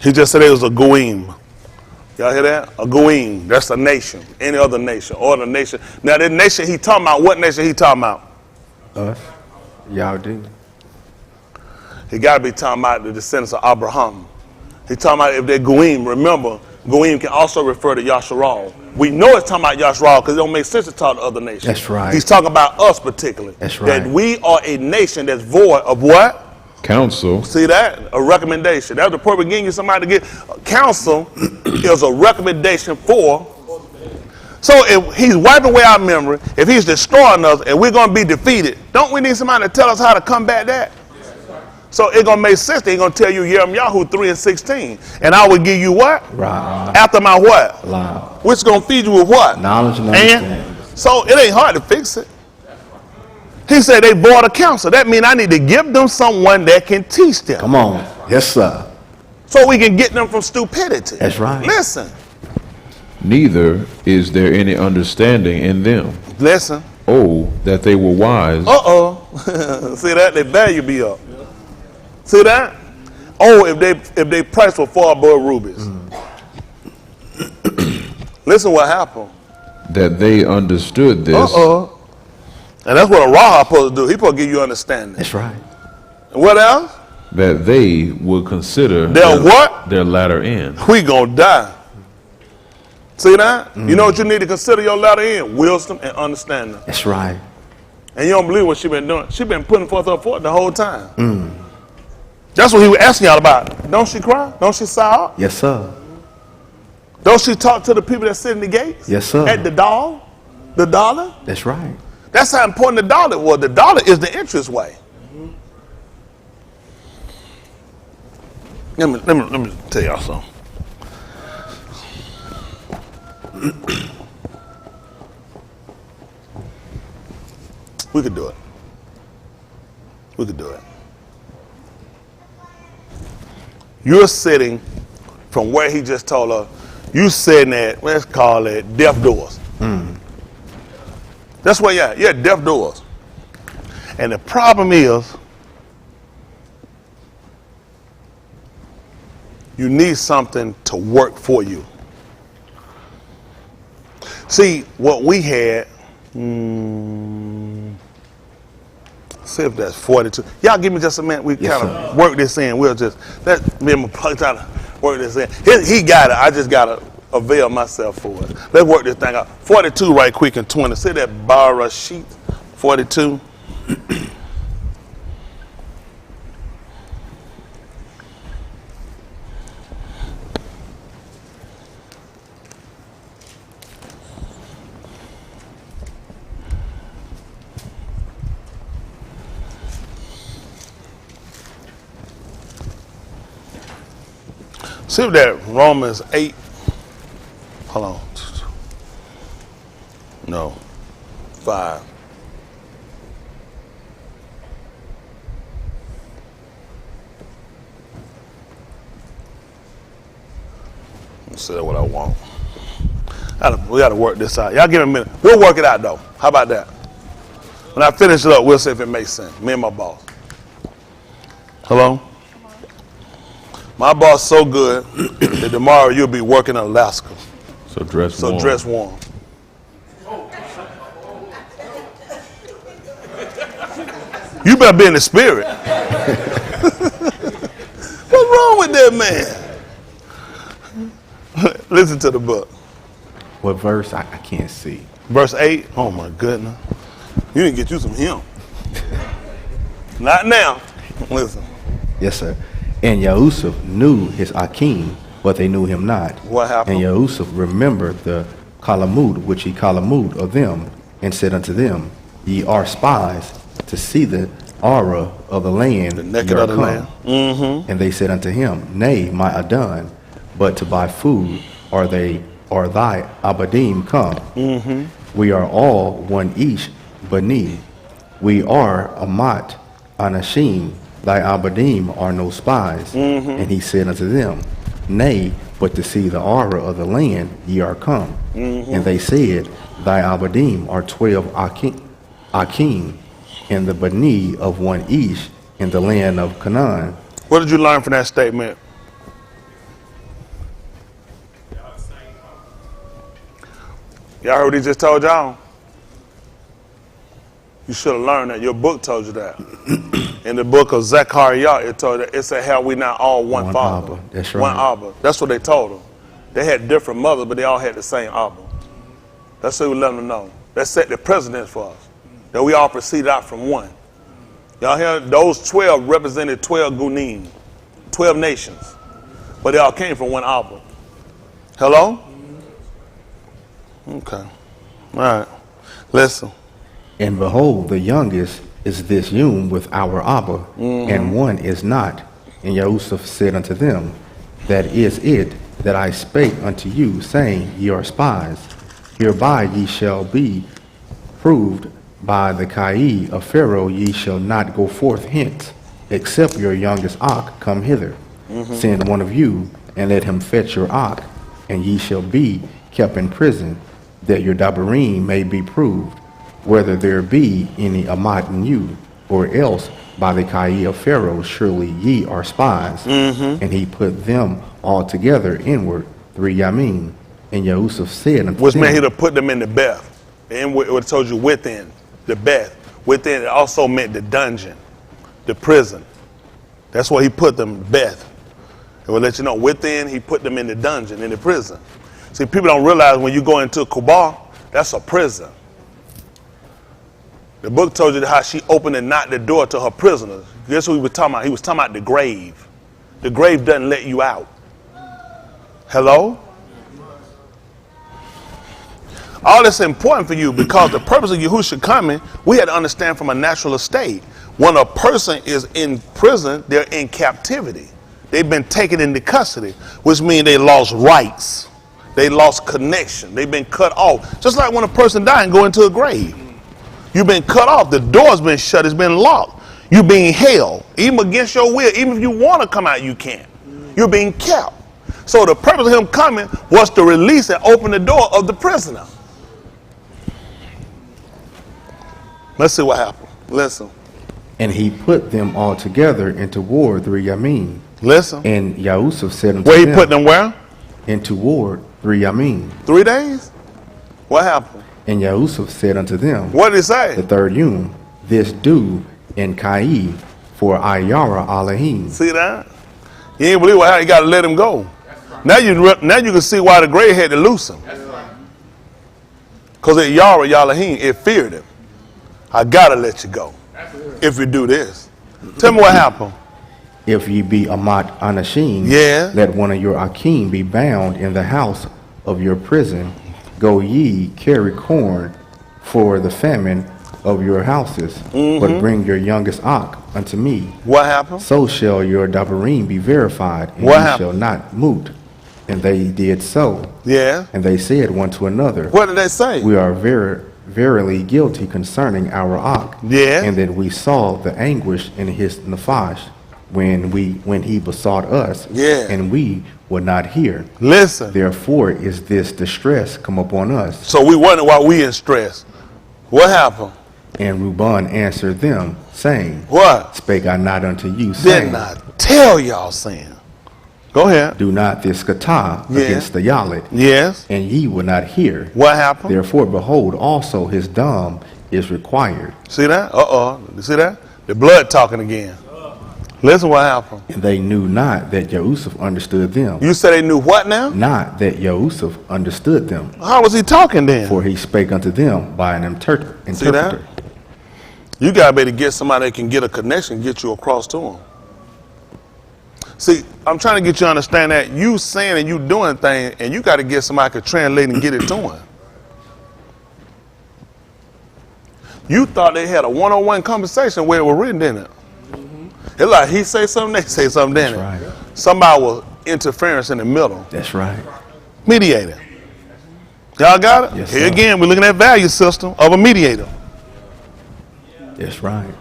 He just said it was a goyim. Y'all hear that? A goyim. That's a nation. Any other nation or the nation. Now, the nation he talking about, what nation he talking about? Us. Y'all do. He got to be talking about the descendants of Abraham. He talking about if they're goyim. Remember, goyim can also refer to Yasharal. We know it's talking about Yasharal because it don't make sense to talk to other nations. That's right. He's talking about us particularly. That's right. That we are a nation that's void of what? Counsel. See that? A recommendation. That's the point of getting you somebody to get. Counsel is a recommendation for. So if he's wiping away our memory, if he's destroying us and we're going to be defeated, don't we need somebody to tell us how to combat that? So it's going to make sense. They're going to tell you Yirmiyahu 3:16. And I will give you what? Right. After my what? Loud. Which is going to feed you with what? Knowledge and understanding. So it ain't hard to fix it. He said they board a counsel. That means I need to give them someone that can teach them. Come on. Yes, sir. So we can get them from stupidity. That's right. Listen. Neither is there any understanding in them. Listen. Oh, that they were wise. See that? Their value be up. See that? Oh, if they price were far above rubies. Listen what happened. That they understood this. And that's what a Raha supposed to do. He supposed to give you understanding. That's right. And what else? That they would consider Their what? Their latter end. We gonna die. See that? You know what you need to consider your latter end? Wisdom and understanding. That's right. And you don't believe what she been doing. She been putting forth her foot the whole time. That's what he was asking y'all about. Don't she cry? Don't she sigh? Yes, sir. Don't she talk to the people that sit in the gates? Yes, sir. At the dollar? That's right. That's how important the dollar was. The dollar is the interest way. Let me tell y'all something. We could do it. We could do it. You're sitting from where he just told her, you sitting at, let's call it deaf doors. That's where you're at. You're at deaf doors. And the problem is, you need something to work for you. See, what we had, see if that's 42. Y'all give me just a minute. We Yes, kind of work this in. We'll just, let me and my plug try to work this in. He got it. I just got to avail myself for it. Let's work this thing out. 42 right quick and 20. See that bar sheet? 42. See if that Romans 8, hold on, no, 5. Let's see what I want. We got to work this out. Y'all give me a minute. We'll work it out though. How about that? When I finish it up, we'll see if it makes sense. Me and my boss. Hello? My boss so good that tomorrow you'll be working in Alaska. So dress warm. Dress warm. You better be in the spirit. What's wrong with that man? Listen to the book. What verse? I can't see. Verse 8. Oh my goodness. You didn't get you some hymn. Not now. Listen. Yes, sir. And Yahusuf knew his Akim, but they knew him not. What happened? And Yahusuf remembered the Kalamud, which he Kalamud of them, and said unto them, Ye are spies to see the aura of the land. The naked ye are of the come. land. Mm-hmm. And they said unto him, Nay, my Adon, but to buy food are thy Abadim come. Mm-hmm. We are all one Ish Bani. We are Amat Anashim. Thy Abadim are no spies. Mm-hmm. And he said unto them, Nay, but to see the aura of the land ye are come. Mm-hmm. And they said, Thy Abadim are 12 Akim, and the Bani of one Ish in the land of Canaan. What did you learn from that statement? Y'all heard what he just told y'all? You should have learned that. Your book told you that. In the book of Zechariah, it told you, it said, how we not all one father. Abba. That's right. One Abba. That's what they told them. They had different mothers, but they all had the same Abba. That's what we let them know. That set the precedent for us. That we all proceeded out from one. Y'all hear? Those 12 represented 12 Gunim, 12 nations. But they all came from one Abba. Hello? Okay. All right. Listen. And behold, the youngest is this Yum with our Abba, and one is not. And Yahusuf said unto them, That is it that I spake unto you, saying, Ye are spies. Hereby ye shall be proved by the Kai of Pharaoh, ye shall not go forth hence, except your youngest ox come hither. Send one of you, and let him fetch your ox, and ye shall be kept in prison, that your dabarim may be proved, whether there be any amat in you, or else by the Kai of Pharaoh, surely ye are spies. And he put them all together inward 3 yamim. And Yusuf said unto Which them, meant he'd have put them in the Beth. And it told you within, the Beth. Within, it also meant the dungeon, the prison. That's where he put them, Beth. It will let you know, within, he put them in the dungeon, in the prison. See, people don't realize when you go into Kubal, that's a prison. The book told you how she opened and knocked the door to her prisoners. Guess what he was talking about? He was talking about the grave. The grave doesn't let you out. Hello? All this is important for you because the purpose of Yahushua coming, we had to understand from a natural estate. When a person is in prison, they're in captivity. They've been taken into custody, which means they lost rights. They lost connection. They've been cut off. Just like when a person dies and go into a grave. You've been cut off. The door's been shut. It's been locked. You're being held. Even against your will. Even if you want to come out, you can't. You're being kept. So the purpose of him coming was to release and open the door of the prisoner. Let's see what happened. Listen. and he put them all together into war 3 yamim. Listen. And Yusuf said unto Where them, he put them where? into war 3 yamim. 3 days? What happened? And Yusuf said unto them, What did he say? the third yom, this do in Kai for Ayara Alahym. See that? You ain't believe how you got to let him go. Now you can see why the grave had to loose him. Because at Alahym, it feared him. I got to let you go if you do this. Tell me what happened. If ye be Amat Anashim, Yeah. let one of your Akim be bound in the house of your prison. Go ye carry corn for the famine of your houses, but bring your youngest ox unto me. What happened? So shall your dabarim be verified, and What ye happened? shall not moot. And they did so. Yeah. And they said one to another, What did they say? we are verily guilty concerning our ox, Yeah. and that we saw the anguish in his nephesh when he besought us, Yeah. and we would not hear. Listen. Therefore is this distress come upon us. So we wonder why we in stress. What happened? And Reuben answered them, saying, What? Spake I not unto you, Did saying, not tell y'all saying. Go ahead. do not this kata Yeah. against the Yalit, Yes. and ye would not hear. What happened? Therefore, behold, also his dam is required. See that? You see that? The blood talking again. Listen what happened. And they knew not that Yusuf understood them. You said they knew what now? Not that Yusuf understood them. How was he talking then? For he spake unto them by an interpreter. See that? You got to be able to get somebody that can get a connection, get you across to them. See, I'm trying to get you to understand that you saying and you doing things, and you got to get somebody that can translate and get it to him. You thought they had a one-on-one conversation where it was written, didn't it? It's like he say something, they say something, didn't it? That's right. Somebody was interference in the middle. That's right. Mediator. Y'all got it? Yes, Here sir. again, we're looking at value system of a mediator. That's right.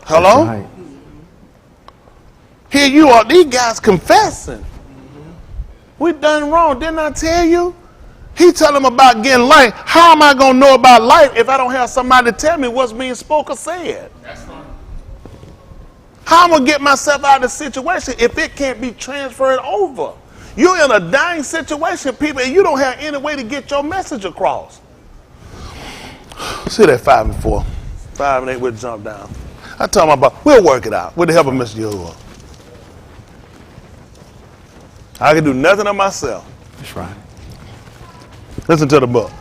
Hello? That's right. Here you are, these guys confessing. We done wrong, didn't I tell you? He tell them about getting life. How am I going to know about life if I don't have somebody to tell me what's being spoken or said? How am I going to get myself out of the situation if it can't be transferred over? You're in a dying situation, people, and you don't have any way to get your message across. See that 5 and 4. 5 and 8, we'll jump down. I told him about, we'll work it out with the help of Mr. Yahuwah. I can do nothing of myself. That's right. Listen to the book.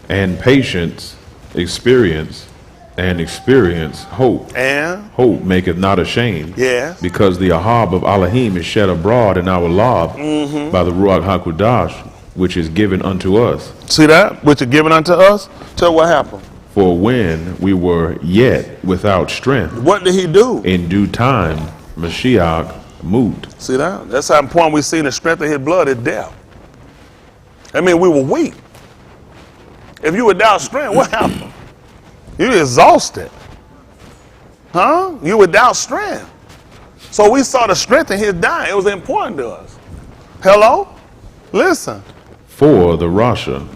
And patience, experience, and experience, hope. And, Hope maketh not ashamed. yes, Because the Ahab of Alahym is shed abroad in our lob by the Ruach HaKodesh, which is given unto us. see that? Which are given unto us? Tell what happened. For when we were yet without strength, What did he do? in due time, Mashiach moved. See that? That's how important we see the strength of his blood is death. I mean, we were weak. If you were without strength, what happened? You exhausted. Huh? You without strength. So we saw the strength in his dying. It was important to us. Hello? Listen. For the Rasha,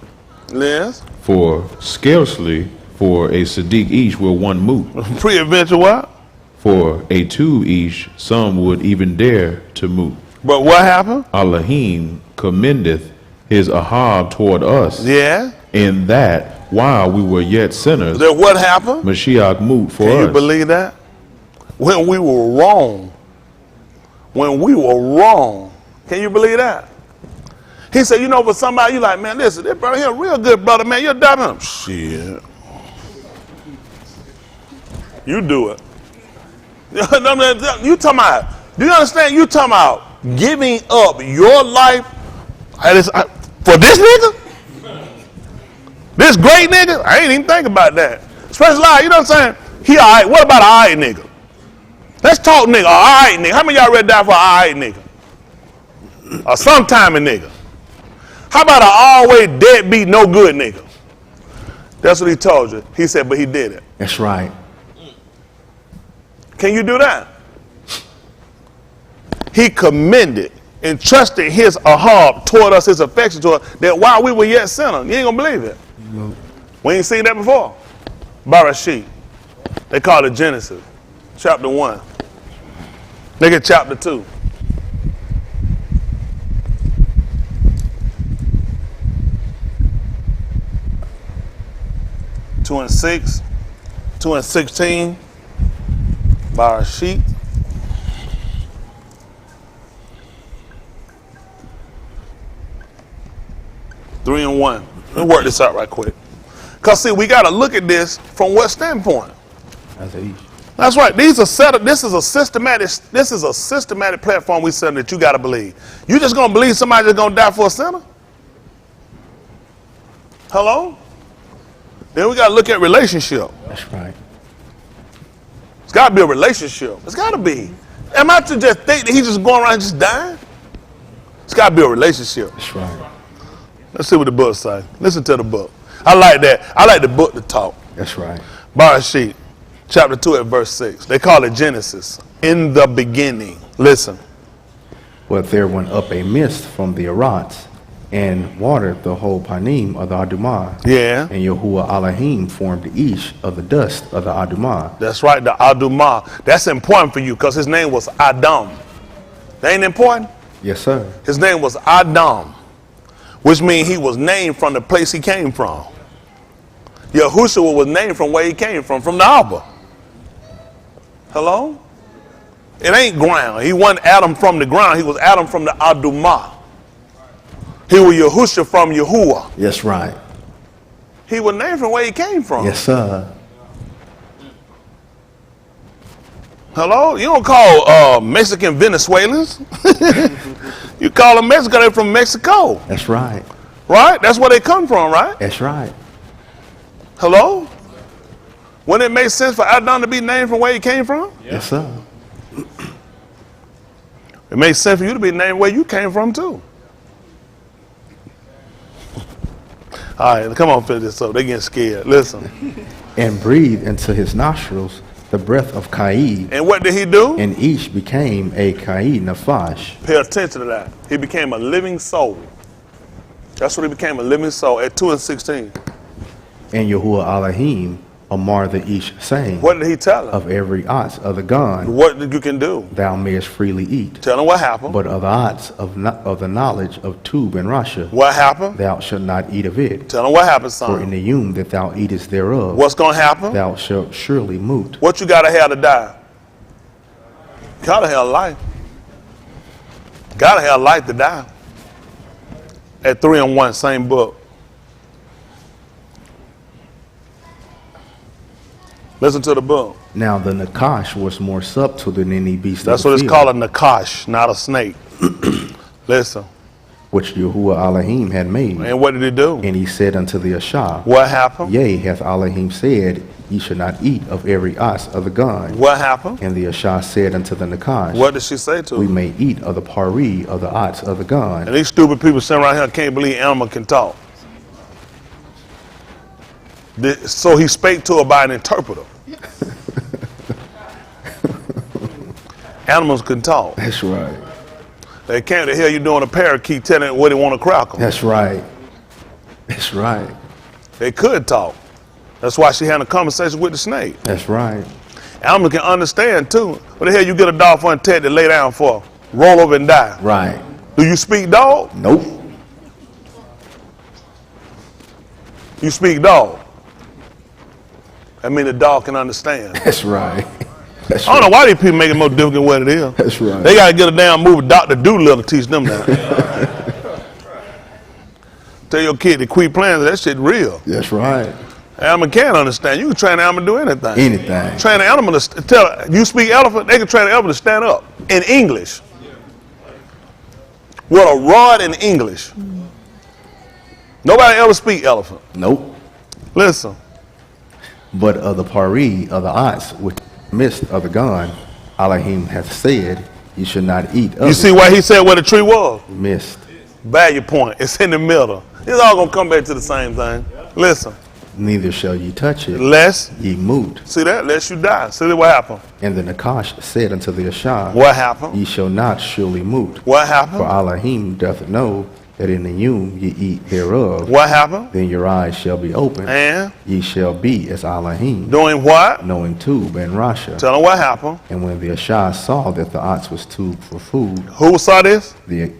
Liz. for scarcely for a Sadiq each will one moot. Pre-adventure what? For a two each, some would even dare to moot. But what happened? Alahym commendeth his Ahab toward us, Yeah. in that while we were yet sinners, Then what happened? Mashiach moot for Can us. you believe that? When we were wrong. When we were wrong. Can you believe that? He said, you know, for somebody, you like, man, listen, this brother here, real good brother, man. You're doubting him. Shit. You do it. You talking about, do you understand? You talking about giving up your life for this nigga? This great nigga? I ain't even think about that. Especially like, you know what I'm saying? He all right. What about an all right nigga? Let's talk nigga. All right nigga. How many of y'all ready to die for an all right nigga? Or sometime a nigga? How about an always deadbeat, no good nigga? That's what he told you. He said, but he did it. That's right. Can you do that? He commended and trusted his Ahab toward us, his affection toward us, that while we were yet sinners. You ain't gonna believe it. No. We ain't seen that before. Barashit. They call it Genesis, chapter 1. Look at chapter 2. Two and 6, 2 and 16, Barashit. Three and 1. Let me work this out right quick. Because see, we got to look at this from what standpoint? As a each. That's right. This is a systematic platform we set that you got to believe. You just going to believe somebody that's going to die for a sinner? Hello? Then we got to look at relationship. That's right. It's got to be a relationship. It's got to be. Am I to just think that he's just going around just dying? It's got to be a relationship. That's right. Let's see what the book say. Listen to the book. I like that. I like the book to talk. That's right. Barashit, chapter 2 at verse 6. They call it Genesis. In the beginning. Listen. But there went up a mist from the Arats and watered the whole Panim of the Adumah. Yeah. And Yahuwah Alahym formed each of the dust of the Adumah. That's right, the Adumah. That's important for you because his name was Adam. That ain't important? Yes, sir. His name was Adam, which means he was named from the place he came from. Yahushua was named from where he came from the Abba. Hello? It ain't ground. He wasn't Adam from the ground. He was Adam from the Adumah. He was Yahushua from Yahuwah. Yes, right. He was named from where he came from. Yes, sir. Hello? You don't call Mexican Venezuelans. You call them Mexican, they're from Mexico. That's right. Right? That's where they come from, right? That's right. Hello? Wouldn't it make sense for Adam to be named from where he came from? Yes, sir. It makes sense for you to be named where you came from, too. All right, come on, finish this up. They're getting scared. Listen. And breathed into his nostrils the breath of Caid, And what did he do? and each became a Caid Nafash. Pay attention to that. He became a living soul. That's what he became, a living soul at 2 and 16. And Yahuwah Alahym Amar the Ish, saying, What did he tell him? of every ox of the gun What you can do? thou mayest freely eat, Tell him what happened. but of the ox of the knowledge of Tub and Rasha What happened? thou shalt not eat of it. Tell him what happened, For in son. the yum that thou eatest thereof, What's going to happen? thou shalt surely moot. What you got to have to die? Got to have life. Got to have life to die. At 3 and 1, same book. Listen to the book. Now the Nakash was more subtle than any beast That's of what the it's field, called, a nakash, not a snake. Listen. which Yahuwah Alahym had made. And what did he do? And he said unto the Ashah, What happened? Yea, hath Alahym said, ye shall not eat of every ox of the gun. What happened? And the Ashah said unto the Nakash, What did she say to we him? may eat of the pari of the ox of the gun. And these stupid people sitting around here can't believe animal can talk. So he spake to her by an interpreter. Animals can talk. That's right. They can't. The hell you doing a parakeet telling it what they want to crack them. That's right. That's right. They could talk. That's why she had a conversation with the snake. That's right. Animals can understand too. What the hell you get a dog for and tell it to lay down for? Roll over and die. Right. Do you speak dog? Nope. You speak dog. That means the dog can understand. That's right. That's I don't know why these people make it more difficult than what it is. That's right. They got to get a damn movie, Dr. Doolittle, to teach them that. Tell your kid to quit playing, that shit real. That's right. Animal can't understand. You can train an animal to do anything. Anything. Train an animal to tell you speak elephant, they can train an elephant to stand up in English. With a rod in English. Nobody ever speak elephant. Nope. Listen. But of the pari of the ox, which midst of the gun, Alahym hath said, you should not eat of You see why he said where the tree was? Missed. Value point. It's in the middle. It's all going to come back to the same thing. Listen. Neither shall ye touch it, Lest ye moot. See that? Lest you die. See what happened? And the Nakash said unto the Ashah, What happened? ye shall not surely moot. What For happened? Alahym doth know that in the yum ye eat thereof, What happened? then your eyes shall be opened. And Ye shall be as Alahym, doing what? knowing Tub and Rasha. Tell them what happened. And when the Ashah saw that the ox was tube for food, Who saw this? the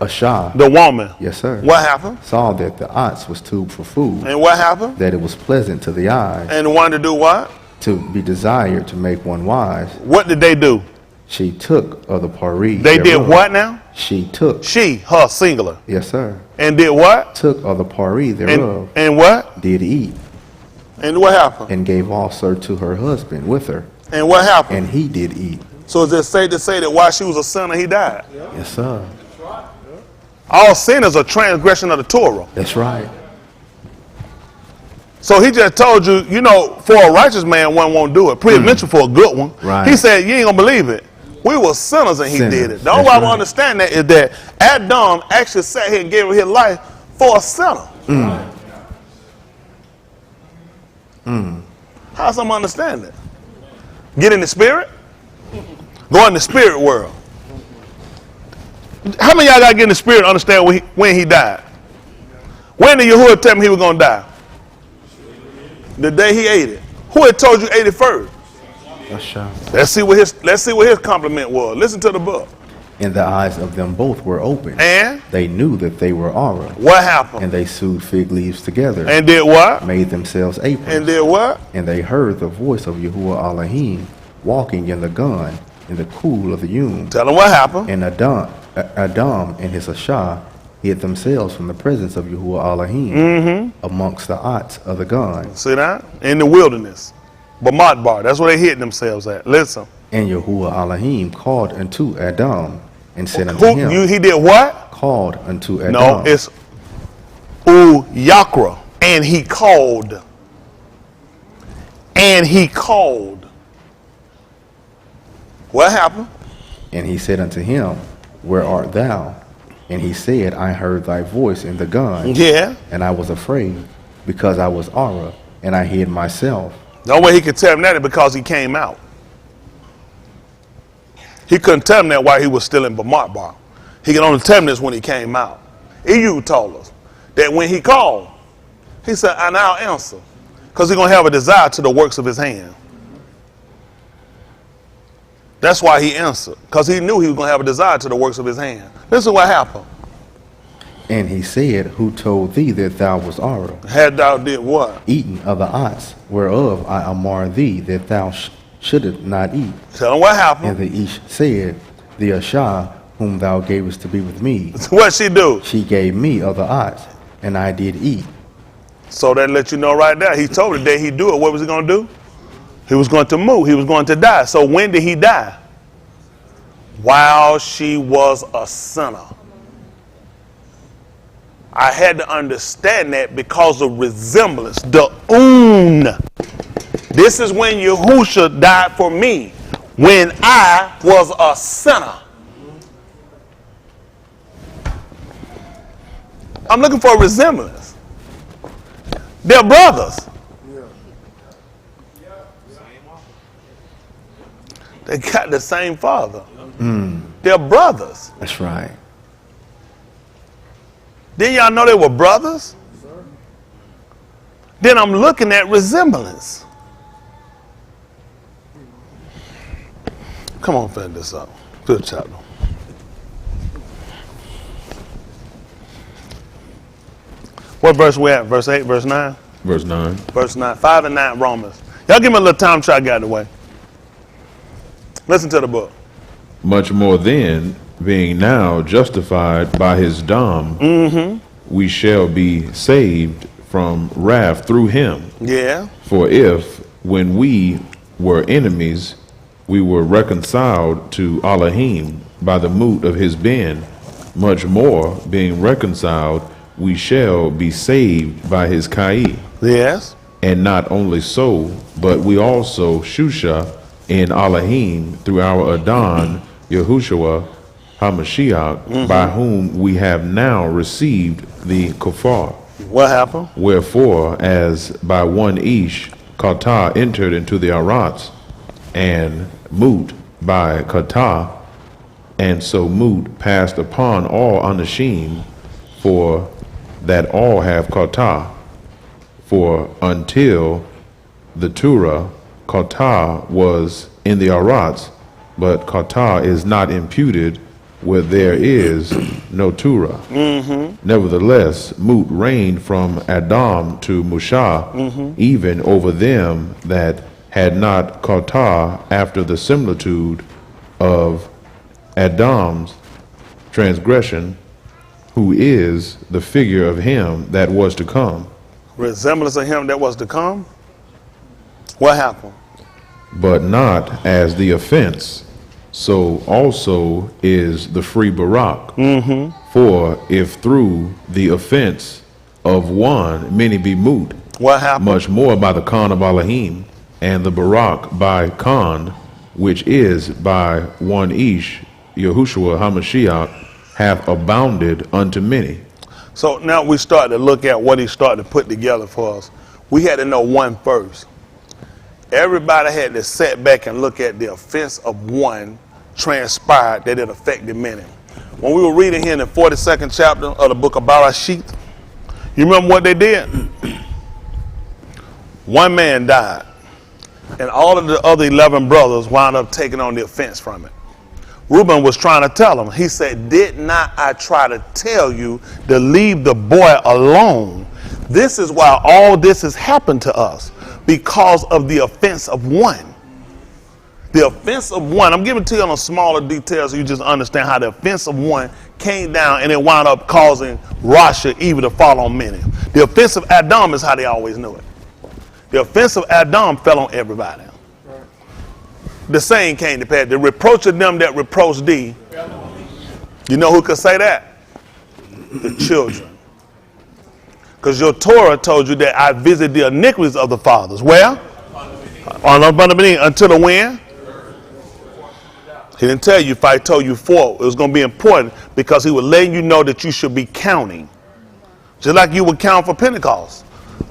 Ashah, The woman. yes sir, What happened? saw that the ox was tube for food, And what happened? that it was pleasant to the eyes, And wanted to do what? to be desired to make one wise. What did they do? She took of the pari. They did thereof. what now? She took, She, her, singular. yes sir, And did what? took of the pari thereof, And what? did eat, And what happened? and gave also to her husband with her, And what happened? and he did eat. So is it safe to say that while she was a sinner, he died? Yes sir, All sin is a transgression of the Torah. that's right. So he just told you, you know, for a righteous man, one won't do it. Pre-adventure for a good one. Right. He said, you ain't going to believe it. We were sinners and he Sinners. did it. The only That's way I right. understand that is that Adam actually sat here and gave his life for a sinner. How some understand that? Get in the spirit? Go in the spirit world. How many of y'all got to get in the spirit to understand when he died? When did Yahuwah tell him he was going to die? The day he ate it. Who had told you ate it first? Ashah. Let's see what his compliment was. Listen to the book. And the eyes of them both were open. And They knew that they were Ara, what happened? and they sewed fig leaves together, And did what? made themselves aprons. And did what? And they heard the voice of Yahuwah Alahym walking in the gun in the cool of the yum. Tell him what happened. And Adam and his Ashah hid themselves from the presence of Yahuwah Alahym amongst the ots of the gun. See that? In the wilderness. Bamat bar. That's where they hid themselves at. Listen. And Yahuwah Alahym called unto Adam and said unto him, He did what? called unto Adam. No, it's Yakra. And he called. And he called. What happened? And he said unto him, where art thou? And he said, I heard thy voice in the gun, Yeah. and I was afraid, because I was Ara, and I hid myself. The only way he could tell him that is because he came out. He couldn't tell him that while he was still in Bamat bar. He could only tell him this when he came out. EU told us that when he called, he said, and I'll answer. Because he's going to have a desire to the works of his hand. That's why he answered. Because he knew he was going to have a desire to the works of his hand. This is what happened. And he said, who told thee that thou was Ara? Had thou did what? Eaten of the ox, whereof I amar thee that thou shouldest not eat. Tell him what happened. And the Ish said, the Ashah, whom thou gavest to be with me, What'd she do? she gave me of the ox, and I did eat. So that let you know right there. He told her that he'd do it. What was he going to do? He was going to move. He was going to die. So when did he die? While she was a sinner. I had to understand that because of resemblance. The oon. This is when Yahusha died for me. When I was a sinner. I'm looking for a resemblance. They're brothers. They got the same father. They're brothers. That's right. Didn't y'all know they were brothers? Then I'm looking at resemblance. Come on, finish this up. 5th chapter. What verse we at? Verse 8, verse 9? Verse 9. Verse 9. 5 and 9 Romans. Y'all give me a little time to try to get out of the way. Listen to the book. Much more then, being now justified by his dam, we shall be saved from wrath through him. Yeah. For if, when we were enemies, we were reconciled to Alahym by the moot of his being, much more, being reconciled, we shall be saved by his Kai. Yes. And not only so, but we also Shusha in Alahym through our Adon, Yahushua HaMashiach, by whom we have now received the Kafar. What happened? Wherefore, as by one Ish, Kata entered into the Arats, and Mut by Kata, and so Mut passed upon all Anashim, for that all have Kata. For until the Torah, Kata was in the Arats, but Kata is not imputed where there is no Torah. Nevertheless, Mut reigned from Adam to Musha, even over them that had not Kata after the similitude of Adam's transgression, who is the figure of him that was to come. Resemblance of him that was to come? What happened? But not as the offense, so also is the free Barak. For if through the offense of one many be moot, What happened? much more by the Khan of Alahym, and the Barak by Khan, which is by one Ish, Yahushua HaMashiach, hath abounded unto many. So now we start to look at what he started to put together for us. We had to know one first. Everybody had to sit back and look at the offense of one transpired that it affected many. When we were reading here in the 42nd chapter of the book of Barashit, you remember what they did? One man died, and all of the other 11 brothers wound up taking on the offense from it. Reuben was trying to tell him. He said, did not I try to tell you to leave the boy alone? This is why all this has happened to us, because of the offense of one. The offense of one. I'm giving to you on a smaller detail so you just understand how the offense of one came down and it wound up causing Rasha evil to fall on many. The offense of Adam is how they always knew it. The offense of Adam fell on everybody. The saying came to pass, the reproach of them that reproach thee. You know who could say that? The children. Because your Torah told you that I visit the iniquities of the fathers. Where? Until the when? He didn't tell you if I told you 4. It was going to be important because he was letting you know that you should be counting. Just like you would count for Pentecost.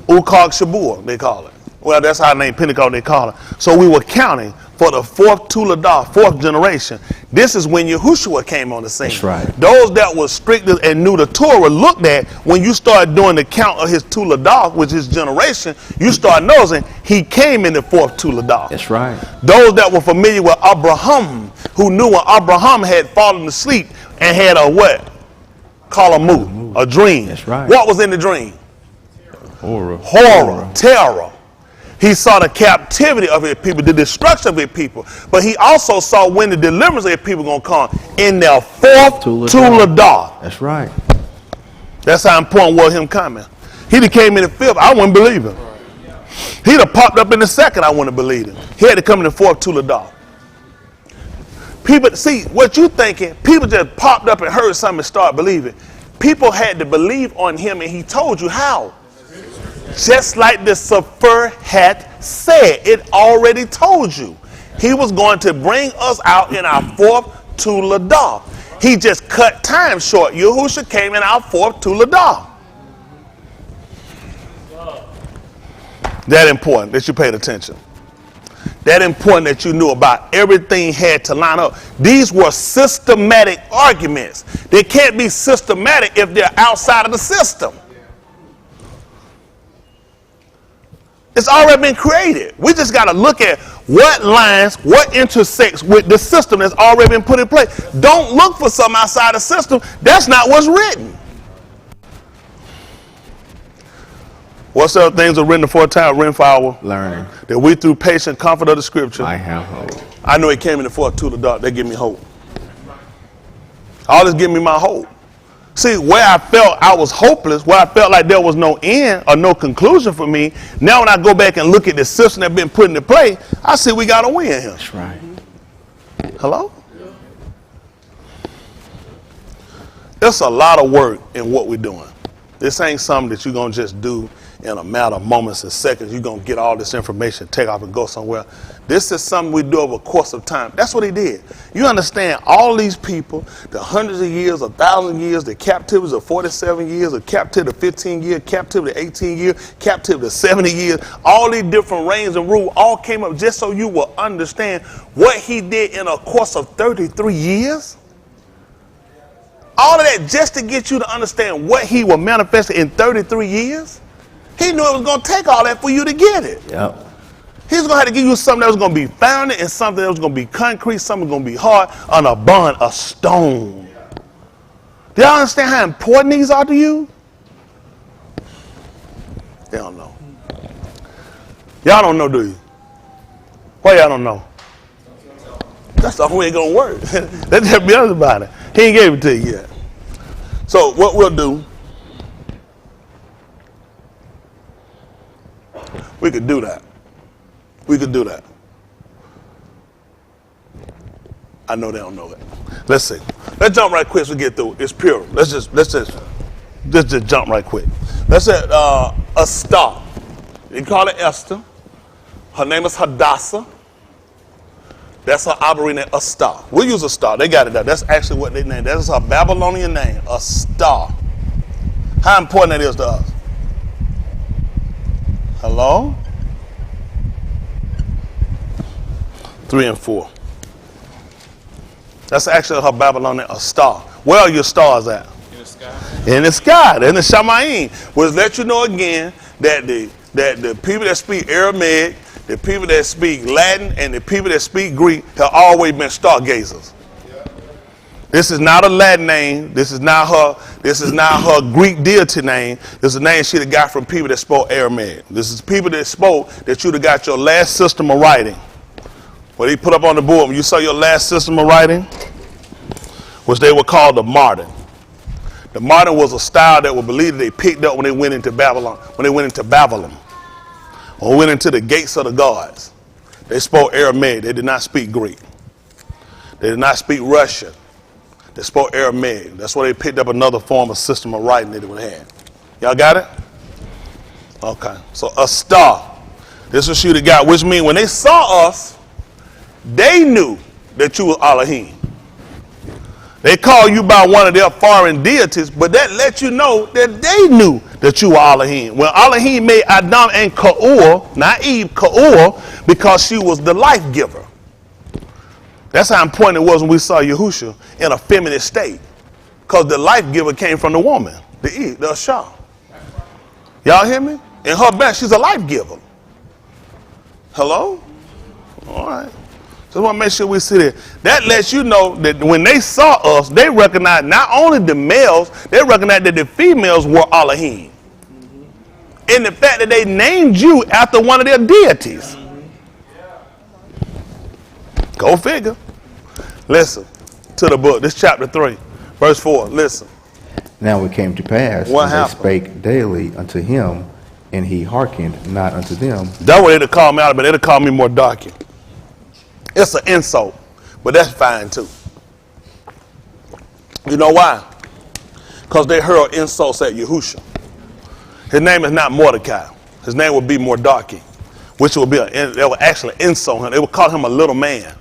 Ukak Shabur, they call it. Well, that's how named Pentecost they call it. So we were counting for the 4th Tuledah, 4th generation. This is when Yahushua came on the scene. That's right. Those that were strict and knew the Torah looked at, when you start doing the count of his Tuledah, which is generation, you start noticing he came in the 4th Tuledah. That's right. Those that were familiar with Abraham, who knew when Abraham had fallen asleep and had a what? Kalamu, a dream. That's right. What was in the dream? Horror, terror. He saw the captivity of his people, the destruction of his people. But he also saw when the deliverance of his people going to come in their 4th Tuledah. That's right. That's how important was him coming. He'd have came in the 5th, I wouldn't believe him. He'd have popped up in the 2nd, I wouldn't believe him. He had to come in the 4th Tuledah. People, see, what you thinking, people just popped up and heard something and started believing. People had to believe on him, and he told you how. Just like the Sefer had said, it already told you. He was going to bring us out in our 4th Tuledah. He just cut time short. Yahusha came in our 4th Tuledah. That important that you paid attention. that important that you knew about everything had to line up. These were systematic arguments. They can't be systematic if they're outside of the system. It's already been created. We just got to look at what lines, what intersects with the system that's already been put in place. Don't look for something outside the system. That's not what's written. Whatsoever things are written aforetime, written for our learning, that we through patient comfort of the scripture. I have hope. I know it came in the forth to the dark. They give me hope. All this give me my hope. See, where I felt I was hopeless, where I felt like there was no end or no conclusion for me, now when I go back and look at the system that's been put into play, I see we got to win here. That's right. Hello? There's a lot of work in what we're doing. This ain't something that you're going to just do in a matter of moments and seconds. You're going to get all this information, take off and go somewhere. This is something we do over a course of time. That's what he did. You understand all these people, the hundreds of years, 1,000 years, the captivities of 47 years, the captivity of 15 years, captivity of 18 years, captivity of 70 years, all these different reigns and rule all came up just so you will understand what he did in a course of 33 years. All of that just to get you to understand what he will manifest in 33 years. He knew it was going to take all that for you to get it. Yep. He's going to have to give you something that was going to be founded and something that was going to be concrete, something going to be hard, on a bond, a stone. Do y'all understand how important these are to you? They don't know. Y'all don't know, do you? Why y'all don't know? That's the only way it's going to work. Let's just be honest about it. He ain't gave it to you yet. So what we'll do, we could do that. We could do that. I know they don't know it. Let's see. Let's jump right quick as we get through. It's pure. Let's just jump right quick. Let's say a star. You call it Esther. Her name is Hadassah. That's her Aboriginal name, a star. We'll use a star. They got it there. That's actually what they named. That's her Babylonian name, a star. How important that is to us? Hello? 3 and 4. That's actually her Babylonian, a star. Where are your stars at? In the sky. In the sky. In the Shamayim. Which let you know again that the people that speak Aramaic, the people that speak Latin, and the people that speak Greek have always been stargazers. This is not a Latin name. This is not her Greek deity name. This is a name she'd have got from people that spoke Aramaic. This is people that spoke that you'd have got your last system of writing. What he put up on the board, when you saw your last system of writing, which they were called the modern. The modern was a style that was believed they picked up when they went into Babylon, or went into the gates of the gods. They spoke Aramaic. They did not speak Greek. They did not speak Russian. They spoke Aramaic. That's why they picked up another form of system of writing that they would have. Y'all got it? Okay. So a star. This was you that got, which means when they saw us, they knew that you were Alahym. They called you by one of their foreign deities, but that let you know that they knew that you were Alahym. When Alahym made Adam and Ka'ur, not Eve, Ka'ur, because she was the life giver. That's how important it was when we saw Yahusha in a feminine state. Because the life giver came from the woman, the Eve, the Ashah. Y'all hear me? In her back, she's a life giver. Hello? All right. Just want to make sure we see that. That lets you know that when they saw us, they recognized not only the males, they recognized that the females were Alahym. And the fact that they named you after one of their deities. Go figure. Listen to the book. This chapter 3, verse 4. Listen. Now it came to pass, What and they happened? spake daily unto him, and he hearkened not unto them. That's what they'd have called me out, but they'd have called me more darky. It's an insult, but that's fine too. You know why? Because they hurled insults at Yahusha. His name is not Mordecai. His name would be Mordaki, which would be they would actually insult him. They would call him a little man.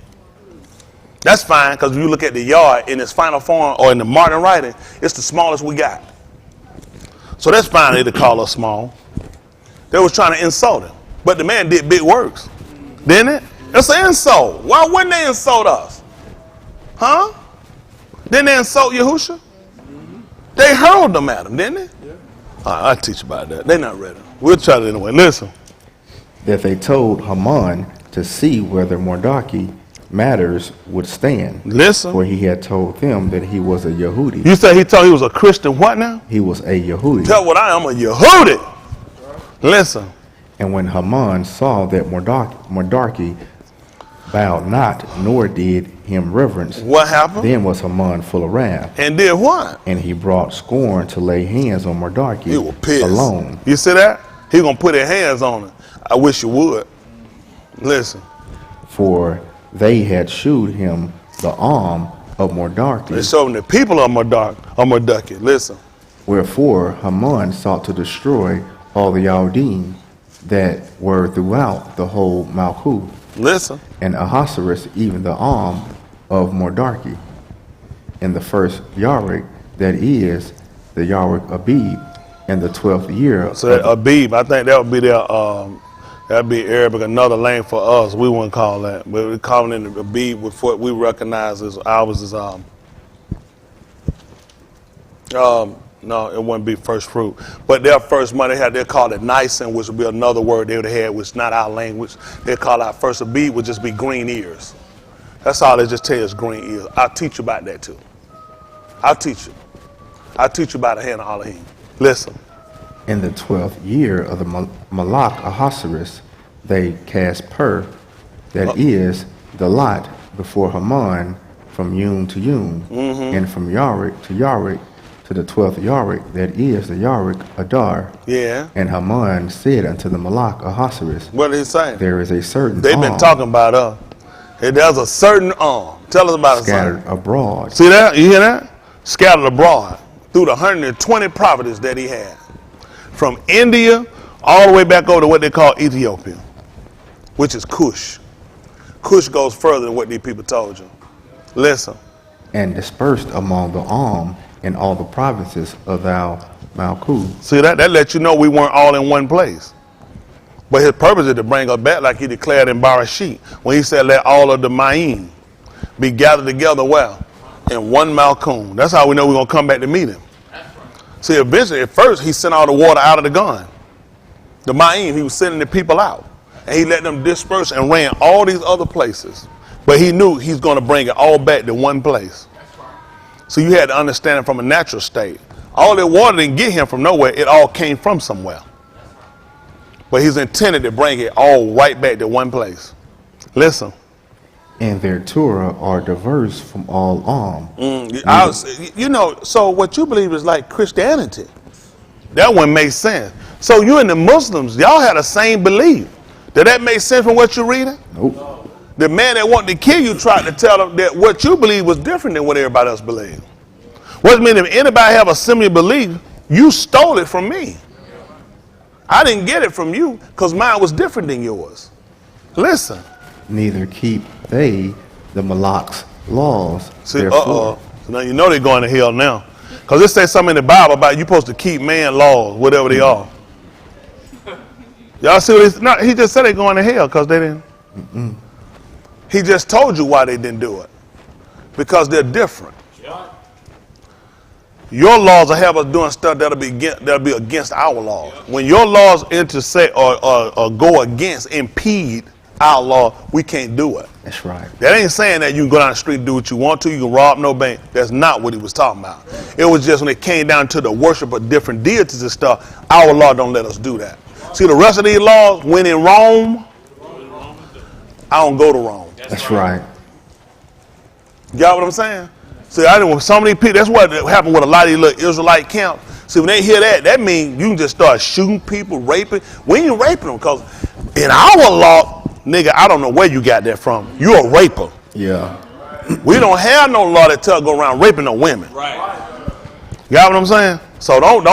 That's fine, because if you look at the yard in its final form or in the modern writing, it's the smallest we got. So that's fine they'd call us small. They was trying to insult him. But the man did big works, didn't it? It's an insult. Why wouldn't they insult us? Huh? Didn't they insult Yahusha? They hurled them at him, didn't they? Yeah. I'll teach about that. They're not ready. We'll try it anyway. Listen. That they told Haman to see whether Mordecai matters would stand. Listen. For he had told them that he was a Yehudi. You say he told he was a Christian what now? He was a Yehudi. Tell what I am, a Yehudi. Listen. And when Haman saw that Mordecai bowed not, nor did him reverence, What happened? then was Haman full of wrath. And did what? And he brought scorn to lay hands on Mordecai He was pissed. alone. You see that? He gonna put his hands on it. I wish you would. Listen. For they had shewed him the arm of Mordecai. They showed him the people of Mordecai. Listen. Wherefore Haman sought to destroy all the Chaldeans that were throughout the whole Malkuth, Listen. and Ahasuerus even the arm of Mordecai. In the first Yarik, that is, the Yarik Abib, in the 12th year. So that Abib, I think that would be their that'd be Arabic, another name for us. We wouldn't call that. But we call it in the Abib with what we recognize as ours is no, it wouldn't be first fruit. But their first month, they called it Nisan, which would be another word they would have had, which is not our language. They call our first Abib would just be green ears. That's all they just tell us, green ears. I'll teach you about that too. I'll teach you. I'll teach you about the hand of Alahym. Listen. In the 12th year of the Malach Ahasuerus, they cast Pur, that is, the lot, before Haman, from Yum to Yum, and from Yarik to the 12th Yarik, that is, the Yarik Adar. Yeah. And Haman said unto the Malach Ahasuerus, What did he say? there is a certain They've been arm talking about us. There's a certain arm. Tell us about it. scattered abroad. See that? You hear that? Scattered abroad through the 120 provinces that he had. From India all the way back over to what they call Ethiopia, which is Cush. Cush goes further than what these people told you. Listen. And dispersed among the arm in all the provinces of thou Malkuth. See that? That lets you know we weren't all in one place. But his purpose is to bring us back like he declared in Barashit when he said, let all of the Ma'im be gathered together well in one Malkum. That's how we know we're going to come back to meet him. See, eventually, at first, he sent all the water out of the gun. The Ma'im, he was sending the people out. And he let them disperse and ran all these other places. But he knew he's going to bring it all back to one place. So you had to understand it from a natural state. All that water didn't get him from nowhere. It all came from somewhere. But he's intended to bring it all right back to one place. Listen. And their Torah are diverse from all arm. So what you believe is like Christianity. That one makes sense. So you and the Muslims, y'all had the same belief. Did that make sense from what you're reading? Nope. The man that wanted to kill you tried to tell them that what you believe was different than what everybody else believed. What mean if anybody have a similar belief, you stole it from me. I didn't get it from you because mine was different than yours. Listen. Neither keep they the Malach's laws. See, So now you know they're going to hell now. Because it says something in the Bible about you supposed to keep man laws, whatever they are. Y'all see what no, he just said they're going to hell because they didn't. He just told you why they didn't do it. Because they're different. Your laws will have us doing stuff that'll be against our laws. When your laws intersect or go against, impede our law, we can't do it. That's right. That ain't saying that you can go down the street and do what you want to. You can rob no bank. That's not what he was talking about. It was just when it came down to the worship of different deities and stuff, our law don't let us do that. See, the rest of these laws, when in Rome, I don't go to Rome. That's right. You got what I'm saying? See, I know so many people, that's what happened with a lot of these little Israelite camps. See, when they hear that, that means you can just start shooting people, raping. We ain't raping them because in our law, nigga, I don't know where you got that from. You're a raper. Yeah. We don't have no law that tell go around raping no women. Right. You got what I'm saying? So don't.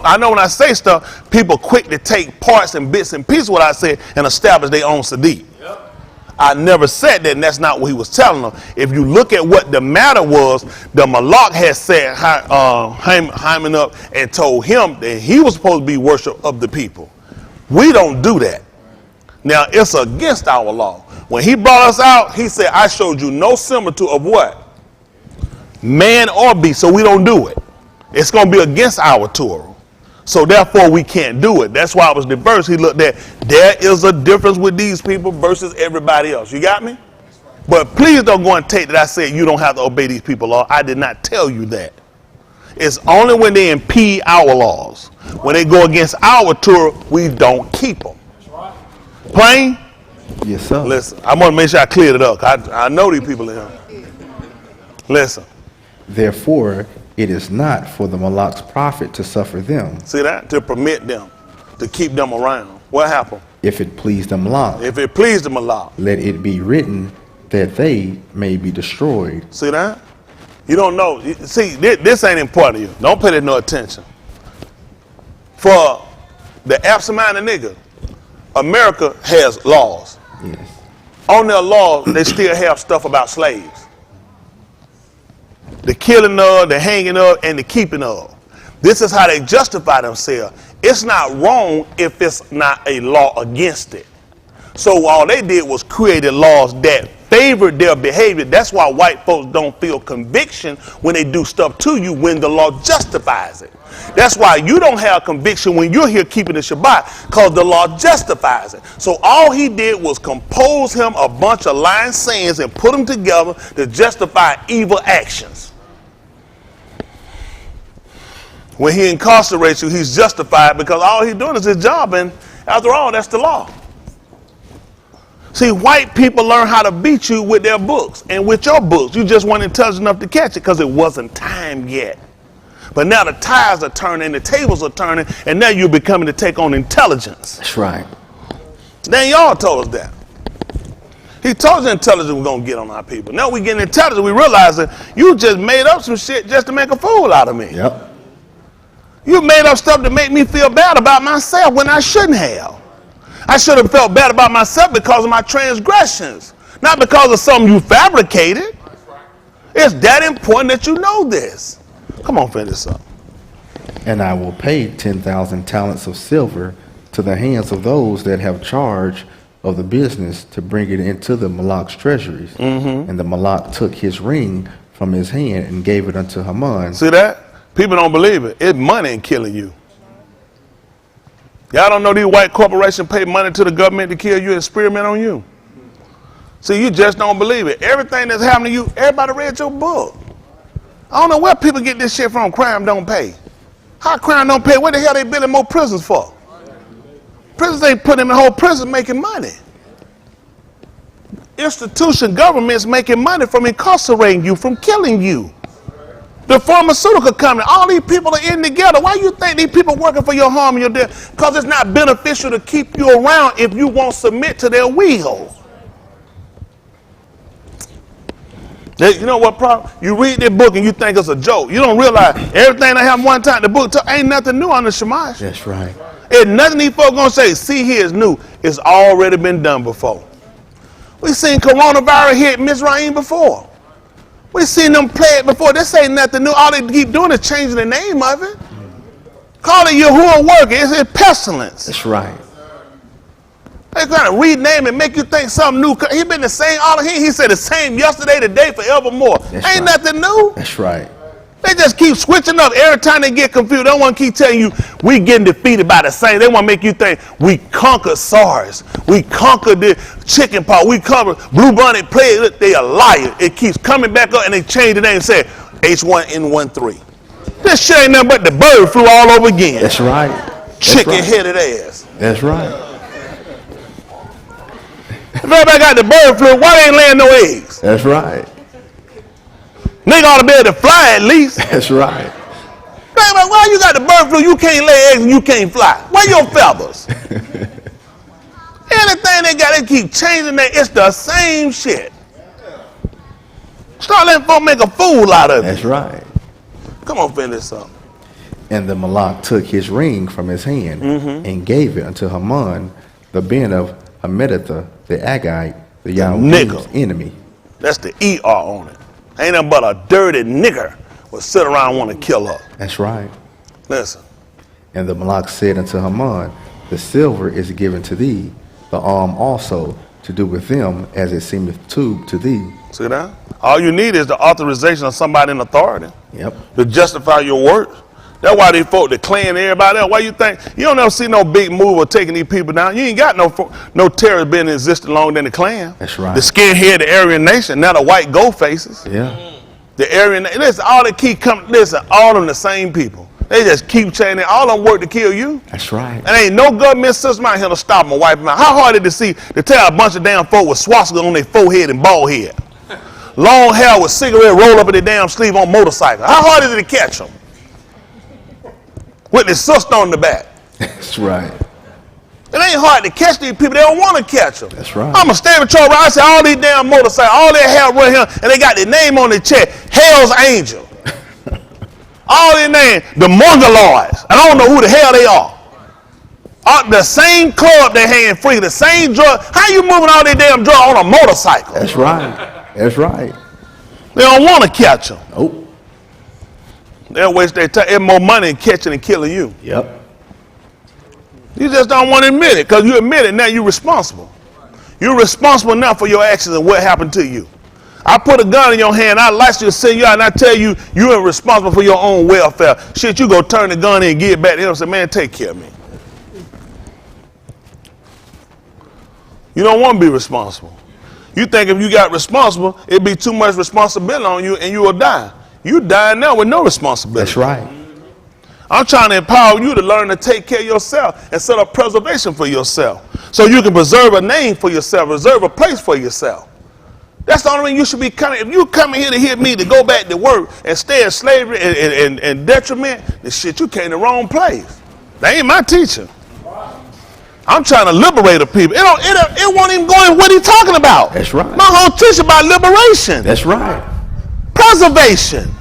I know when I say stuff, people quick to take parts and bits and pieces of what I said and establish their own Sadiq. Yep. I never said that, and that's not what he was telling them. If you look at what the matter was, the Malak had set Hyman up and told him that he was supposed to be worship of the people. We don't do that. Now, it's against our law. When he brought us out, he said, I showed you no similitude of what? Man or beast, so we don't do it. It's going to be against our Torah. So therefore we can't do it. That's why it was the verse he looked at. There is a difference with these people versus everybody else. You got me? But please don't go and take that I said you don't have to obey these people law. I did not tell you that. It's only when they impede our laws. When they go against our Torah, we don't keep them. Plain? Yes, sir. Listen, I want to make sure I cleared it up. I know these people in here. Listen. Therefore, it is not for the Malak's profit to suffer them. See that? To permit them, to keep them around. What happened? If it please the Malak, If it pleased them Allah. let it be written that they may be destroyed. See that? You don't know. See, this ain't important to you. Don't pay that no attention. For the absent-minded nigga, America has laws. Yes. On their laws, they still have stuff about slaves. The killing of, the hanging of, and the keeping of. This is how they justify themselves. It's not wrong if it's not a law against it. So all they did was created laws that favored their behavior. That's why white folks don't feel conviction when they do stuff to you when the law justifies it. That's why you don't have conviction when you're here keeping the Shabbat, because the law justifies it. So all he did was compose him a bunch of lying sayings and put them together to justify evil actions. When he incarcerates you, he's justified because all he's doing is his job, and after all, that's the law. See, white people learn how to beat you with their books and with your books. You just weren't intelligent enough to catch it because it wasn't time yet. But now the tides are turning, the tables are turning, and now you're becoming to take on intelligence. That's right. Then y'all told us that. He told us intelligence was going to get on our people. Now we getting intelligent, we realize that you just made up some shit just to make a fool out of me. Yep. You made up stuff to make me feel bad about myself when I shouldn't have. I should have felt bad about myself because of my transgressions, not because of something you fabricated. It's that important that you know this. Come on, finish this up. And I will pay 10,000 talents of silver to the hands of those that have charge of the business to bring it into the Malak's treasuries. Mm-hmm. And the Malak took his ring from his hand and gave it unto Haman. See that? People don't believe it. It's money ain't killing you. Y'all don't know these white corporations pay money to the government to kill you and experiment on you. See, you just don't believe it. Everything that's happening to you, everybody read your book. I don't know where people get this shit from. Crime don't pay. How crime don't pay? What the hell they building more prisons for? Prisons ain't putting them in whole prison making money. Institution governments making money from incarcerating you, from killing you. The pharmaceutical company, all these people are in together. Why you think these people working for your harm and your death? Because it's not beneficial to keep you around if you won't submit to their will. You know what problem? You read this book and you think it's a joke. You don't realize everything that happened one time, the book ain't nothing new on the Shemash. That's right. It's nothing these folks gonna say, see here is new. It's already been done before. We seen coronavirus hit Mizraim before. We seen them play it before. This ain't nothing new. All they keep doing is changing the name of it. Call it Yahuwah working. It's a pestilence. That's right. They trying to rename and make you think something new. He been the same Alahym. He said the same yesterday, today, forevermore. That's ain't right. nothing new. That's right. They just keep switching up every time they get confused. They don't want to keep telling you we getting defeated by the same. They want to make you think we conquered SARS. We conquered the chicken pox. We conquered Blue Bunny plague. They a liar. It keeps coming back up and they change the name and say H1N13. This shit ain't nothing but the bird flu all over again. That's right. Chicken-headed ass. That's right. If everybody got the bird flu, why they ain't laying no eggs? That's right. Nigga ought to be able to fly at least. That's right. Man, why you got the bird flu, you can't lay eggs and you can't fly? Where your feathers? Anything they got, they keep changing that. It's the same shit. Start letting folks make a fool out of it. That's right. Come on, finish this up. And the Malak took his ring from his hand and gave it unto Haman, the ben of Hammedatha, the Agagite, the Yahuwah's enemy. That's the ER on it. Ain't nothing but a dirty nigger will sit around and want to kill her. That's right. Listen. And the Malak said unto Haman, the silver is given to thee, the arm also, to do with them as it seemeth to thee. See that? All you need is the authorization of somebody in authority Yep. to justify your work. That's why these folk declaring everybody else. Why you think you don't ever see no big move of taking these people down? You ain't got no terrorists been in existence longer than the Klan. That's right. The skinhead, the Aryan Nation, now the white gold faces. Yeah. The Aryan, listen, all they keep coming. Listen, all of them the same people. They just keep changing. All of them work to kill you. That's right. And ain't no government system out here to stop them or wipe them out. How hard is it to tell a bunch of damn folk with swastikas on their forehead and bald head? Long hair with cigarette roll up in their damn sleeve on motorcycle. How hard is it to catch them? With their sister on the back. That's right. It ain't hard to catch these people. They don't want to catch them. That's right. I'm a state patrol rider. I say all these damn motorcycles, all their hair right here, and they got their name on their chest. Hell's Angel. All their name, the Mongoloids. I don't know who the hell they are. The same club they hang free, the same drug. How you moving all their damn drug on a motorcycle? That's right. That's right. They don't want to catch them. Nope. They'll waste their time. It's more money in catching and killing you. Yep. You just don't want to admit it, because you admit it, now you're responsible. You're responsible now for your actions and what happened to you. I put a gun in your hand, I license you to send you out, and I tell you, you're responsible for your own welfare. Shit, you go turn the gun in and give it back to him and say, man, take care of me. You don't want to be responsible. You think if you got responsible, it'd be too much responsibility on you and you will die. You die now with no responsibility. That's right. I'm trying to empower you to learn to take care of yourself and set up preservation for yourself so you can preserve a name for yourself, reserve a place for yourself. That's the only way you should be coming. If you coming here to hear me to go back to work and stay in slavery and detriment, then shit, you came to the wrong place. That ain't my teaching. I'm trying to liberate the people. It won't even go in what he's talking about. That's right. My whole teaching about liberation. That's right. Preservation.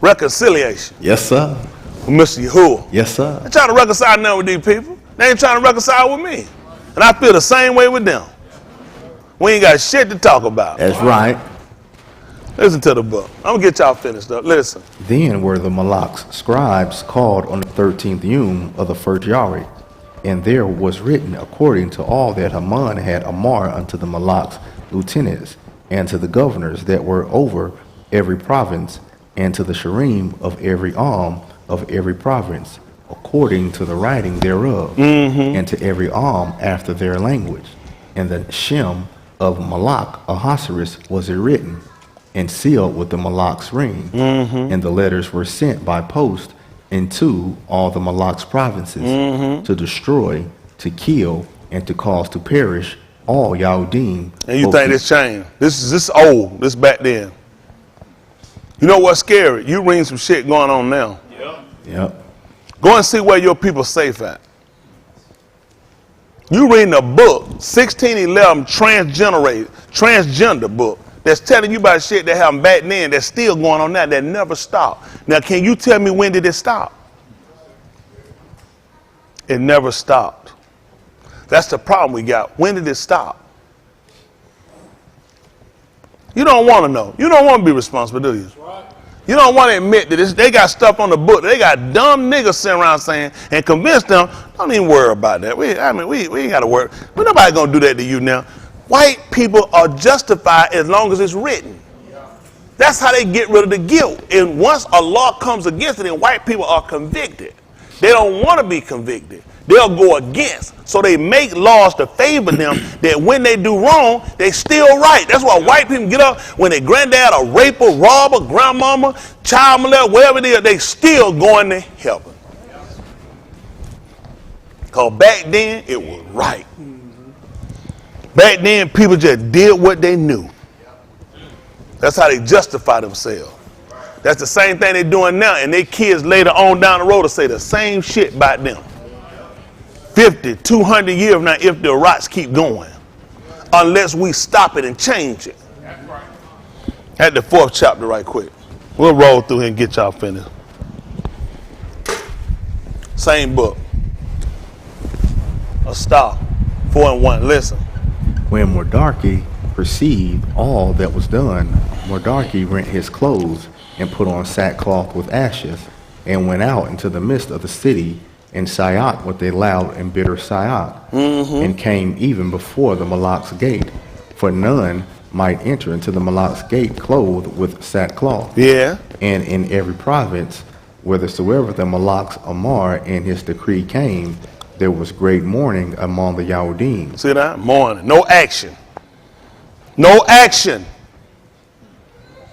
Reconciliation. Yes, sir. Mr. Yahuwah. Yes, sir. They're trying to reconcile now with these people. They ain't trying to reconcile with me. And I feel the same way with them. We ain't got shit to talk about. That's right. Listen to the book. I'm going to get y'all finished up. Listen. Then were the Malak's scribes called on the 13th Yom of the first Yari, and there was written according to all that Haman had amar unto the Malak's lieutenants, and to the governors that were over every province, and to the Sharim of every of every province, according to the writing thereof, and to every after their language. And the Shem of Malak Ahasuerus was it written, and sealed with the Malak's ring. And the letters were sent by post into all the Malak's provinces to destroy, to kill, and to cause to perish all Yahudim. And you think this changed? This is old. This back then. You know what's scary? You reading some shit going on now. Yep. Go and see where your people safe at. You reading a book, 1611 transgender book, that's telling you about shit that happened back then that's still going on now, that never stopped. Now, can you tell me when did it stop? It never stopped. That's the problem we got. When did it stop? You don't want to know. You don't want to be responsible, do you? You don't want to admit that they got stuff on the book. They got dumb niggas sitting around saying and convince them, don't even worry about that. We ain't got to worry. But nobody going to do that to you now. White people are justified as long as it's written. That's how they get rid of the guilt. And once a law comes against it, then white people are convicted. They don't want to be convicted. They'll go against. So they make laws to favor them that when they do wrong, they still right. That's why white people get up when their granddad a raper, robber, grandmama, child molester, whatever it is, they still going to help them. Because back then, it was right. Back then, people just did what they knew. That's how they justify themselves. That's the same thing they're doing now, and their kids later on down the road will say the same shit about them. 50, 200 years now if the riots keep going. Unless we stop it and change it. At the 4th chapter right quick. We'll roll through here and get y'all finished. Same book. A star. 4 and 1. Listen. When Mordarchi perceived all that was done, Mordarchi rent his clothes and put on sackcloth with ashes, and went out into the midst of the city, and Sayat with a loud and bitter Sayat, and came even before the Malak's gate, for none might enter into the Malak's gate clothed with sackcloth. Yeah. And in every province, whithersoever the Malak's Amar and his decree came, there was great mourning among the Yahudim. See that? Mourning. No action. No action.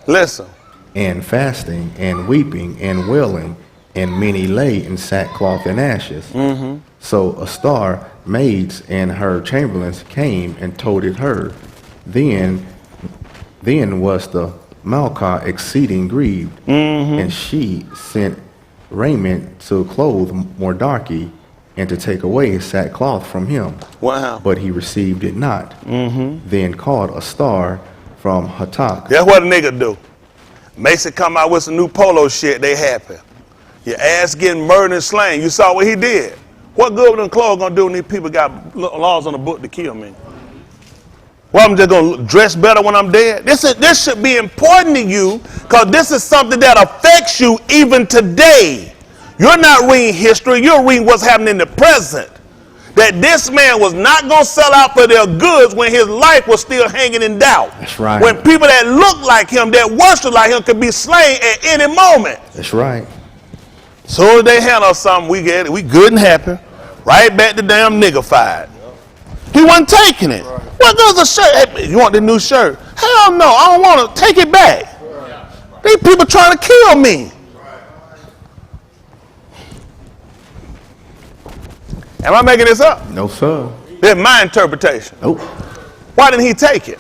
Listen. And fasting, and weeping, and wailing, and many lay in sackcloth and ashes. So Astar, maids, and her chamberlains came and told it her. Then was the Malchah exceeding grieved, and she sent raiment to clothe Mordecai, and to take away his sackcloth from him. Wow. But he received it not. Then called Astar from Hatak. That's what a nigga do. Mason come out with some new polo shit, they happy. Your ass getting murdered and slain. You saw what he did. What good them clothes gonna do when these people got laws on the book to kill me? Well, I'm just gonna dress better when I'm dead? This should be important to you, because this is something that affects you even today. You're not reading history, you're reading what's happening in the present. That this man was not going to sell out for their goods when his life was still hanging in doubt. That's right. When people that look like him, that worship like him, could be slain at any moment. That's right. So as they handle something, we get it. We good and happy. Right back to damn niggified. He wasn't taking it. What goes a shirt? Hey, you want the new shirt? Hell no, I don't want to. Take it back. These people trying to kill me. Am I making this up? No, sir. This is my interpretation. Nope. Why didn't he take it?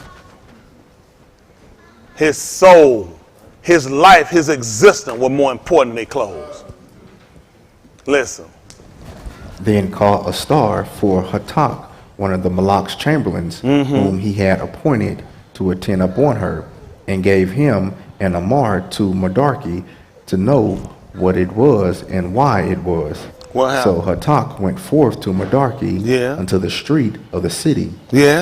His soul, his life, his existence were more important than their clothes. Listen. Then called Astar for Hatak, one of the Malak's chamberlains, whom he had appointed to attend upon her, and gave him an Amar to Mordecai to know what it was and why it was. What happened? So Hatak went forth to Mordecai unto the street of the city,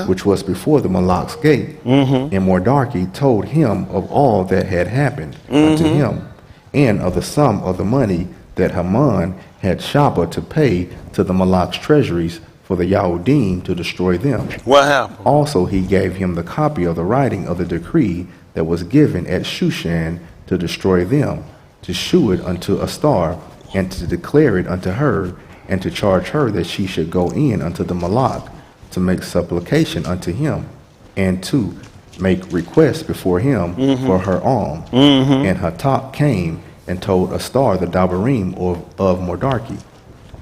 which was before the Malak's gate. And Mordecai told him of all that had happened unto him, and of the sum of the money that Haman had Shaba to pay to the Malak's treasuries for the Yahudim to destroy them. What happened? Also he gave him the copy of the writing of the decree that was given at Shushan to destroy them, to shew it unto Astar, and to declare it unto her, and to charge her that she should go in unto the Malak, to make supplication unto him, and to make request before him for her arm. And Hatak came and told Astar the Dabarim of Mordecai.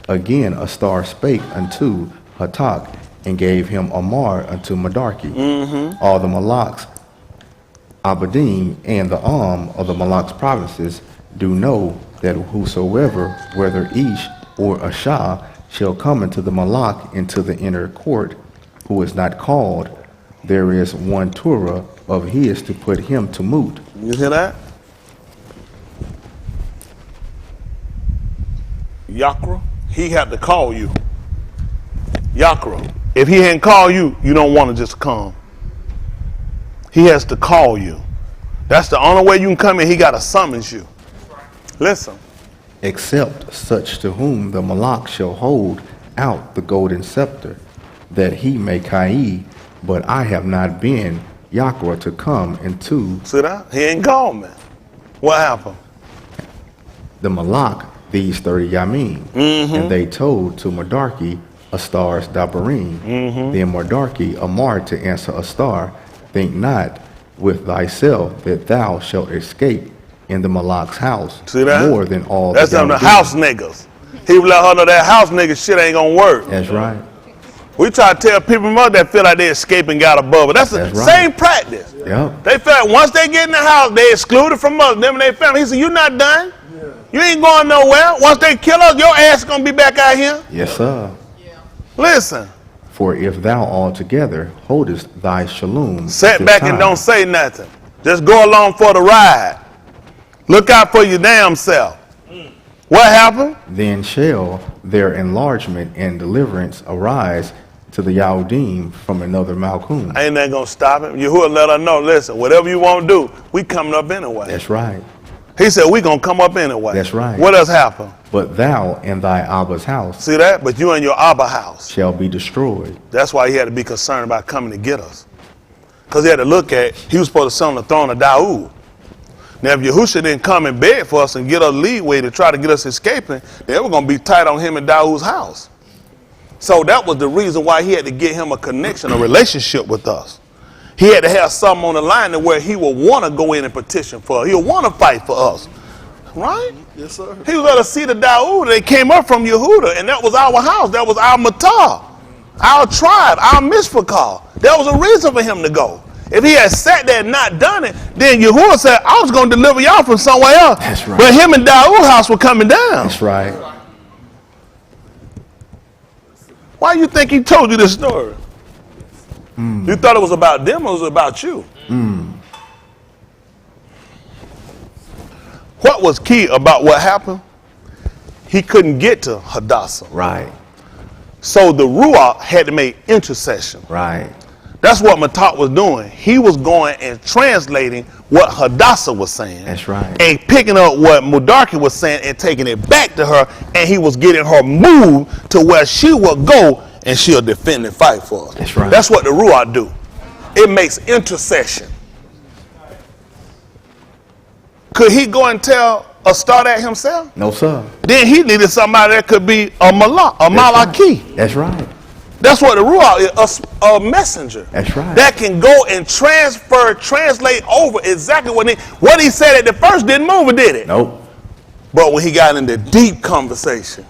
Again Astar spake unto Hatak, and gave him Amar unto Mordecai. All the Malaks, Abadim, and the of the Malak's provinces do know that whosoever, whether Ish or Asha, shall come into the Malak into the inner court, who is not called, there is one Torah of his to put him to moot. You hear that? Yakra, he had to call you. Yakra, if he hadn't called you, you don't want to just come. He has to call you. That's the only way you can come in. He got to summons you. Listen. Except such to whom the Malak shall hold out the golden scepter, that he may kai, but I have not been Yakra to come into. See that? He ain't called me. What happened? The Malak, these 30 Yamin, and they told to Mordecai Astar's Dabarim. Then Mordecai Amar to answer Astar, think not with thyself that thou shalt escape in the Malak's house. See that? More than all. That's them the house niggas. He would let her know that house nigga shit ain't gonna work. That's right. We try to tell people that feel like they escape and got above it. That's the same practice. Yep. They feel like once they get in the house, they excluded from us, them and their family. He said, you not done. You ain't going nowhere. Once they kill us, your ass gonna be back out here. Yes, sir. Listen. For if thou altogether holdest thy shalom, sit back and don't say nothing. Just go along for the ride. Look out for your damn self. What happened? Then shall their enlargement and deliverance arise to the Yahudim from another Malchum. Ain't that gonna stop him? Yahuwah let her know, listen, whatever you want to do, we coming up anyway. That's right. He said, we going to come up anyway. That's right. What else happened? But thou and thy Abba's house See that? But you and your Abba house. shall be destroyed. That's why he had to be concerned about coming to get us. Because he had to look at, he was supposed to sit on the throne of Dawood. Now, if Yahusha didn't come and beg for us and get us leeway to try to get us escaping, then we're going to be tight on him and Dawood's house. So that was the reason why he had to get him a connection, a relationship with us. He had to have something on the line to where he would want to go in and petition for us. He would want to fight for us. Right? Yes, sir. He was at a seat of Dawood. They came up from Yehuda, and that was our house. That was our Matar, our tribe, our Mishpachah. There was a reason for him to go. If he had sat there and not done it, then Yehuda said, I was going to deliver y'all from somewhere else. That's right. But him and Dawood's house were coming down. That's right. Why you think he told you this story? You thought it was about them or it was about you? What was key about what happened? He couldn't get to Hadassah. Right. So the Ruach had to make intercession. Right. That's what Matat was doing. He was going and translating what Hadassah was saying. That's right. And picking up what Mudarki was saying and taking it back to her, and he was getting her moved to where she would go and she'll defend and fight for us. That's right. That's what the Ruach do. It makes intercession. Could he go and tell a star that himself? No, sir. Then he needed somebody that could be a malak, a malaki. That's right. That's what the Ruach is, a messenger. That's right. That can go and translate over exactly what he said at the first didn't move it, did it? Nope. But when he got into deep conversation,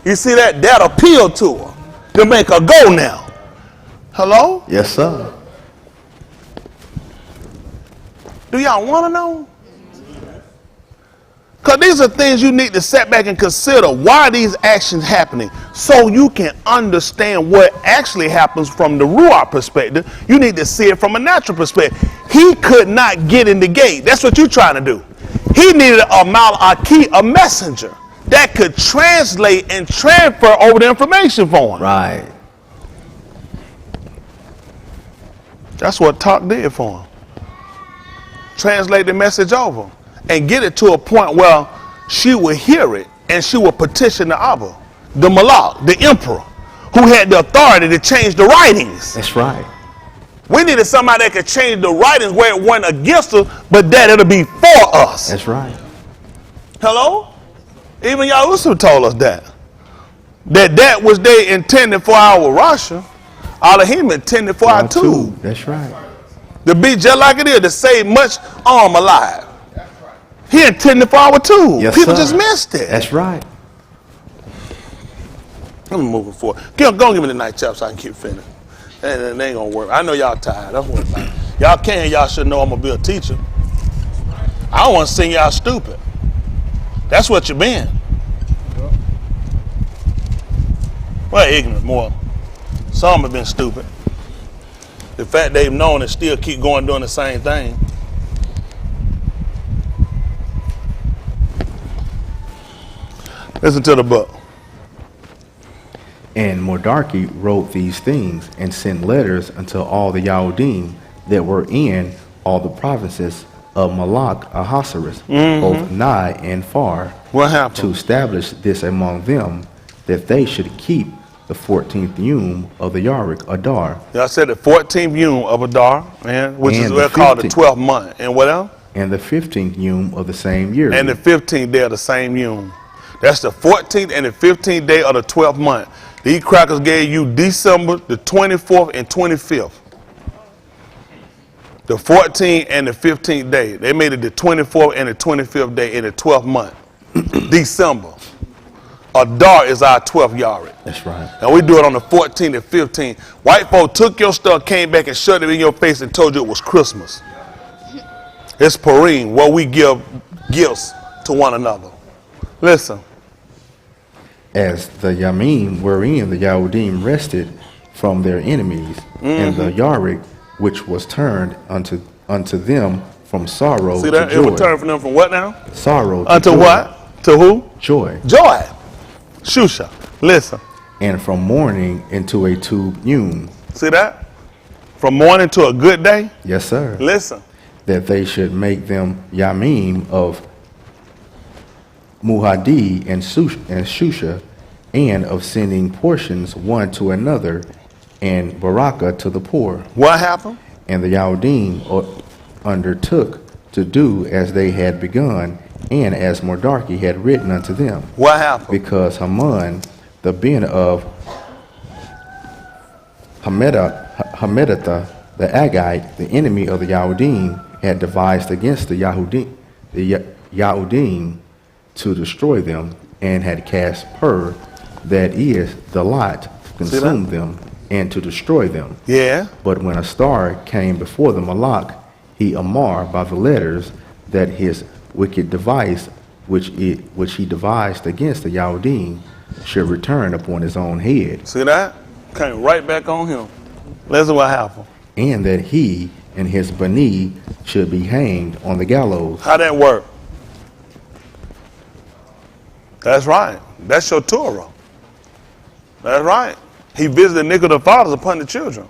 you see that appealed to her to make her go now. Hello? Yes, sir. Do y'all want to know? Because these are things you need to sit back and consider. Why are these actions happening? So you can understand what actually happens from the Ruach perspective. You need to see it from a natural perspective. He could not get in the gate. That's what you're trying to do. He needed a malaki, a messenger, that could translate and transfer over the information for him. Right. That's what Talk did for him. Translate the message over and get it to a point where she would hear it and she would petition the Abba, the Malak, the emperor, who had the authority to change the writings. That's right. We needed somebody that could change the writings where it wasn't against us, but that it'll be for us. That's right. Hello? Even Yahushua told us that. That which they intended for our Rasha, Alahym intended for our too. That's right. To be just like it is, to save much arm alive. He intended for our too. Yes, People sir. just missed it. That's right. I'm moving forward. Go give me the night chap so I can keep finished. It ain't gonna work. I know y'all tired. Don't worry about it. Y'all should know I'm gonna be a teacher. I don't want to sing y'all stupid. That's what you been. Well, ignorant more. Some have been stupid. The fact they've known and still keep going doing the same thing. Listen to the book. And Mordarki wrote these things and sent letters unto all the Yahudim that were in all the provinces of Malak Ahasuerus, both nigh and far, What happened? to establish this among them, that they should keep the 14th Yom of the Yarik Adar, Y'all said the 14th Yom of Adar, man, which And is the what called the 15th. 12th month. And what else? and the 15th Yom of the same year. And the 15th day of the same Yom. That's the 14th and the 15th day of the 12th month. These crackers gave you December the 24th and 25th. The 14th and the 15th day. They made it the 24th and the 25th day in the 12th month. December. Adar is our 12th Yarik. That's right. And we do it on the 14th and 15th. White folk took your stuff, came back and shoved it in your face and told you it was Christmas. It's Purim, where we give gifts to one another. Listen. As the Yamim wherein the Yahudim rested from their enemies, and the Yarik which was turned unto them from sorrow See to that? It joy. would turn from them from what now? Sorrow to Unto joy. what? To who? Joy. Joy. Shusha. Listen. And from mourning into a tube Yom. See that? From morning to a good day. Yes, sir. Listen. That they should make them Yamim of Muhadi and Shusha, and of sending portions one to another, and Baraka to the poor. What happened? And the Yahudim undertook to do as they had begun, and as Mordarchi had written unto them. What happened? Because Haman, the bin of Hamedatha, the Agite, the enemy of the Yahudim, had devised against the Yahudim to destroy them, and had cast Pur, that is, the lot, to consume them and to destroy them. Yeah. But when a star came before the Malak, he Amar by the letters that his wicked device, which he devised against the Yahudim, should return upon his own head. See that? Came right back on him. Listen what happened. And that he and his Bani should be hanged on the gallows. How that work? That's right. That's your Torah. That's right. He visited iniquity of the fathers upon the children.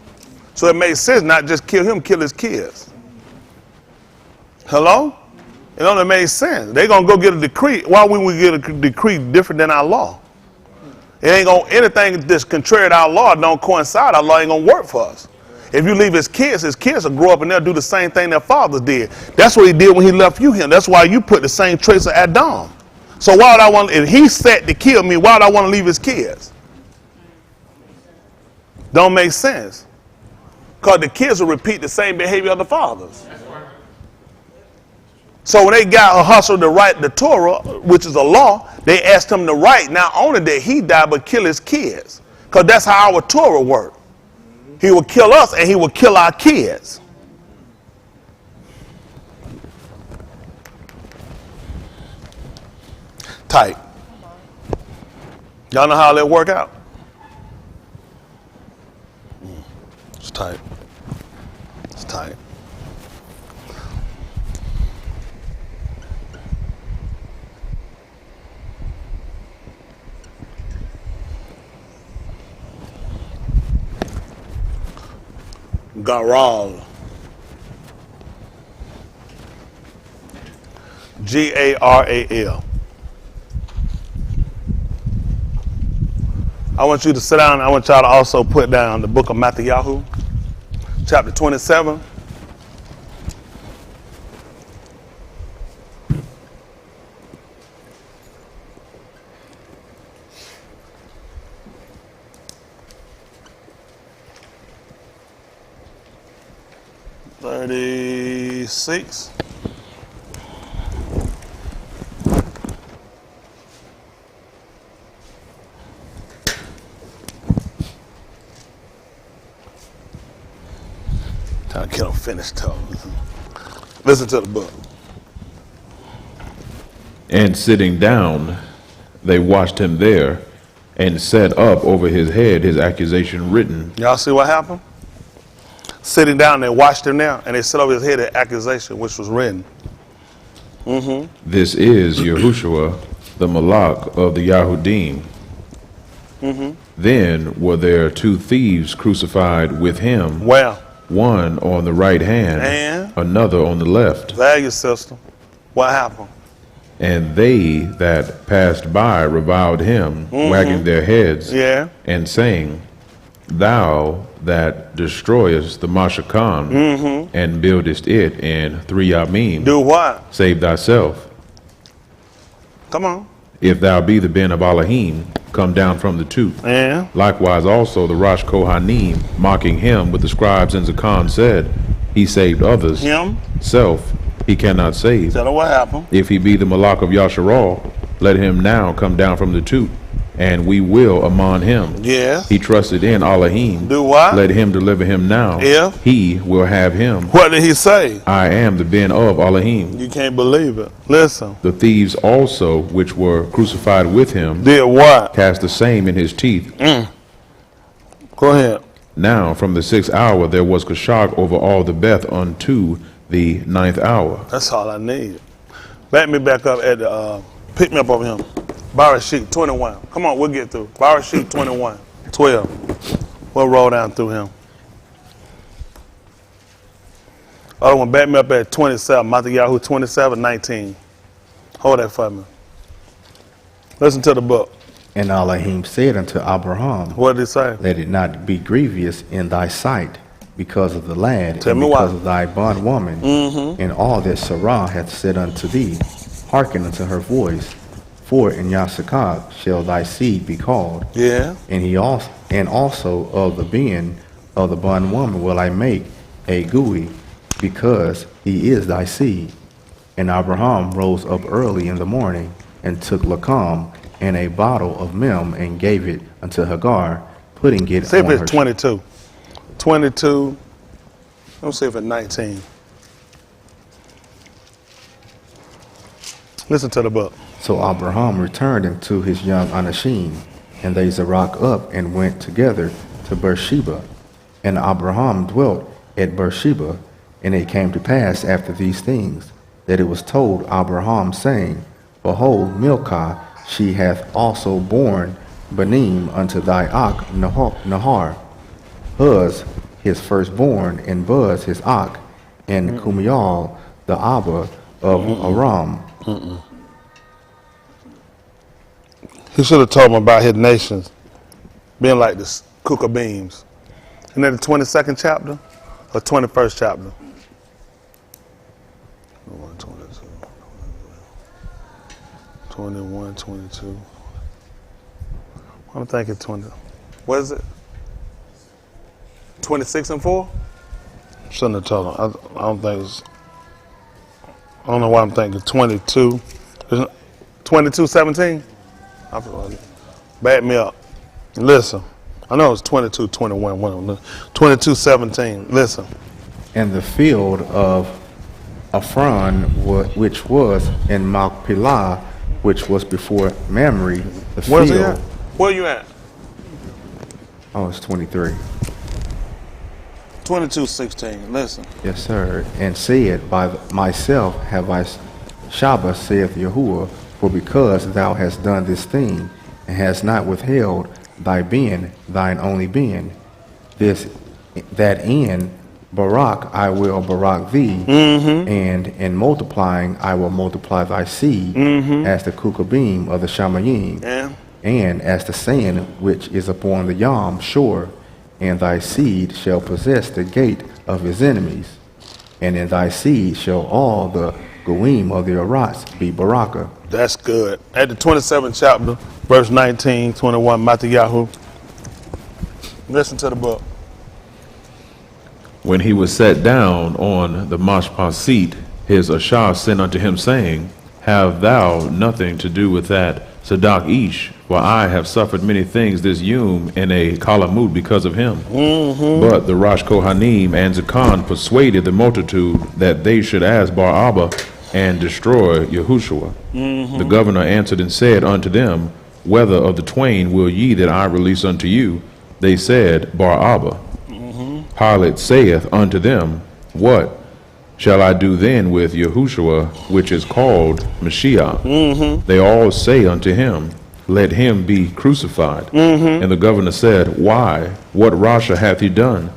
So it makes sense not just kill him, kill his kids. Hello? It only makes sense. They're going to go get a decree. Why would we get a decree different than our law? It ain't going to, anything that's contrary to our law don't coincide. Our law ain't going to work for us. If you leave his kids will grow up and they'll do the same thing their fathers did. That's what he did when he left you here. That's why you put the same traits of Adam. So why would I want, if he set to kill me, why would I want to leave his kids? Don't make sense. Because the kids will repeat the same behavior of the fathers. So when they got a hustle to write the Torah, which is a law, they asked him to write not only that he died, but kill his kids. Because that's how our Torah worked. He will kill us and he will kill our kids. Tight. Y'all know how that work out? It's tight. It's tight. Garal. Garal. I want you to sit down. I want y'all to also put down the book of Matthew, chapter 27. Six. Trying to get them finished talking. Listen to the book. And sitting down, they watched him there, and set up over his head his accusation written. Y'all see what happened? Sitting down, they watched him now, and they set over his head an accusation which was written. This is Yahushua, the Malak of the Yahudim. Then were there two thieves crucified with him. Well, one on the right hand, and another on the left. value system. What happened? And they that passed by reviled him, wagging their heads, and saying, Thou that destroyest the Mashakan, and buildest it in 3 Yamim, Do what? save thyself. Come on. If thou be the Ben of Alahym, come down from the tooth. And Likewise also the Rosh Kohanim, mocking him with the scribes and Zakan, said, He saved others. Self he cannot save. tell them what happened. If he be the Malak of Yasharal, let him now come down from the tooth, and we will amon him. Yes. He trusted in Alahym. Do what? Let him deliver him now. If he will have him. What did he say? I am the Ben of Alahym. You can't believe it. Listen. The thieves also, which were crucified with him, Did what? cast the same in his teeth. Go ahead. Now from the 6th hour there was Kashak over all the Beth unto the 9th hour. That's all I need. Back me back up at the, pick me up over him. Barashik 21. Come on, we'll get through. Barashik 21. 12. We'll roll down through him. Other one, back me up at 27. Matthew 27, 19. Hold that for me. Listen to the book. And Alahym said unto Abraham, What did it say? let it not be grievous in thy sight because of the lad, Tell and me because why. of thy bondwoman, and all that Sarah hath said unto thee. Hearken unto her voice, for in Yasakak shall thy seed be called. Yeah. And also of the being of the bondwoman will I make a gooey, because he is thy seed. And Abraham rose up early in the morning, and took Lacam and a bottle of milk, and gave it unto Hagar, putting it See if on her. it's 22. 22. Let's see if it's 19. Listen to the book. So Abraham returned unto his young Anashim, and they Zarok up and went together to Beersheba. And Abraham dwelt at Beersheba. And it came to pass after these things, that it was told Abraham, saying, Behold, Milcah, she hath also borne Banim unto thy Ak Nahar, Huz his firstborn, and Buz his Ak, and Kumial the Abba of Aram. He should have told him about his nations being like the Kuka beams. Isn't that the 22nd chapter or 21st chapter? 21, 22. I'm thinking 20. What is it? 26 and 4? Shouldn't have told him. I don't think it's. I don't know why I'm thinking 22. 22, 17? Back me up. Listen. I know it's 22, 21, 22, 17. Listen. And the field of Ephron, which was in Machpelah, which was before Mamre, the Where's he at? field. Where you at? Oh, it's 23. 22, 16. Listen. Yes, sir. And said, by myself have I Shabbat, saith Yahuwah, for because thou hast done this thing, and hast not withheld thy being, thine only being, that in Barak I will Barak thee, and in multiplying I will multiply thy seed, as the Kukabim of the Shamayim, and as the sand which is upon the Yam shore, and thy seed shall possess the gate of his enemies, and in thy seed shall all the Goim of the Arats be Baraka. That's good. At the 27th chapter, verse 19, 21, Matthew. Listen to the book. When he was set down on the mashpah seat, his Ashah sent unto him, saying, Have thou nothing to do with that Sadak Ish, for I have suffered many things this Yom in a Kalamut because of him. But the Rosh Kohanim and Zakan persuaded the multitude that they should ask Bar Abba and destroy Yahushua. The governor answered and said unto them, Whether of the twain will ye that I release unto you? They said, Bar Abba. Pilate saith unto them, What shall I do then with Yahushua, which is called Mashiach? They all say unto him, Let him be crucified. And the governor said, Why? What rasha hath he done?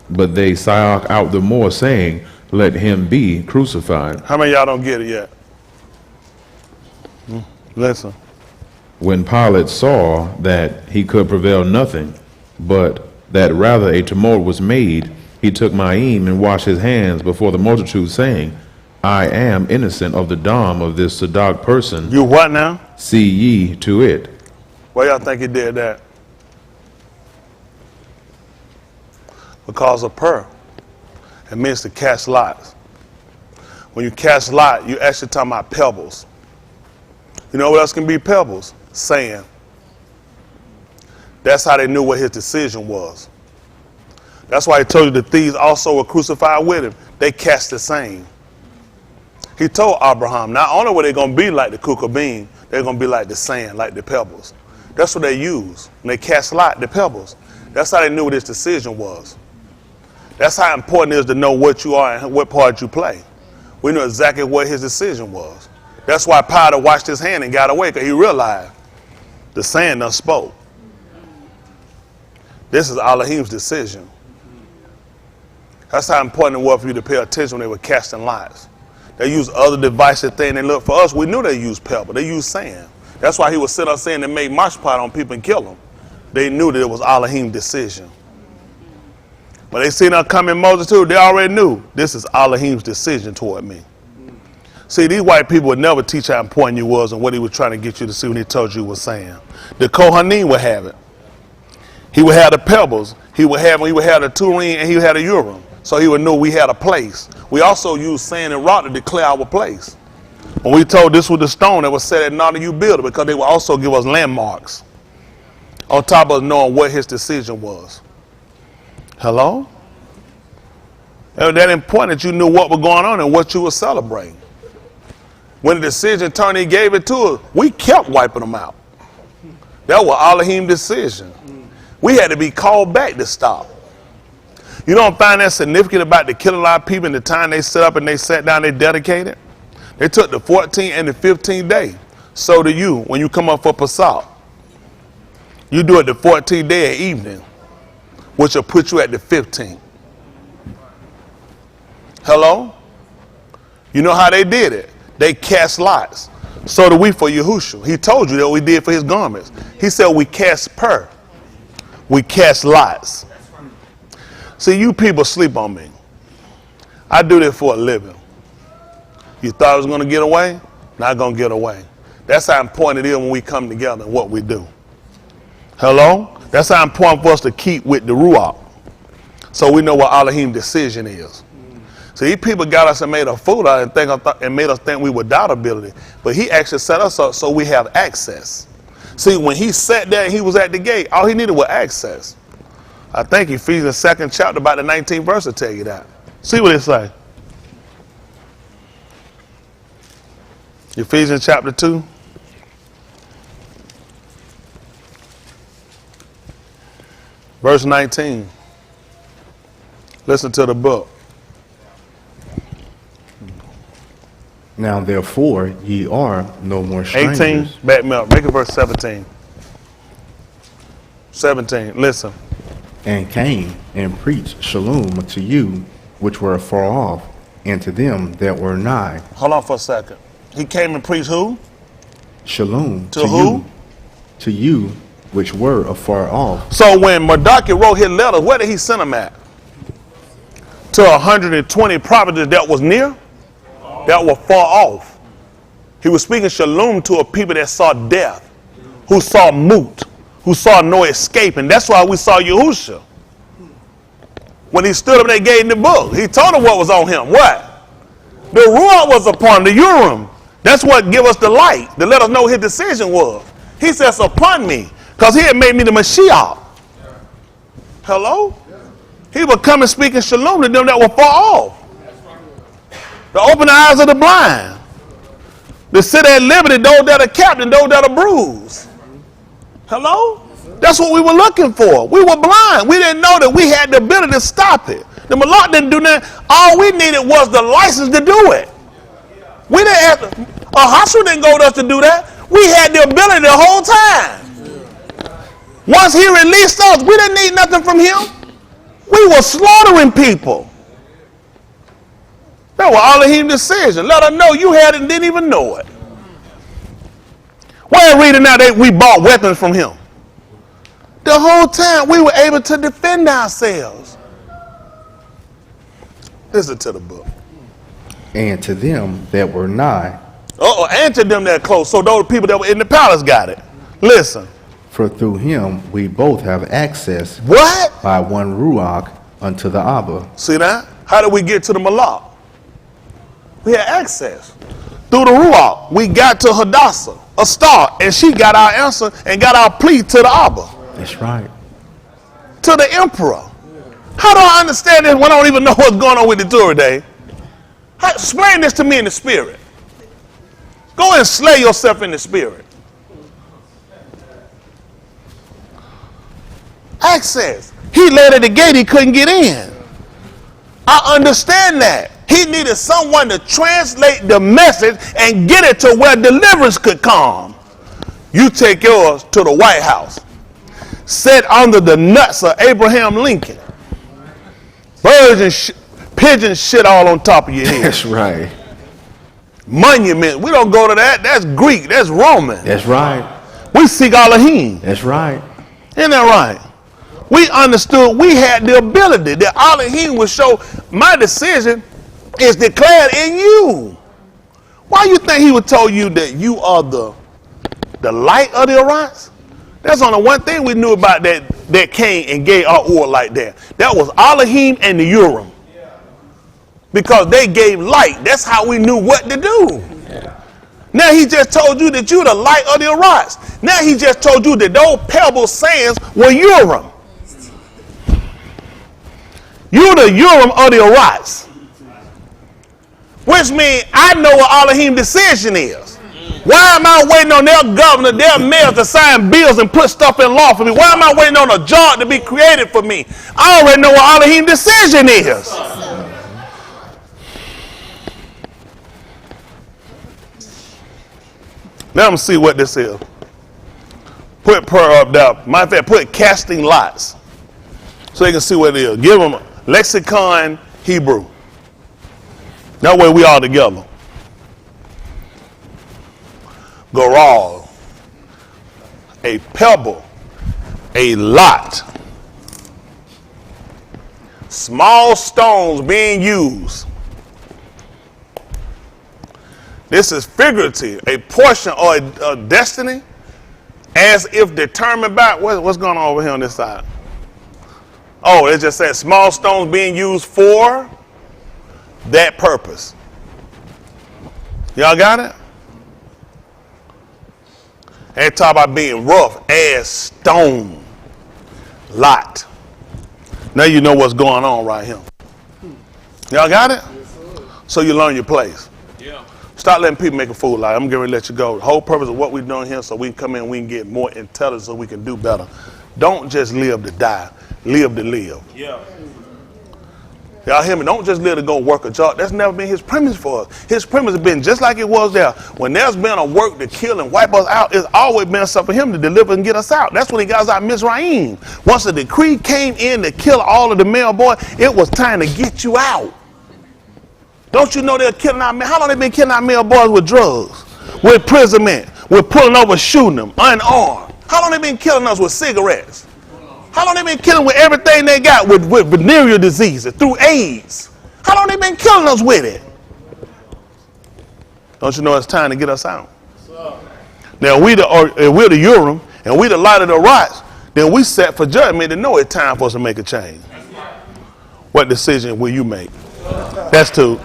But they sigh out the more, saying, Let him be crucified. How many of y'all don't get it yet? Listen. When Pilate saw that he could prevail nothing, but that rather a tumult was made, he took Ma'im and washed his hands before the multitude, saying, I am innocent of the dam of this Sadak person. You what now? See ye to it. Why y'all think he did that? Because of pur. It means to cast lots. When you cast lot, you actually talking about pebbles. You know what else can be pebbles? Sand. That's how they knew what his decision was. That's why he told you the thieves also were crucified with him. They cast the same. He told Abraham, not only were they going to be like the Kukabim, they're going to be like the sand, like the pebbles. That's what they use. When they cast lot, the pebbles. That's how they knew what his decision was. That's how important it is to know what you are and what part you play. We know exactly what his decision was. That's why Pilate washed his hand and got away, because he realized the sand done spoke. This is Alahym's decision. That's how important it was for you to pay attention when they were casting lots. They used other devices thing. They looked for us. We knew they used pebble. They used sand. That's why he was sitting up saying they made march pot on people and kill them. They knew that it was Alahym's decision. When they seen us come in multitude, they already knew this is Alahym's decision toward me. See, these white people would never teach how important you was and what he was trying to get you to see when he told you he was saying. The Kohanim would have it. He would have the Pebbles. He would have the Turin, and he would have the Urim. So he would know we had a place. We also used sand and rock to declare our place. When we told this was the stone that was set at none of you build it, because they would also give us landmarks on top of knowing what his decision was. Hello? It was that important that you knew what was going on and what you were celebrating. When the decision turned, he gave it to us. We kept wiping them out. That was Alahym's decision. We had to be called back to stop. You don't find that significant about the killing a lot of people in the time they set up and they sat down, they dedicated? They took the 14th and the 15th day. So do you when you come up for Passat. You do it the 14th day at evening, which will put you at the 15th. Hello? You know how they did it? They cast lots. So do we for Yahushua. He told you that we did for his garments. He said we cast we cast lots. See, you people sleep on me. I do this for a living. You thought I was going to get away? Not going to get away. That's how important it is when we come together and what we do. Hello? That's how important for us to keep with the Ruach. So we know what Alahym's decision is. So these people got us and made a fool out and made us think we were doubtability. But he actually set us up so we have access. See, when he sat there and he was at the gate, all he needed was access. I think Ephesians 2nd chapter about the 19th verse will tell you that. See what it say. Ephesians chapter 2. Verse 19. Listen to the book. Now therefore ye are no more strangers. 18, back me up. Make it verse 17. 17, listen. And came and preached shalom to you which were afar off, and to them that were nigh. Hold on for a second. He came and preached who? Shalom to who? you, to you which were afar off. So when Mardaki wrote his letter, where did he send them at? To 120 provinces that was near? That were far off. He was speaking shalom to a people that saw death, who saw moot, who saw no escape. And that's why we saw Yahushua. When he stood up and they gave him the book, he told them what was on him. What? The Ruach was upon the Urim. That's what give us the light, to let us know his decision was. He says upon me, because he had made me the Mashiach. Hello? He would come and speak in shalom to them that were far off. To open the eyes of the blind. To sit at liberty, those that are captive, those that are bruised. Hello? That's what we were looking for. We were blind. We didn't know that we had the ability to stop it. The Malak didn't do that. All we needed was the license to do it. We didn't have to, Ahasuerus didn't go to us to do that. We had the ability the whole time. Once he released us, we didn't need nothing from him. We were slaughtering people. That was Alahym's decision. Let her know you had it and didn't even know it. We're reading now that we bought weapons from him. The whole time we were able to defend ourselves. Listen to the book. And to them that were nigh. And to them that close. So those people that were in the palace got it. Listen. For through him we both have access. What? By one Ruach unto the Abba. See that? How did we get to the Malak? We had access. Through the Ruach, we got to Hadassah, a star, and she got our answer and got our plea to the Abba. That's right. To the emperor. How do I understand this when I don't even know what's going on with the Torah day? Explain this to me in the spirit. Go and slay yourself in the spirit. Access. He led at the gate, he couldn't get in. I understand that. He needed someone to translate the message and get it to where deliverance could come. You take yours to the White House. Sit under the nuts of Abraham Lincoln. Birds and pigeons shit all on top of your head. That's right. Monument. We don't go to that. That's Greek. That's Roman. That's right. We seek Alahym. That's right. Isn't that right? We understood we had the ability that Alahym would show my decision is declared in you. Why you think he would tell you that you are the light of the Orions? That's only one thing we knew about that came and gave our oil like that. That was Alahym and the Urim. Because they gave light. That's how we knew what to do. Now he just told you that you're the light of the Orions. Now he just told you that those Pebbles sands were Urim. You're the Urim of the Orions. Which means I know what Alahym's decision is. Why am I waiting on their governor, their mayors to sign bills and put stuff in law for me? Why am I waiting on a job to be created for me? I already know what Alahym's decision is. Now I'm going to see what this is. Put prayer up there. Matter of fact, put casting lots. So you can see what it is. Give them lexicon Hebrew. That way we all together. Goral. A pebble. A lot. Small stones being used. This is figurative, a portion or a destiny, as if determined by, what's going on over here on this side? Oh, it just says small stones being used for that purpose. Y'all got it? And talk about being rough as stone. Lot. Now you know what's going on right here. Y'all got it? So you learn your place. Stop letting people make a fool out. I'm getting ready to let you go. The whole purpose of what we're doing here so we can come in and we can get more intelligence so we can do better. Don't just live to die. Live to live. Yeah. Y'all hear me? Don't just live to go work a job. That's never been his premise for us. His premise has been just like it was there. When there's been a work to kill and wipe us out, it's always been something for him to deliver and get us out. That's when he got us out of Mizraim. Once the decree came in to kill all of the male boys, it was time to get you out. Don't you know they're killing our men? How long they been killing our male boys with drugs, with imprisonment, with pulling over, shooting them, unarmed? How long they been killing us with cigarettes? How long they been killing with everything they got with venereal diseases, through AIDS? How long they been killing us with it? Don't you know it's time to get us out? Now we're the Urim and we the light of the rocks. Then we set for judgment to know it's time for us to make a change. What decision will you make? That's two.